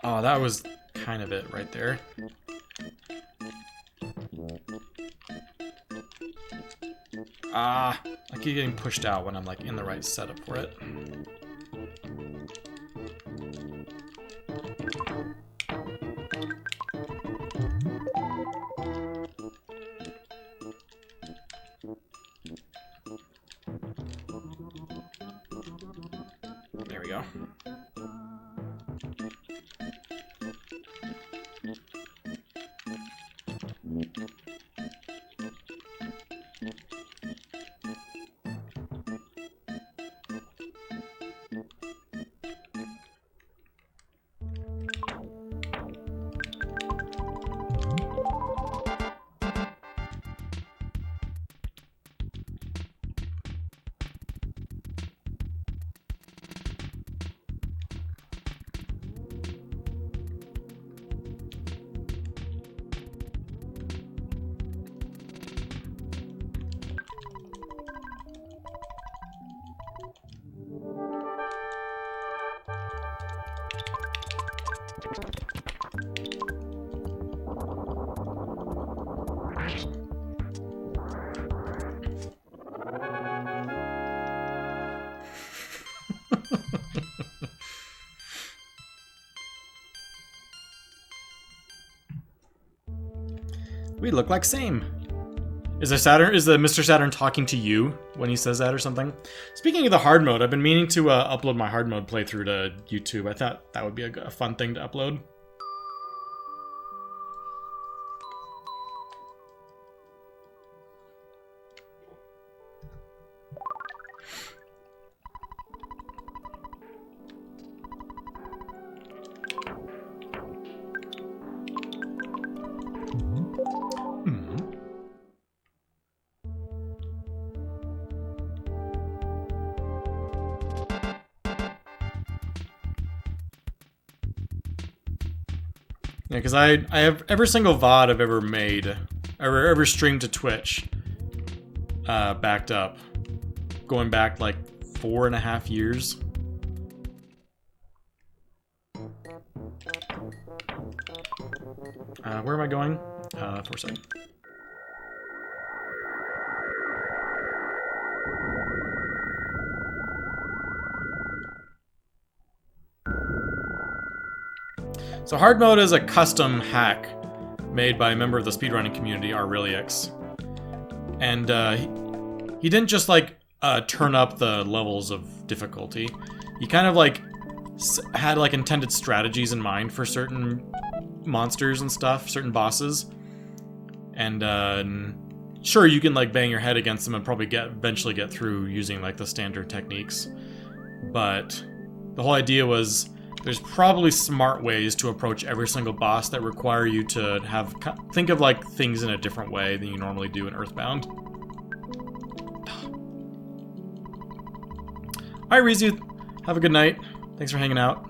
Oh, that was kind of it right there. Ah, I keep getting pushed out when I'm like in the right setup for it. There we go. We look like same. Is the Mr. Saturn talking to you when he says that or something? Speaking of the hard mode, I've been meaning to upload my hard mode playthrough to YouTube. I thought that would be a fun thing to upload. Yeah, because I have every single VOD I've ever made, or ever streamed to Twitch, backed up. Going back like 4.5 years. Where am I going? For a second. So hard mode is a custom hack made by a member of the speedrunning community, Riliux. And he didn't just like turn up the levels of difficulty. He kind of like had like intended strategies in mind for certain monsters and stuff, certain bosses. And sure, you can like bang your head against them and probably eventually get through using like the standard techniques. But the whole idea was there's probably smart ways to approach every single boss that require you to think of like things in a different way than you normally do in Earthbound. Alright, Rizu, have a good night. Thanks for hanging out.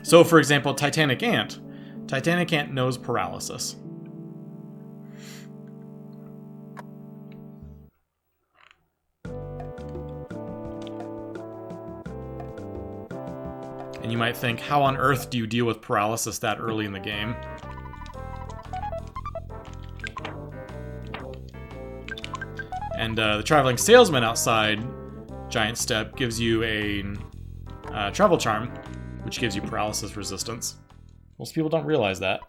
So, for example, Titanic Ant. Titanic Ant knows paralysis. And you might think, how on earth do you deal with paralysis that early in the game? And the traveling salesman outside Giant Step gives you a travel charm, which gives you paralysis resistance. Most people don't realize that.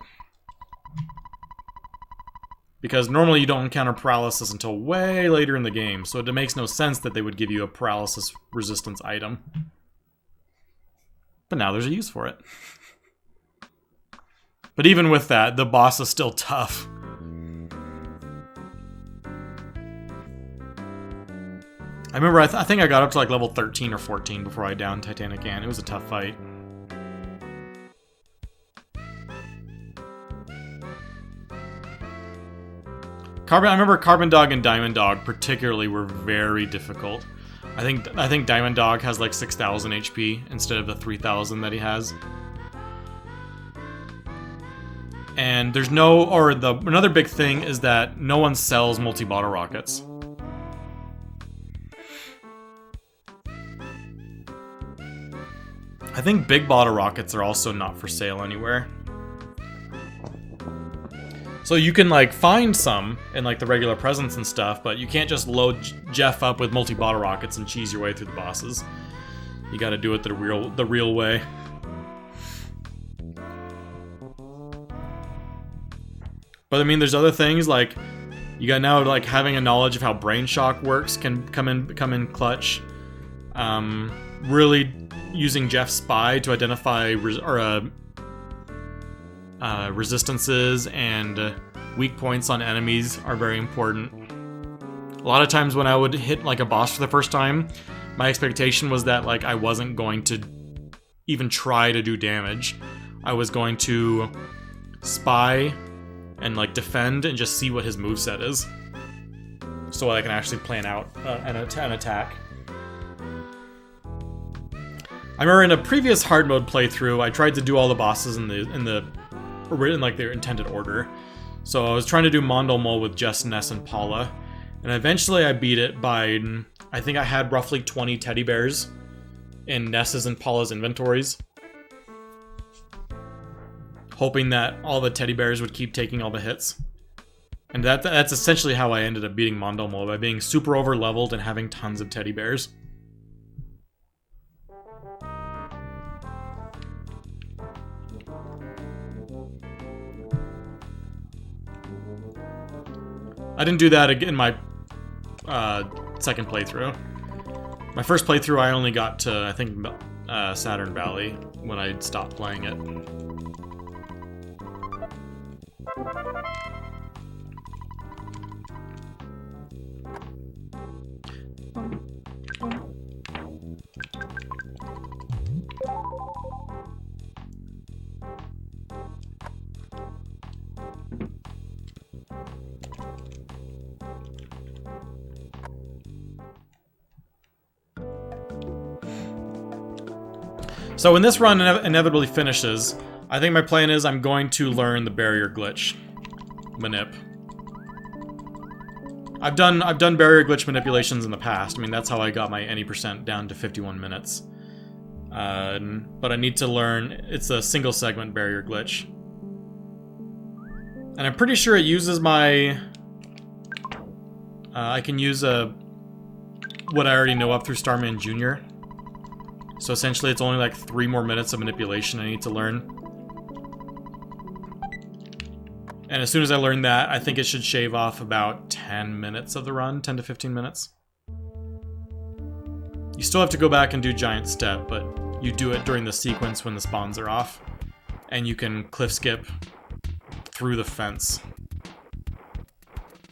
Because normally you don't encounter paralysis until way later in the game, so it makes no sense that they would give you a paralysis resistance item. But now there's a use for it. But even with that, the boss is still tough. I remember I think I got up to like level 13 or 14 before I downed Titanic Ant. It was a tough fight. I remember Carbon Dog and Diamond Dog particularly were very difficult. I think Diamond Dog has like 6,000 HP instead of the 3,000 that he has. And there's another big thing is that no one sells multi-bottle rockets. I think big bottle rockets are also not for sale anywhere. So you can like find some in like the regular presents and stuff, but you can't just load Jeff up with multi-bottle rockets and cheese your way through the bosses. You gotta do it the real way. But I mean, there's other things like you got now like having a knowledge of how Brain Shock works can come in clutch. Really using Jeff's spy to identify resistances and weak points on enemies are very important. A lot of times when I would hit like a boss for the first time, my expectation was that like I wasn't going to even try to do damage. I was going to spy and like defend and just see what his moveset is, so I can actually plan out an attack. I remember in a previous hard mode playthrough, I tried to do all the bosses in like their intended order. So I was trying to do Mondo Mole with Jess, Ness, and Paula, and eventually I beat it by, I think I had roughly 20 teddy bears in Ness's and Paula's inventories, hoping that all the teddy bears would keep taking all the hits. And that's essentially how I ended up beating Mondo Mole, by being super over leveled and having tons of teddy bears. I didn't do that in my second playthrough. My first playthrough I only got to, I think, Saturn Valley when I stopped playing it. So when this run inevitably finishes, I think my plan is I'm going to learn the barrier glitch manip. I've done barrier glitch manipulations in the past. I mean, that's how I got my any percent down to 51 minutes. But I need to learn, it's a single segment barrier glitch. And I'm pretty sure it uses my, I can use what I already know up through Starman Jr. So essentially it's only like 3 more minutes of manipulation I need to learn. And as soon as I learn that, I think it should shave off about 10 minutes of the run, 10 to 15 minutes. You still have to go back and do Giant Step, but you do it during the sequence when the spawns are off. And you can cliff skip through the fence.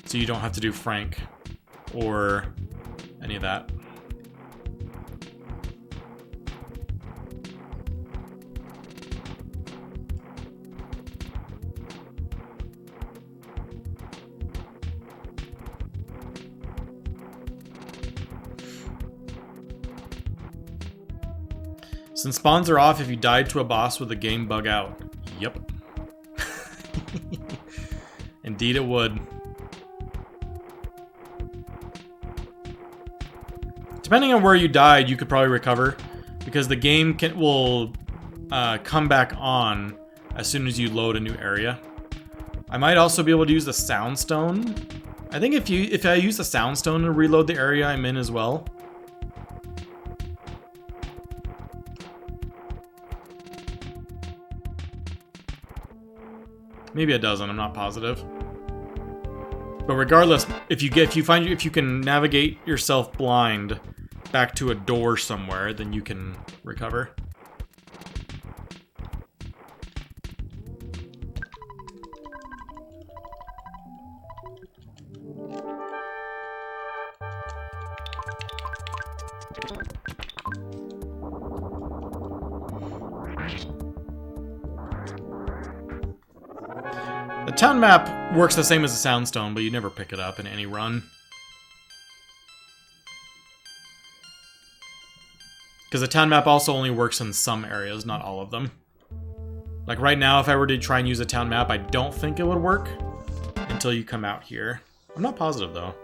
So you don't have to do Frank or any of that. Since spawns are off if you died to a boss with a game bug out. Yep. Indeed it would. Depending on where you died, you could probably recover, because the game will come back on as soon as you load a new area. I might also be able to use the Sound Stone. I think if I use the Sound Stone to reload the area I'm in as well. Maybe it doesn't, I'm not positive. But regardless, if you can navigate yourself blind back to a door somewhere, then you can recover. The town map works the same as the Soundstone, but you never pick it up in any run. Because the town map also only works in some areas, not all of them. Like right now, if I were to try and use a town map, I don't think it would work until you come out here. I'm not positive, though.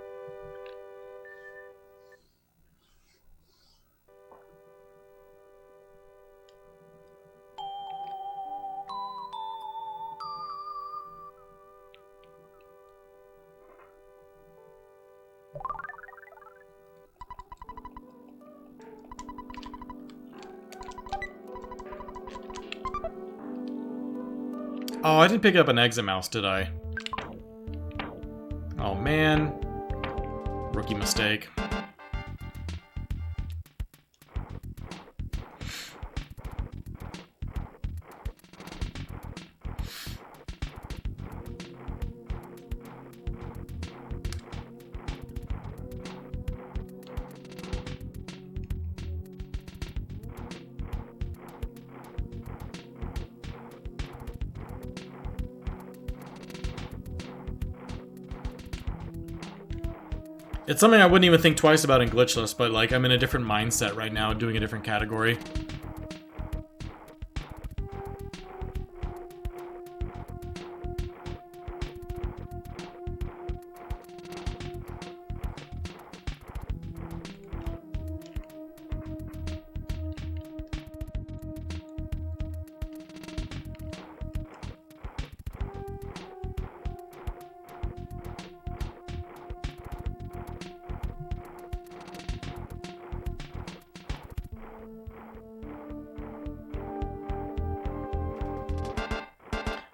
Oh, I didn't pick up an exit mouse, did I? Oh, man. Rookie mistake. It's something I wouldn't even think twice about in glitchless, but like I'm in a different mindset right now, doing a different category.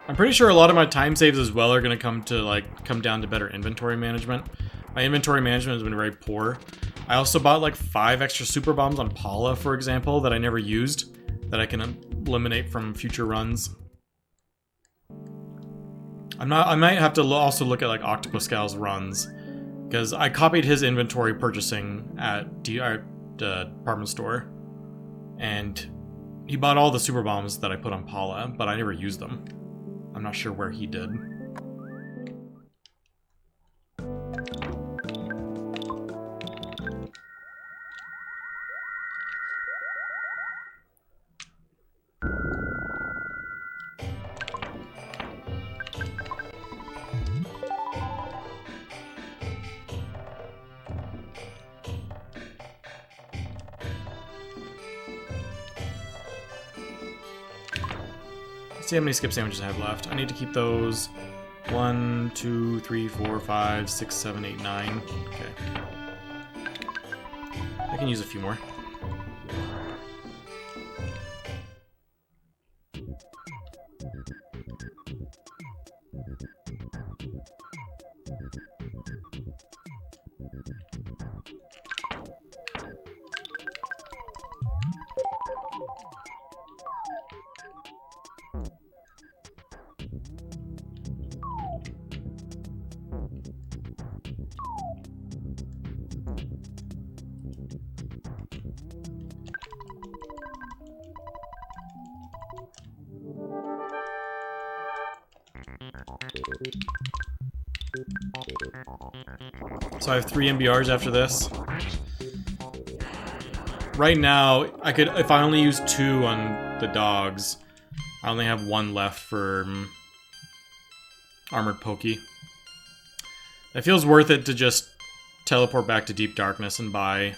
I'm pretty sure a lot of my time saves as well are going to come down to better inventory management. My inventory management has been very poor. I also bought like 5 extra super bombs on Paula, for example, that I never used, that I can eliminate from future runs. I might have to also look at like Octopus Gal's runs, because I copied his inventory purchasing at department store, and he bought all the super bombs that I put on Paula, but I never used them. I'm not sure where he did. See how many skip sandwiches I have left. I need to keep those 1, 2, 3, 4, 5, 6, 7, 8, 9. Okay. I can use a few more. So I have 3 MBRs after this. Right now, I could, if I only use 2 on the dogs, I only have 1 left for Armored Pokey. It feels worth it to just teleport back to Deep Darkness and buy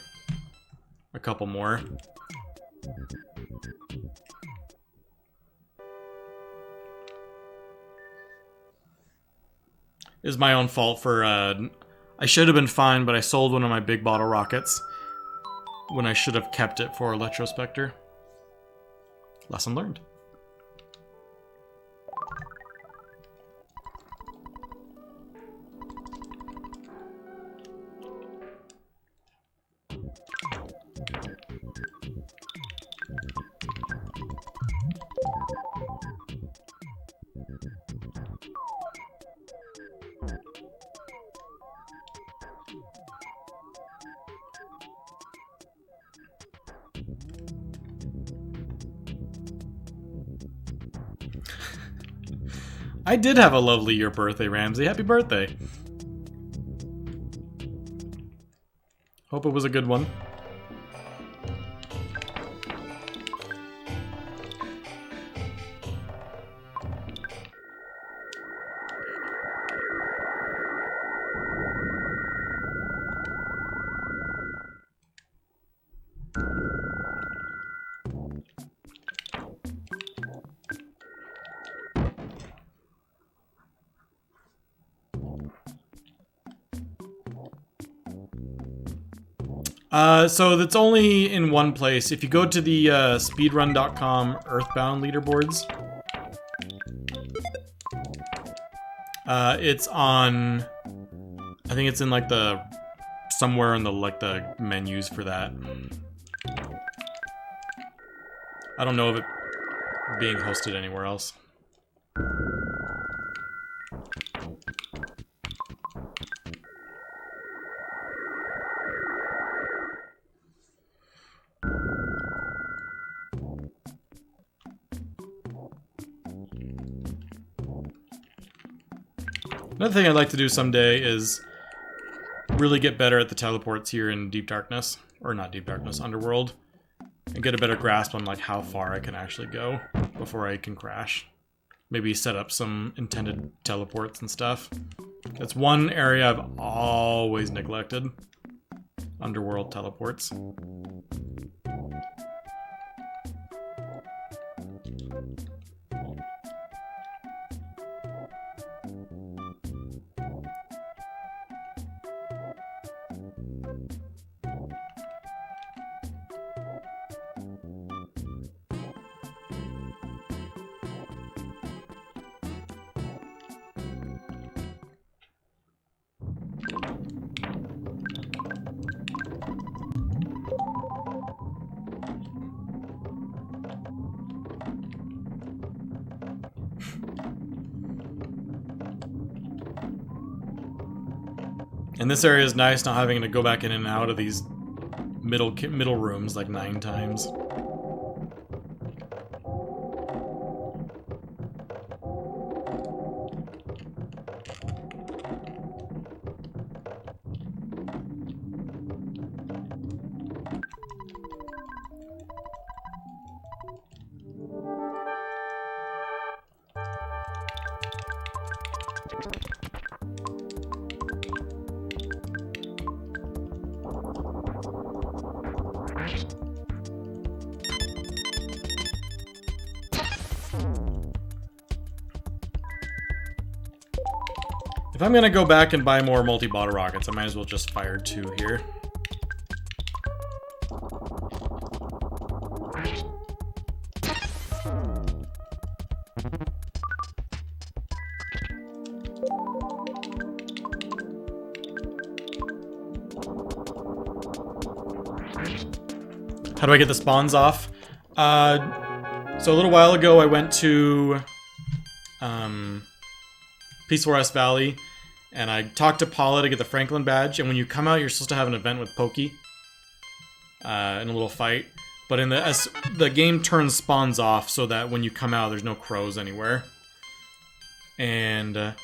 a couple more. It's my own fault for, I should have been fine, but I sold one of my big bottle rockets when I should have kept it for Electrospectre. Lesson learned. I did have a lovely year birthday, Ramsey. Happy birthday. Hope it was a good one. So that's only in one place. If you go to the speedrun.com Earthbound leaderboards, it's on. I think it's in like the somewhere in the the menus for that. I don't know of it being hosted anywhere else. Another thing I'd like to do someday is really get better at the teleports here in Deep Darkness. Or not Deep Darkness, Underworld. And get a better grasp on like how far I can actually go before I can crash. Maybe set up some intended teleports and stuff. That's one area I've always neglected. Underworld teleports. And this area is nice, not having to go back in and out of these middle rooms like 9 times. If I'm gonna go back and buy more multi-bottle rockets, I might as well just fire 2 here. How do I get the spawns off? So a little while ago I went to Peaceful Rest Valley, and I talked to Paula to get the Franklin badge, and when you come out you're supposed to have an event with Pokey in a little fight, but in the game turns spawns off so that when you come out there's no crows anywhere. And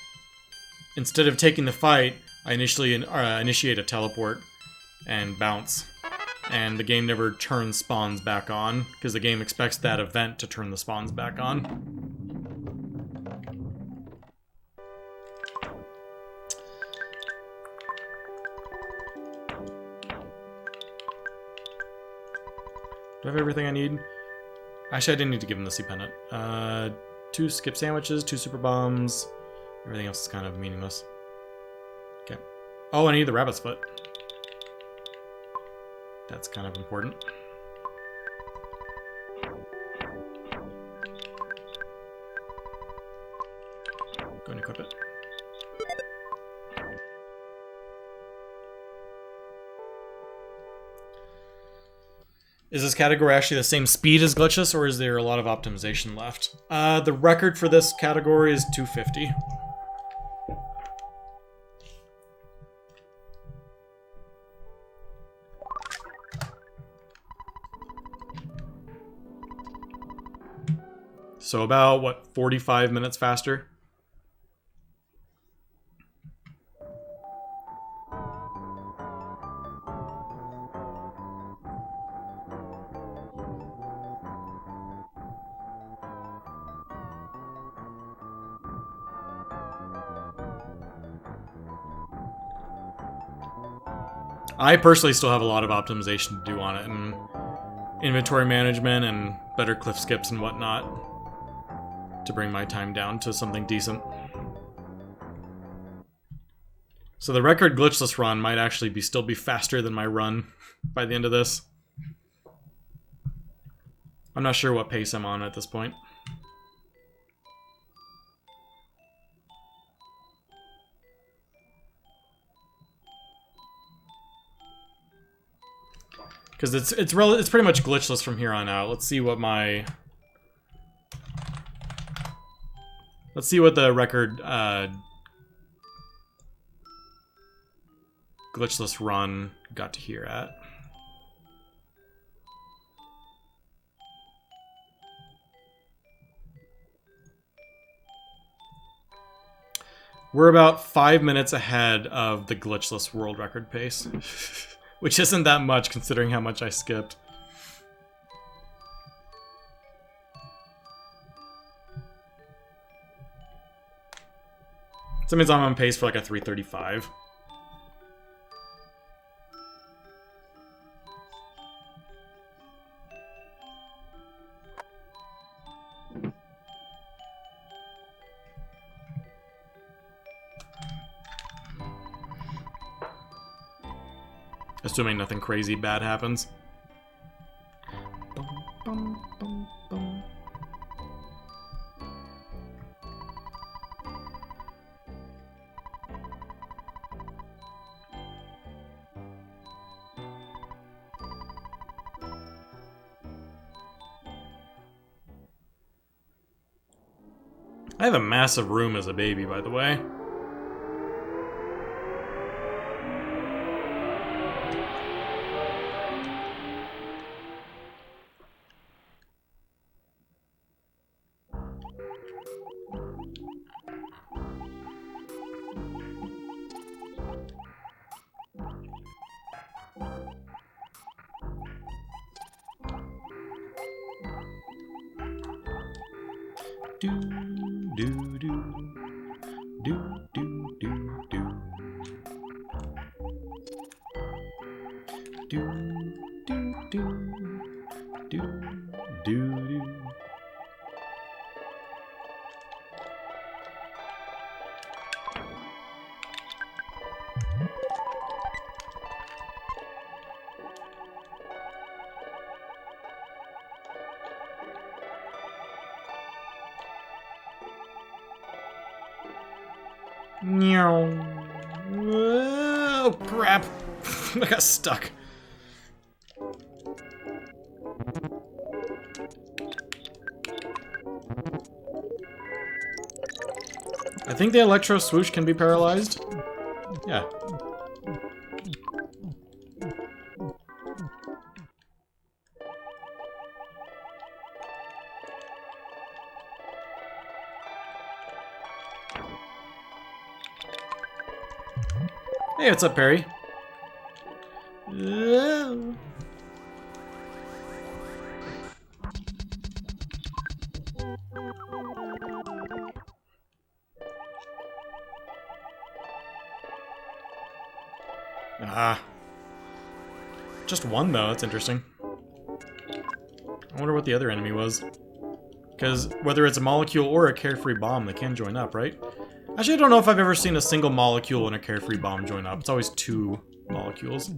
instead of taking the fight, I initially initiate a teleport and bounce. And the game never turns spawns back on, because the game expects that event to turn the spawns back on. Do I have everything I need? Actually, I didn't need to give him the sea pendant. 2 skip sandwiches, 2 super bombs. Everything else is kind of meaningless. Okay. Oh, I need the rabbit's foot. That's kind of important. Go and equip it. Is this category actually the same speed as Glitchless, or is there a lot of optimization left? The record for this category is 250. So about, what, 45 minutes faster? I personally still have a lot of optimization to do on it, and inventory management and better cliff skips and whatnot to bring my time down to something decent. So the record glitchless run might actually still be faster than my run by the end of this. I'm not sure what pace I'm on at this point. Because it's pretty much glitchless from here on out. Let's see what the record glitchless run got to here at. We're about 5 minutes ahead of the glitchless world record pace. Which isn't that much considering how much I skipped. So that means I'm on pace for like a 3:35. Assuming nothing crazy bad happens. I have a massive room as a baby, by the way. Oh, crap. I got stuck. I think the electro swoosh can be paralyzed. Yeah. Hey, what's up, Perry? Ah. Just one, though. That's interesting. I wonder what the other enemy was. Because whether it's a molecule or a carefree bomb, they can join up, right? Actually, I don't know if I've ever seen a single molecule and a carefree bomb join up. It's always two molecules.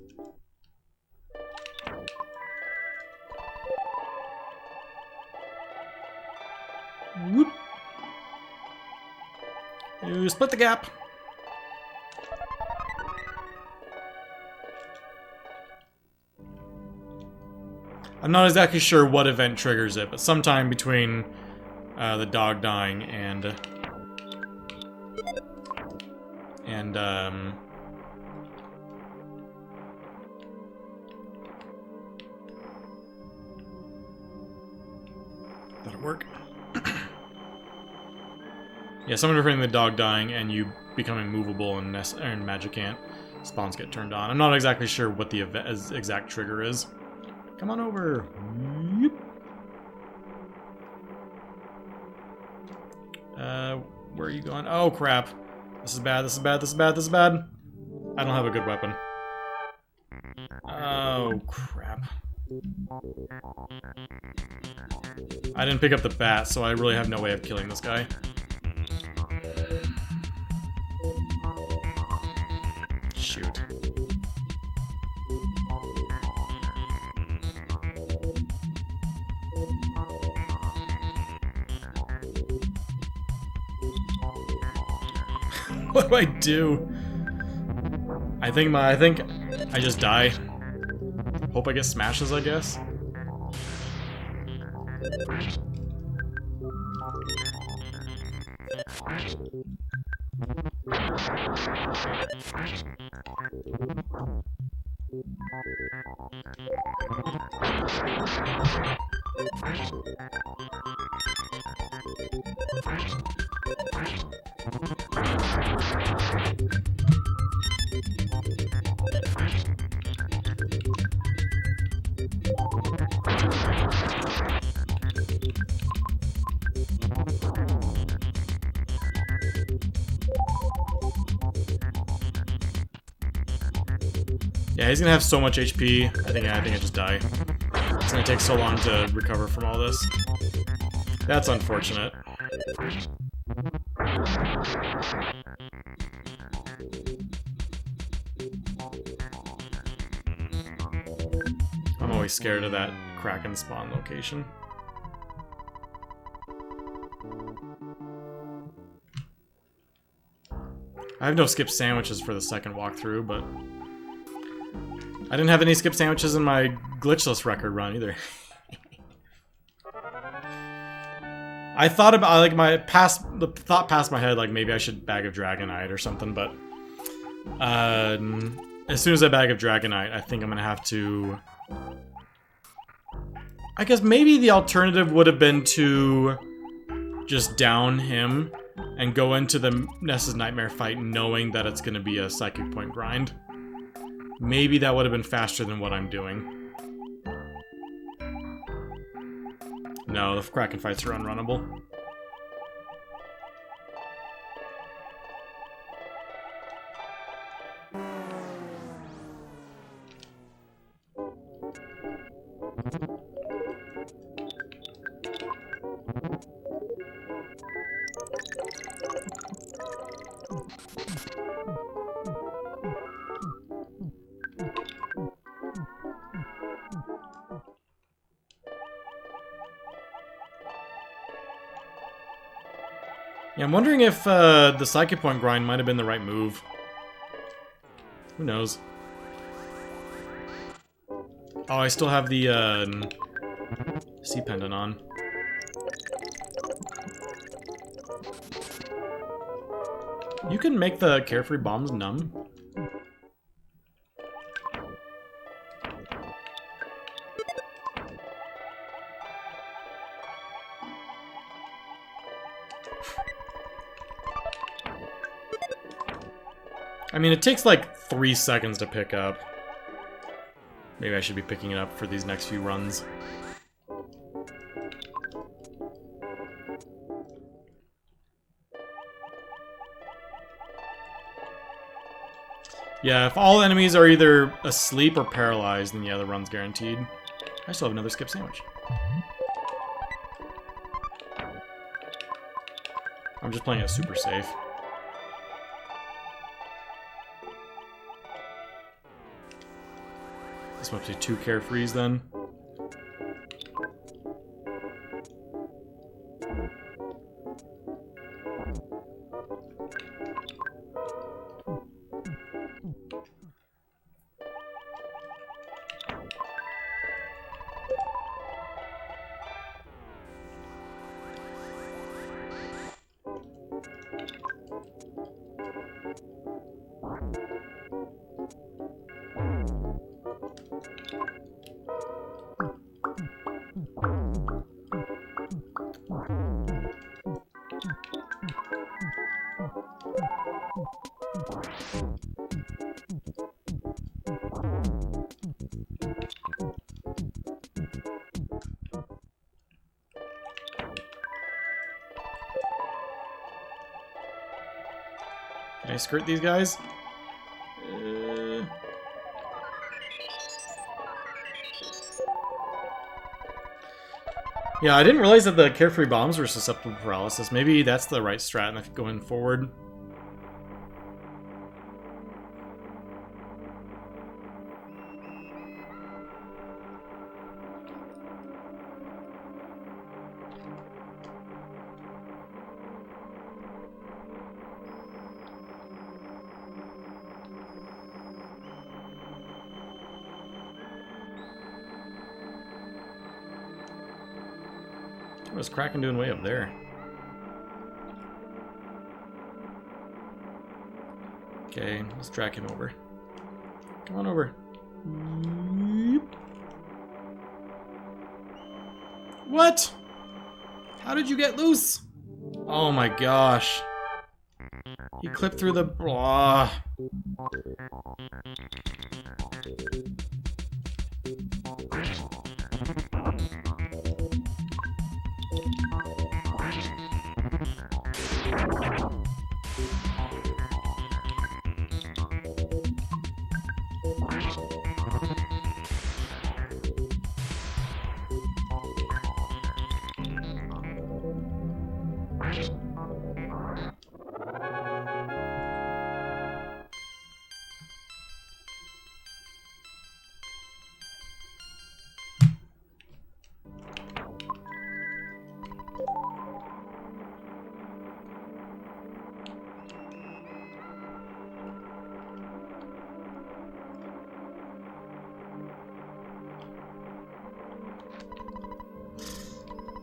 Whoop. You split the gap. I'm not exactly sure what event triggers it, but sometime between the dog dying and that'll work. Yeah, someone referring to the dog dying and you becoming movable and Magicant spawns get turned on. I'm not exactly sure what the exact trigger is. Come on over. Yep. Where are you going? Oh, crap. This is bad, this is bad, this is bad, this is bad. I don't have a good weapon. Oh, crap. I didn't pick up the bat, so I really have no way of killing this guy. Shoot. What do I do? I think I just die. Hope I get smashes, I guess. Yeah, he's gonna have so much HP. I think I just die. It's gonna take so long to recover from all this. That's unfortunate. I'm always scared of that Kraken spawn location. I have no skip sandwiches for the second walkthrough, but I didn't have any skip sandwiches in my glitchless record run either. I thought about, like, the thought passed my head, like, maybe I should bag of Dragonite or something, but as soon as I bag of Dragonite, I think I'm gonna have to... I guess maybe the alternative would have been to just down him and go into the Ness's Nightmare fight knowing that it's gonna be a Psychic Point grind. Maybe that would have been faster than what I'm doing. No, the Kraken fights are unrunnable. Yeah, I'm wondering if the Psychic Point grind might have been the right move. Who knows? Oh, I still have the Sea Pendant on. You can make the Carefree bombs numb. I mean, it takes like 3 seconds to pick up. Maybe I should be picking it up for these next few runs. Yeah, if all enemies are either asleep or paralyzed, then yeah, the run's guaranteed. I still have another skip sandwich. I'm just playing it super safe. This must be 2 Carefrees then. Can I skirt these guys? Yeah, I didn't realize that the carefree bombs were susceptible to paralysis. Maybe that's the right strat going forward. What's Kraken doing way up there? Okay, let's drag him over. Come on over. What? How did you get loose? Oh my gosh. He clipped through the... Blah.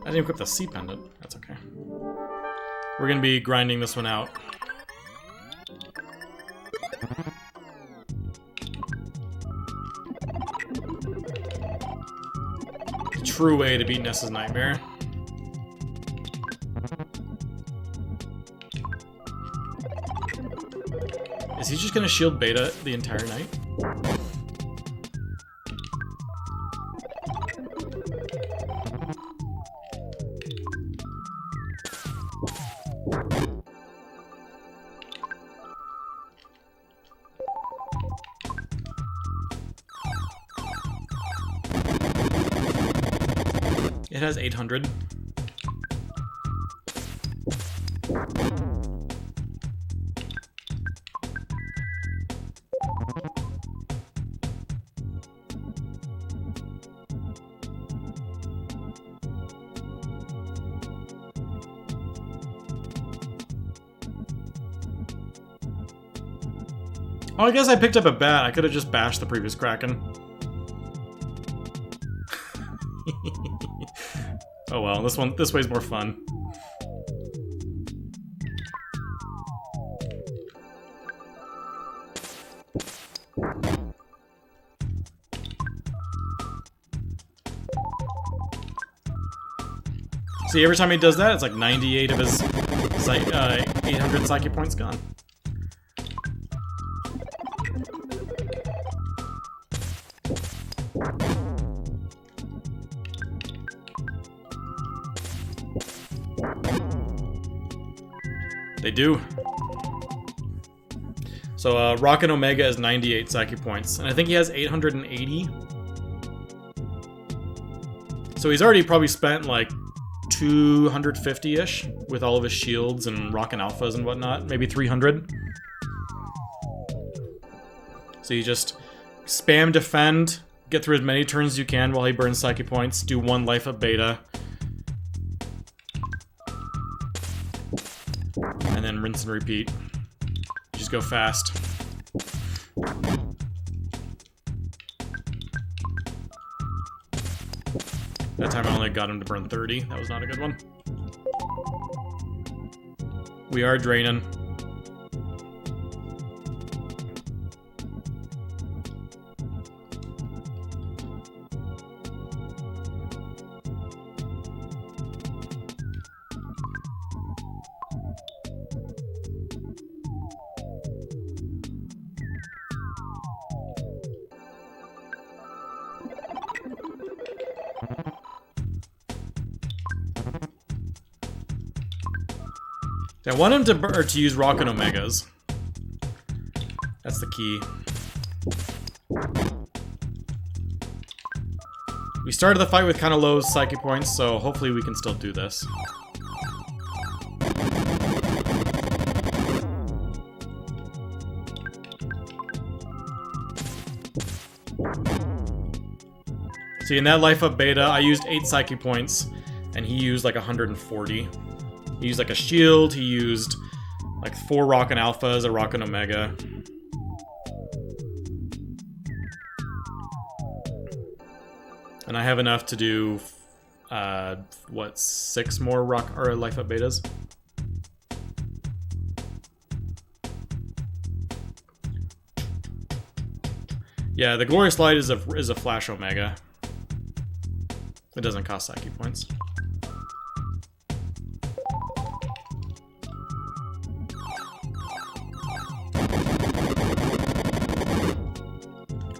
I didn't equip the C pendant. That's okay. We're gonna be grinding this one out. The true way to beat Ness's Nightmare. Is he just gonna shield beta the entire night? It has 800. Oh, I guess I picked up a bat. I could have just bashed the previous Kraken. Oh well, this way's more fun. See, every time he does that, it's like 98 of his 800 psyche points gone. They do. So, Rocket Omega is 98 psyche points, and I think he has 880. So he's already probably spent like 250-ish with all of his shields and Rockin' Alphas and whatnot. Maybe 300. So you just spam defend, get through as many turns as you can while he burns psyche points, do 1 life of beta. And then rinse and repeat. Just go fast. That time I only got him to burn 30. That was not a good one. We are draining. I want him to use Rocket Omegas. That's the key. We started the fight with kind of low psychic points, so hopefully we can still do this. See, in that Life Up Beta, I used 8 Psyche points, and he used like 140. He used like a shield, he used like 4 Rockin' Alphas, a Rockin' Omega. And I have enough to do, what, 6 more Life Up Betas? Yeah, the Glorious Light is a Flash Omega. It doesn't cost Psyche points.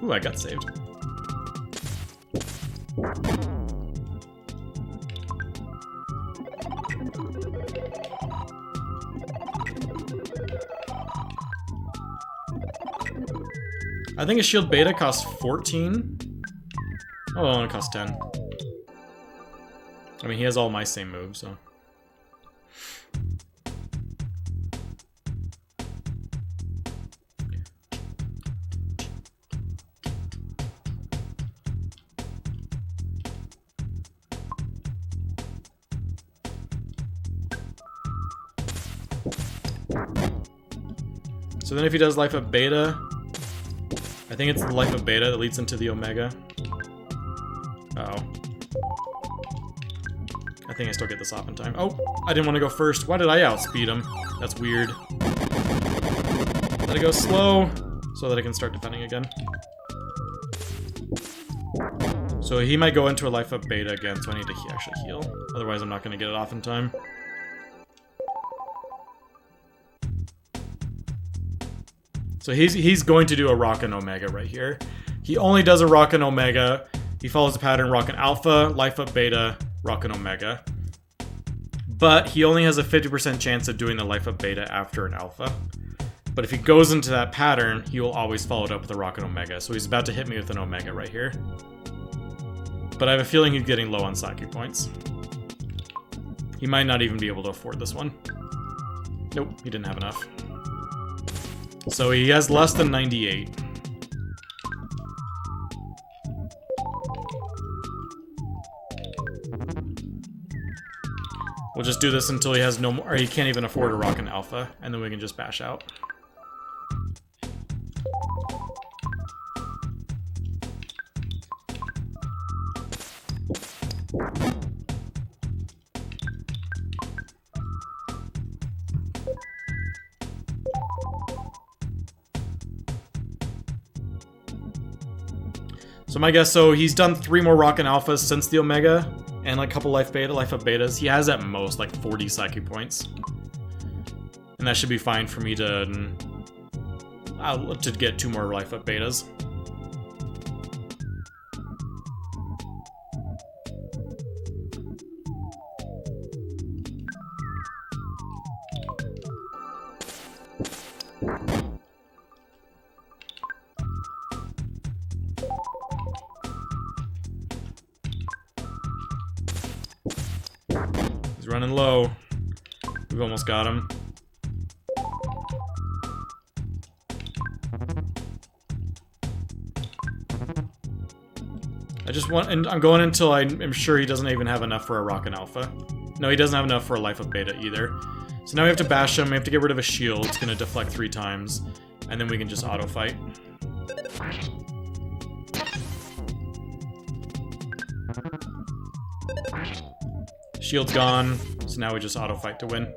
Ooh, I got saved. I think a shield beta costs 14. Oh, well, it only costs 10. I mean, he has all my same moves, so. So then if he does Life Up Beta, I think it's the Life Up Beta that leads into the Omega. Uh oh. I think I still get this off in time. Oh, I didn't want to go first. Why did I outspeed him? That's weird. Let it go slow so that I can start defending again. So he might go into a Life Up Beta again, so I need to actually heal. Otherwise I'm not going to get it off in time. So he's going to do a Rockin' Omega right here. He only does a Rockin' Omega. He follows the pattern Rockin' Alpha, Life Up Beta, Rockin' Omega. But he only has a 50% chance of doing the Life Up Beta after an Alpha. But if he goes into that pattern, he will always follow it up with a Rockin' Omega. So he's about to hit me with an Omega right here. But I have a feeling he's getting low on Psyche points. He might not even be able to afford this one. Nope, he didn't have enough. So he has less than 98. We'll just do this until he has no more, or he can't even afford a Rockin' Alpha, and then we can just bash out. So my guess, so he's done 3 more Rockin' Alphas since the Omega, and like a couple Life Up Betas. He has at most like 40 Psyche points. And that should be fine for me to get 2 more Life Up Betas. He's running low. We've almost got him. I just want, and I'm going until I'm sure he doesn't even have enough for a Rockin' Alpha. No, he doesn't have enough for a Life Up Beta either. So now we have to bash him, we have to get rid of a shield. It's gonna deflect 3 times, and then we can just auto fight. Shield's gone, so now we just auto fight to win.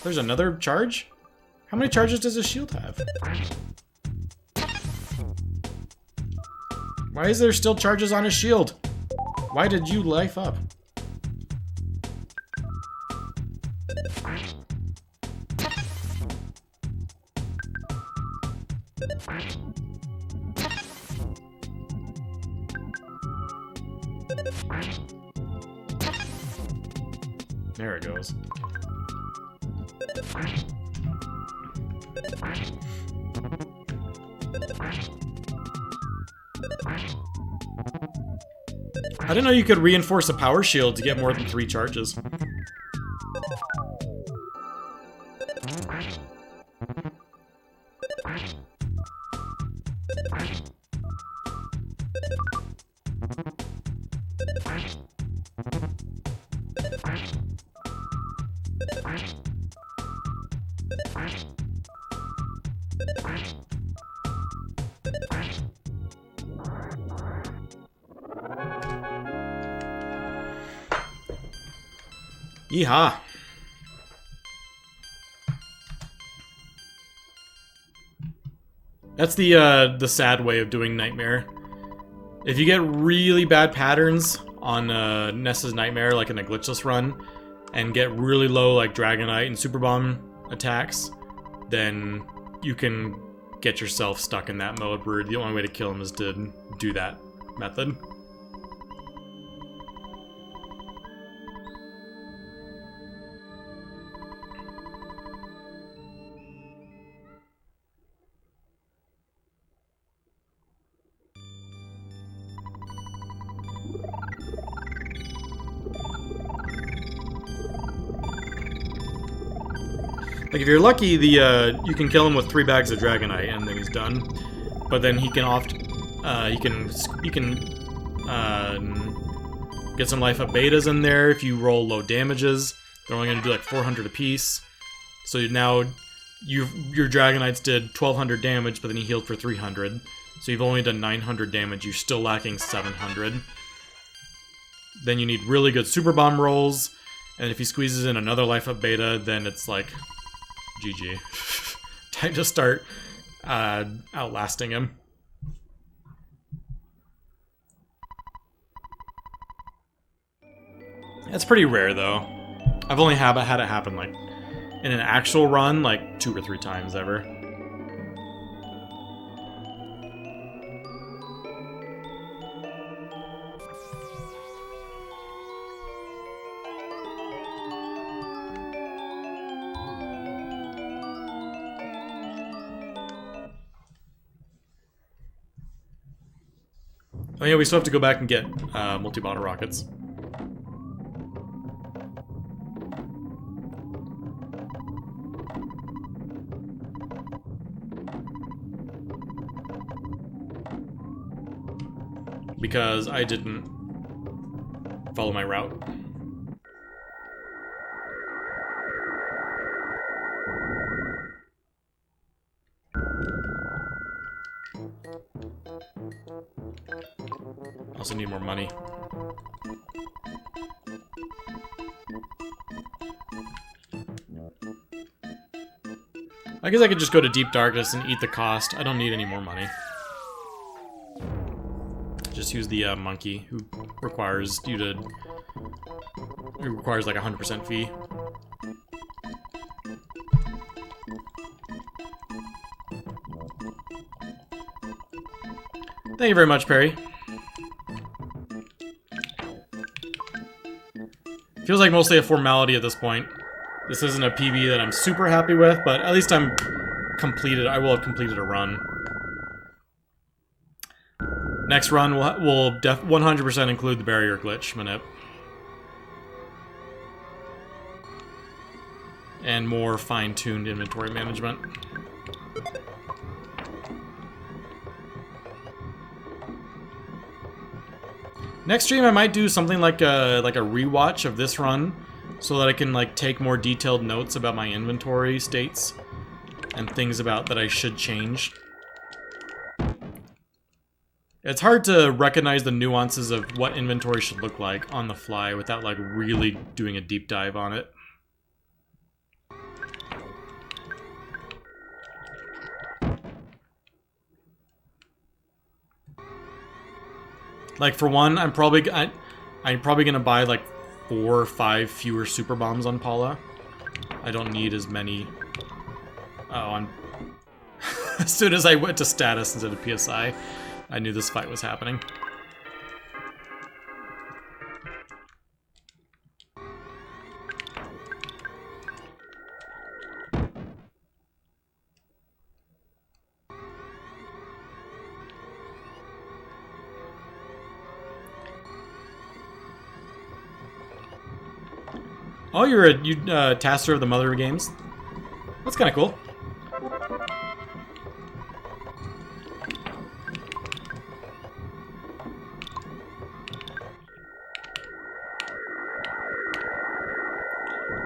There's another charge? How many charges does a shield have? Why is there still charges on his shield? Why did you life up? There it goes. I didn't know you could reinforce a power shield to get more than 3 charges. Yeehaw. That's the sad way of doing Nightmare. If you get really bad patterns on Ness's Nightmare, like in a glitchless run, and get really low like Dragonite and Super Bomb attacks, then you can get yourself stuck in that mode where the only way to kill him is to do that method. Like if you're lucky, you can kill him with 3 bags of Dragonite and then he's done. But then he can get some life up betas in there if you roll low damages. They're only gonna do like 400 apiece. So now your Dragonites did 1200 damage, but then he healed for 300. So you've only done 900 damage. You're still lacking 700. Then you need really good Super Bomb rolls, and if he squeezes in another life up beta, then it's like GG. Time to start outlasting him. That's pretty rare though. I've only had it happen like in an actual run like 2 or 3 times ever. Oh yeah, we still have to go back and get multi-bottle rockets. Because I didn't follow my route. Also need more money. I guess I could just go to Deep Darkness and eat the cost. I don't need any more money. Just use the monkey who requires you to... It requires like a 100% fee. Thank you very much, Perry. Feels like mostly a formality at this point. This isn't a PB that I'm super happy with, but at least I will have completed a run. Next run will 100% include the barrier glitch manip. And more fine-tuned inventory management. Next stream I might do something like a rewatch of this run, so that I can like take more detailed notes about my inventory states and things about that I should change. It's hard to recognize the nuances of what inventory should look like on the fly without like really doing a deep dive on it. Like for one, I'm probably gonna buy like 4 or 5 fewer super bombs on Paula. I don't need as many. Oh, as soon as I went to status instead of PSI, I knew this fight was happening. Oh, you're a taster of the Mother games? That's kind of cool.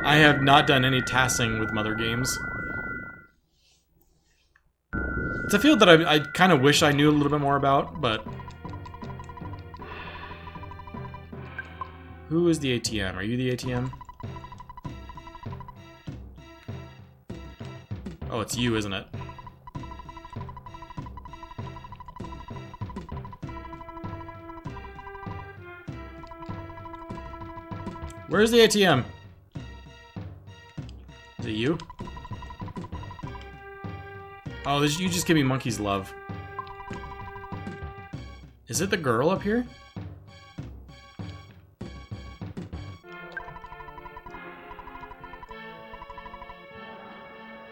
I have not done any tasking with Mother games. It's a field that I kind of wish I knew a little bit more about, but... Who is the ATM? Are you the ATM? Oh, it's you, isn't it? Where's the ATM? Is it you? Oh, you just give me monkey's love. Is it the girl up here?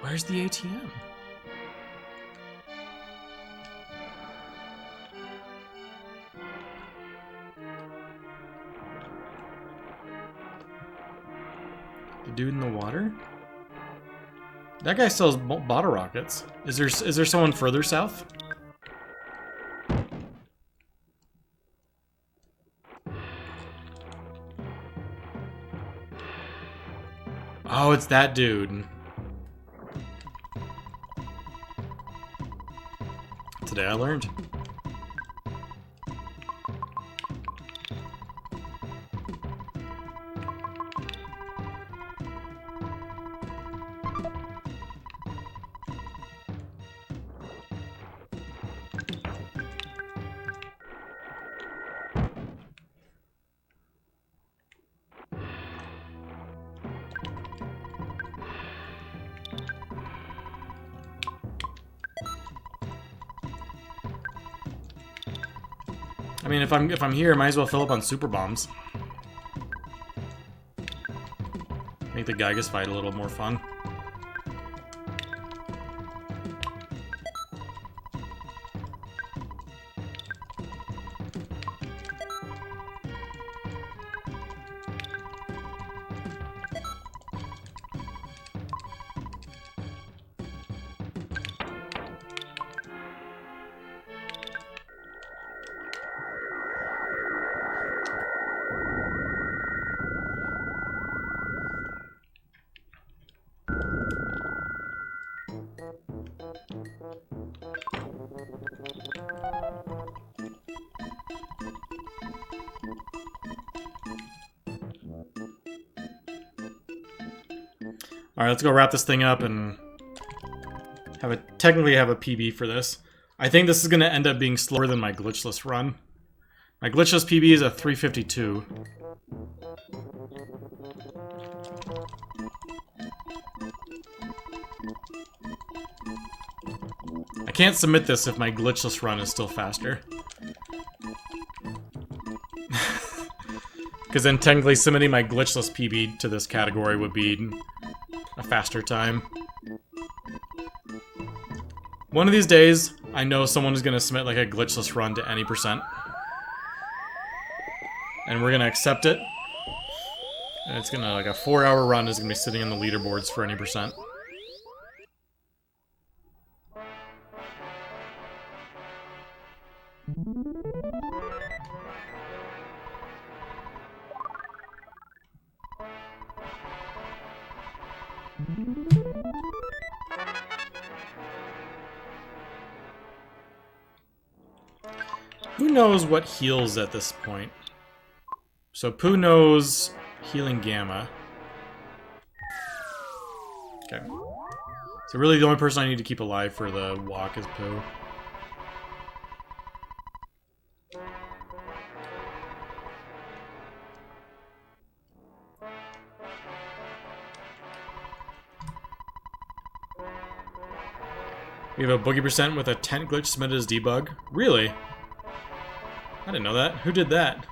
Where's the ATM? The dude in the water? That guy sells bottle rockets. Is there someone further south? Oh, it's that dude. Today I learned. I mean, if I'm here, I might as well fill up on super bombs. Make the Gygas fight a little more fun. Alright, let's go wrap this thing up and technically have a PB for this. I think this is going to end up being slower than my glitchless run. My glitchless PB is a 352. I can't submit this if my glitchless run is still faster. Because then technically submitting my glitchless PB to this category would be a faster time. One of these days, I know someone is going to submit like a glitchless run to any percent. And we're going to accept it. And it's going to, like a 4-hour run is going to be sitting on the leaderboards for any percent. Who knows what heals at this point? So Pooh knows healing gamma. Okay. So really the only person I need to keep alive for the walk is Pooh. We have a boogie percent with a tent glitch submitted as debug. Really? I didn't know that. Who did that?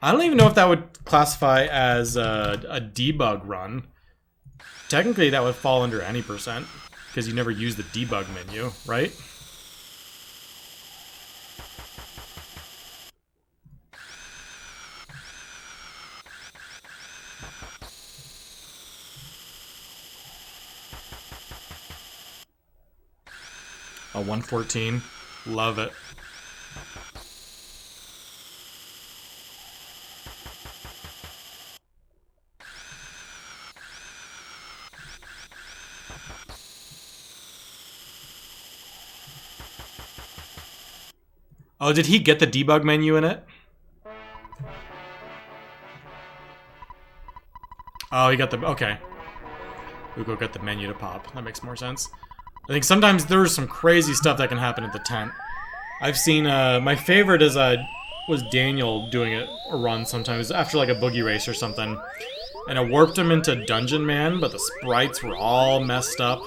I don't even know if that would classify as a debug run. Technically, that would fall under any percent, because you never use the debug menu, right? 114. Love it. Oh, did he get the debug menu in it? Oh, he got the... Okay. Ugo got the menu to pop. That makes more sense. I think sometimes there's some crazy stuff that can happen at the tent. I've seen... my favorite is was Daniel doing a run sometimes after like a boogie race or something. And it warped him into Dungeon Man, but the sprites were all messed up.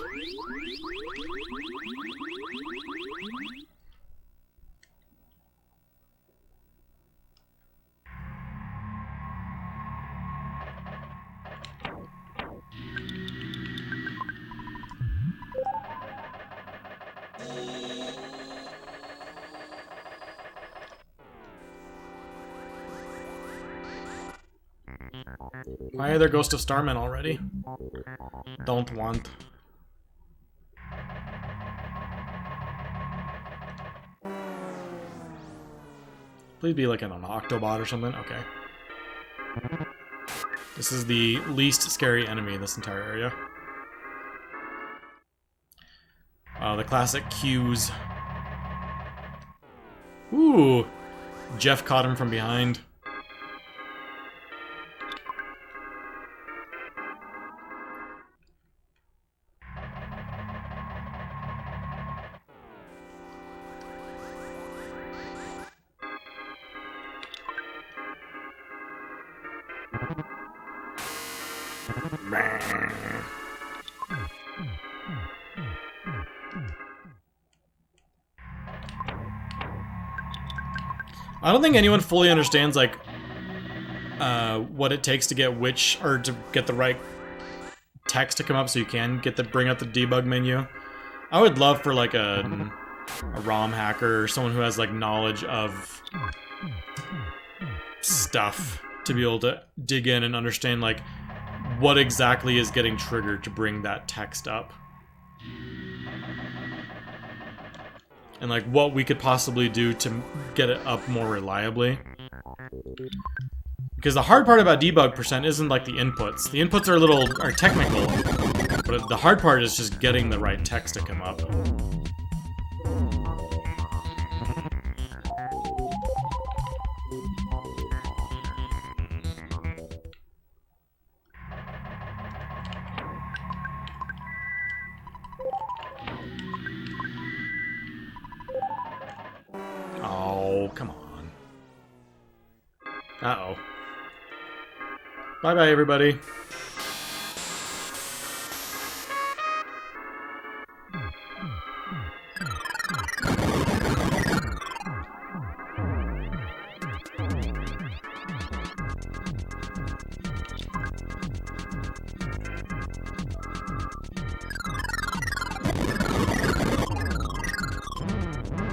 Why are there Ghost of Starmen already? Don't want. Please be like an Octobot or something. Okay. This is the least scary enemy in this entire area. The classic cues. Ooh! Jeff caught him from behind. I don't think anyone fully understands, like, what it takes to get which, or to get the right text to come up so you can get bring up the debug menu. I would love for, like, a ROM hacker or someone who has, like, knowledge of stuff to be able to dig in and understand, like, what exactly is getting triggered to bring that text up. And, like, what we could possibly do to get it up more reliably. Because the hard part about debug percent isn't, like, the inputs. The inputs are technical, but the hard part is just getting the right text to come up. Oh, come on. Uh-oh. Bye-bye, everybody.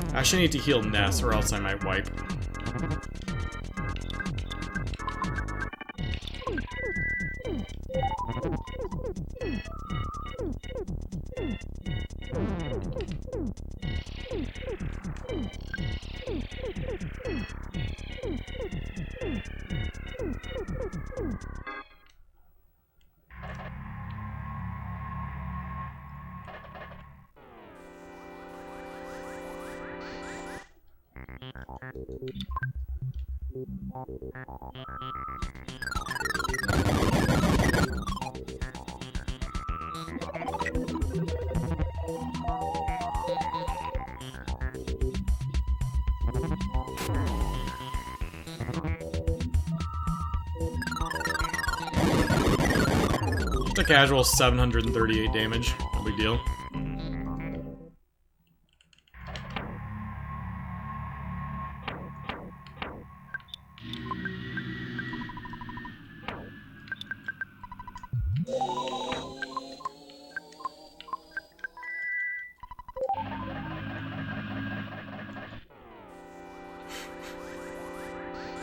I actually need to heal Ness, or else I might wipe. Just a casual 738 damage. No big deal.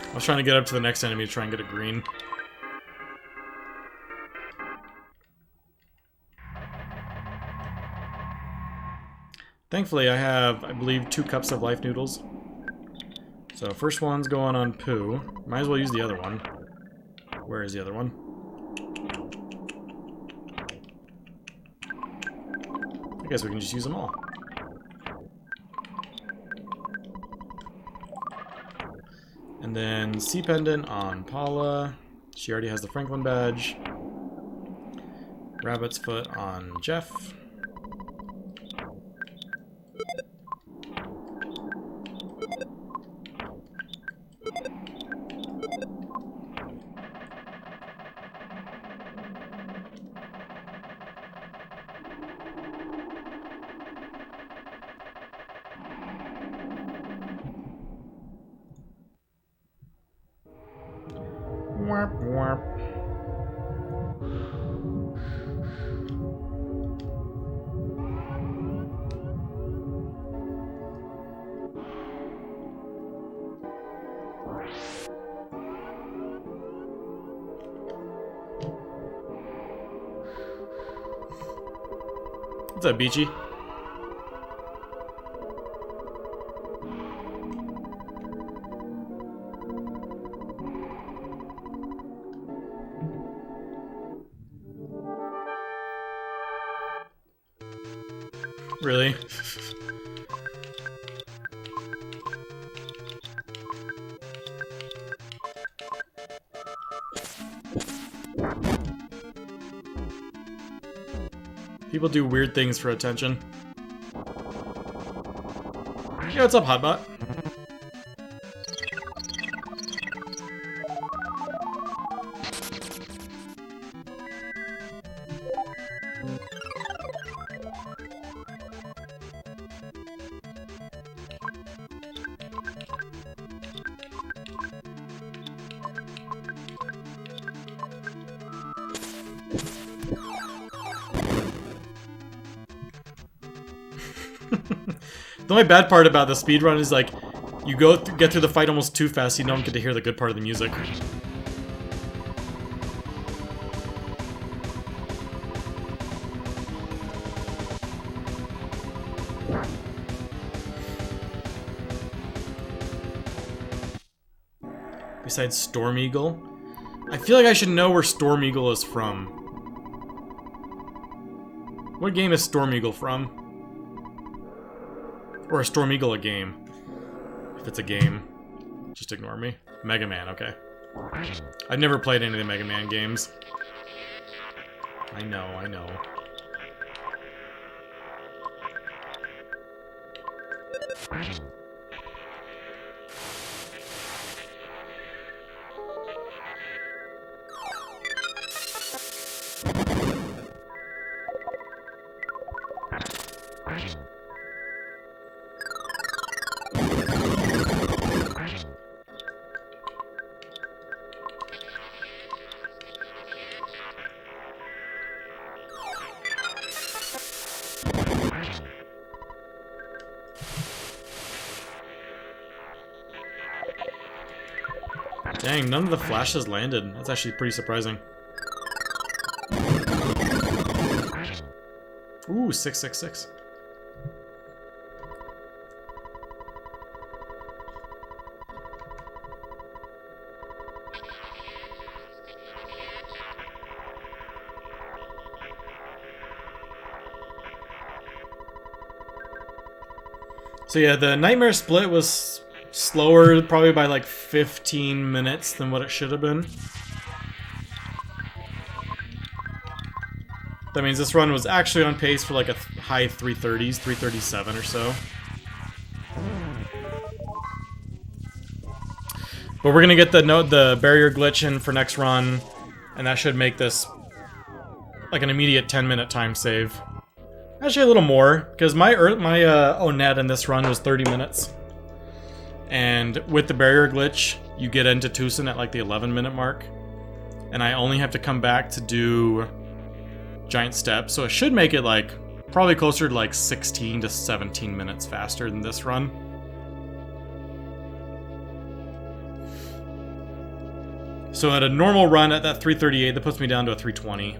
I was trying to get up to the next enemy to try and get a green. Thankfully, I have, I believe, 2 cups of life noodles. So first one's going on poo. Might as well use the other one. Where is the other one? I guess we can just use them all. And then C pendant on Paula. She already has the Franklin badge. Rabbit's foot on Jeff. Warp, warp. What's up, Beachy? Really? People do weird things for attention. Yo, what's up, Hotbot? The only bad part about the speedrun is, like, you get through the fight almost too fast, so you don't get to hear the good part of the music. Besides Storm Eagle? I feel like I should know where Storm Eagle is from. What game is Storm Eagle from? Or is Storm Eagle a game? If it's a game, just ignore me. Mega Man, okay. I've never played any of the Mega Man games. I know, I know. Dang, none of the flashes landed. That's actually pretty surprising. Ooh, 666. So yeah, the Nightmare Split was slower, probably by like 15 minutes than what it should have been. That means this run was actually on pace for like a high 330s, 337 or so. But we're gonna get the barrier glitch in for next run, and that should make this like an immediate 10-minute time save. Actually, a little more, because my ONET in this run was 30 minutes. And with the barrier glitch, you get into Tucson at like the 11-minute mark. And I only have to come back to do Giant Steps, so it should make it like probably closer to like 16 to 17 minutes faster than this run. So at a normal run at that 338, that puts me down to a 320.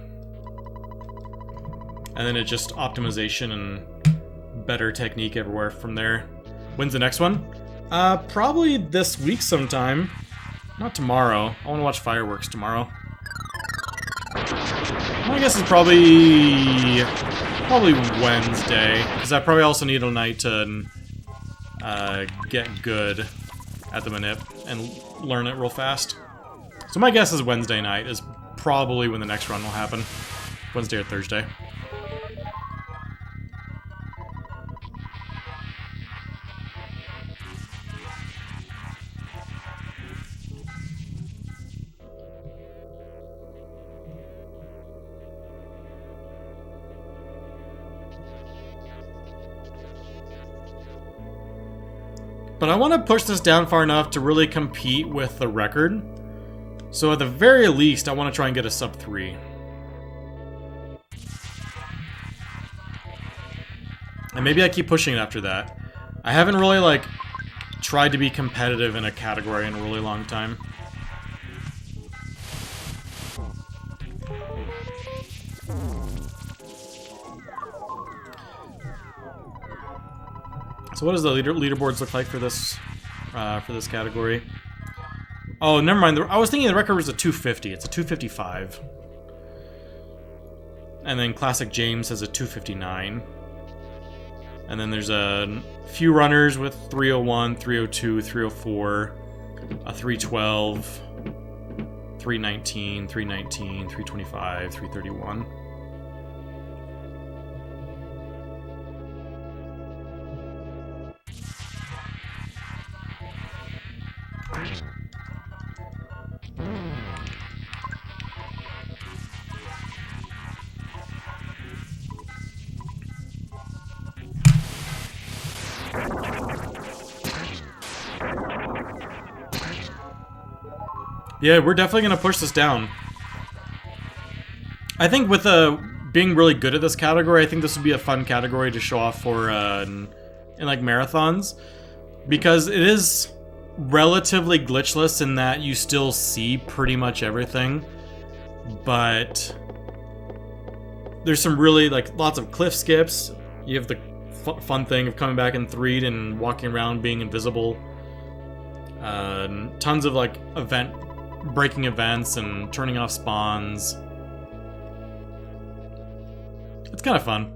And then it just optimization and better technique everywhere from there. When's the next one? Probably this week sometime. Not tomorrow. I want to watch fireworks tomorrow. My guess is probably Wednesday, because I probably also need a night to get good at the manip and learn it real fast. So my guess is Wednesday night is probably when the next run will happen. Wednesday or Thursday. But I want to push this down far enough to really compete with the record. So at the very least, I want to try and get a sub 3. And maybe I keep pushing it after that. I haven't really, like, tried to be competitive in a category in a really long time. So what does the leaderboards look like for this category? Oh, never mind. I was thinking the record was a 250. It's a 255. And then Classic James has a 259. And then there's a few runners with 301, 302, 304, a 312, 319, 319, 325, 331. Yeah, we're definitely going to push this down. I think with being really good at this category, I think this would be a fun category to show off for in like marathons. Because it is relatively glitchless in that you still see pretty much everything. But there's some really, like, lots of cliff skips. You have the fun thing of coming back in 3'd and walking around being invisible. Tons of, like, breaking events and turning off spawns. It's kind of fun.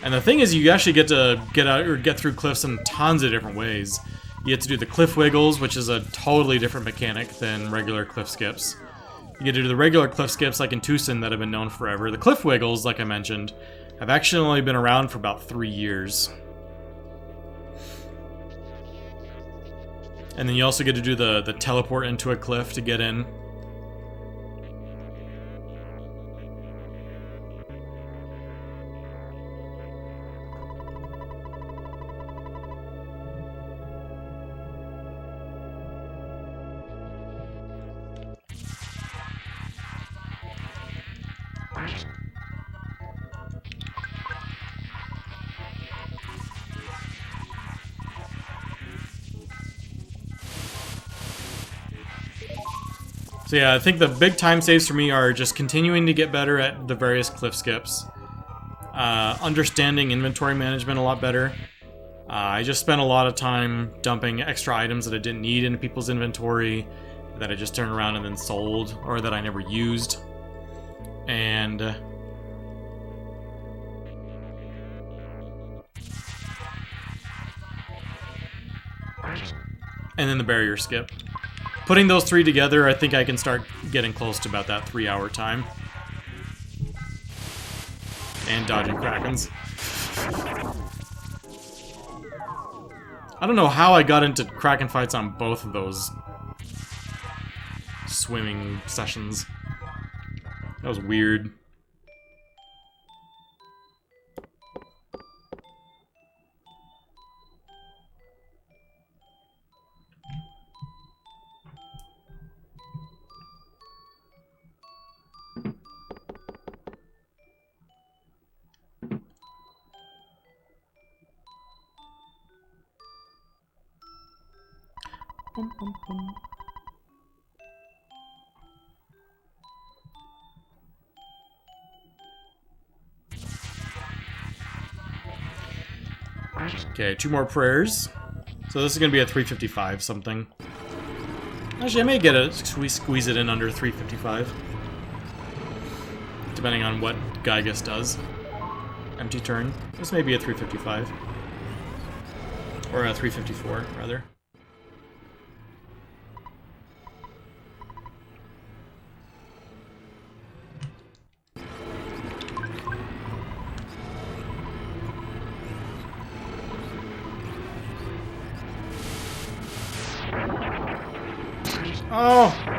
And the thing is, you actually get to get through cliffs in tons of different ways. You get to do the cliff wiggles, which is a totally different mechanic than regular cliff skips. You get to do the regular cliff skips like in Tucson that have been known forever. The cliff wiggles, like I mentioned, have actually only been around for about 3 years. And then you also get to do the teleport into a cliff to get in. So yeah, I think the big time saves for me are just continuing to get better at the various cliff skips. Understanding inventory management a lot better. I just spent a lot of time dumping extra items that I didn't need into people's inventory, that I just turned around and then sold, or that I never used. And then the barrier skip. Putting those 3 together, I think I can start getting close to about that 3-hour time. And dodging Krakens. I don't know how I got into Kraken fights on both of those swimming sessions. That was weird. Okay, 2 more prayers. So this is gonna be a 355 something. Actually, I may get a squeeze it in under 355. Depending on what Gygus does. Empty turn. This may be a 355. Or a 354, rather. Oh!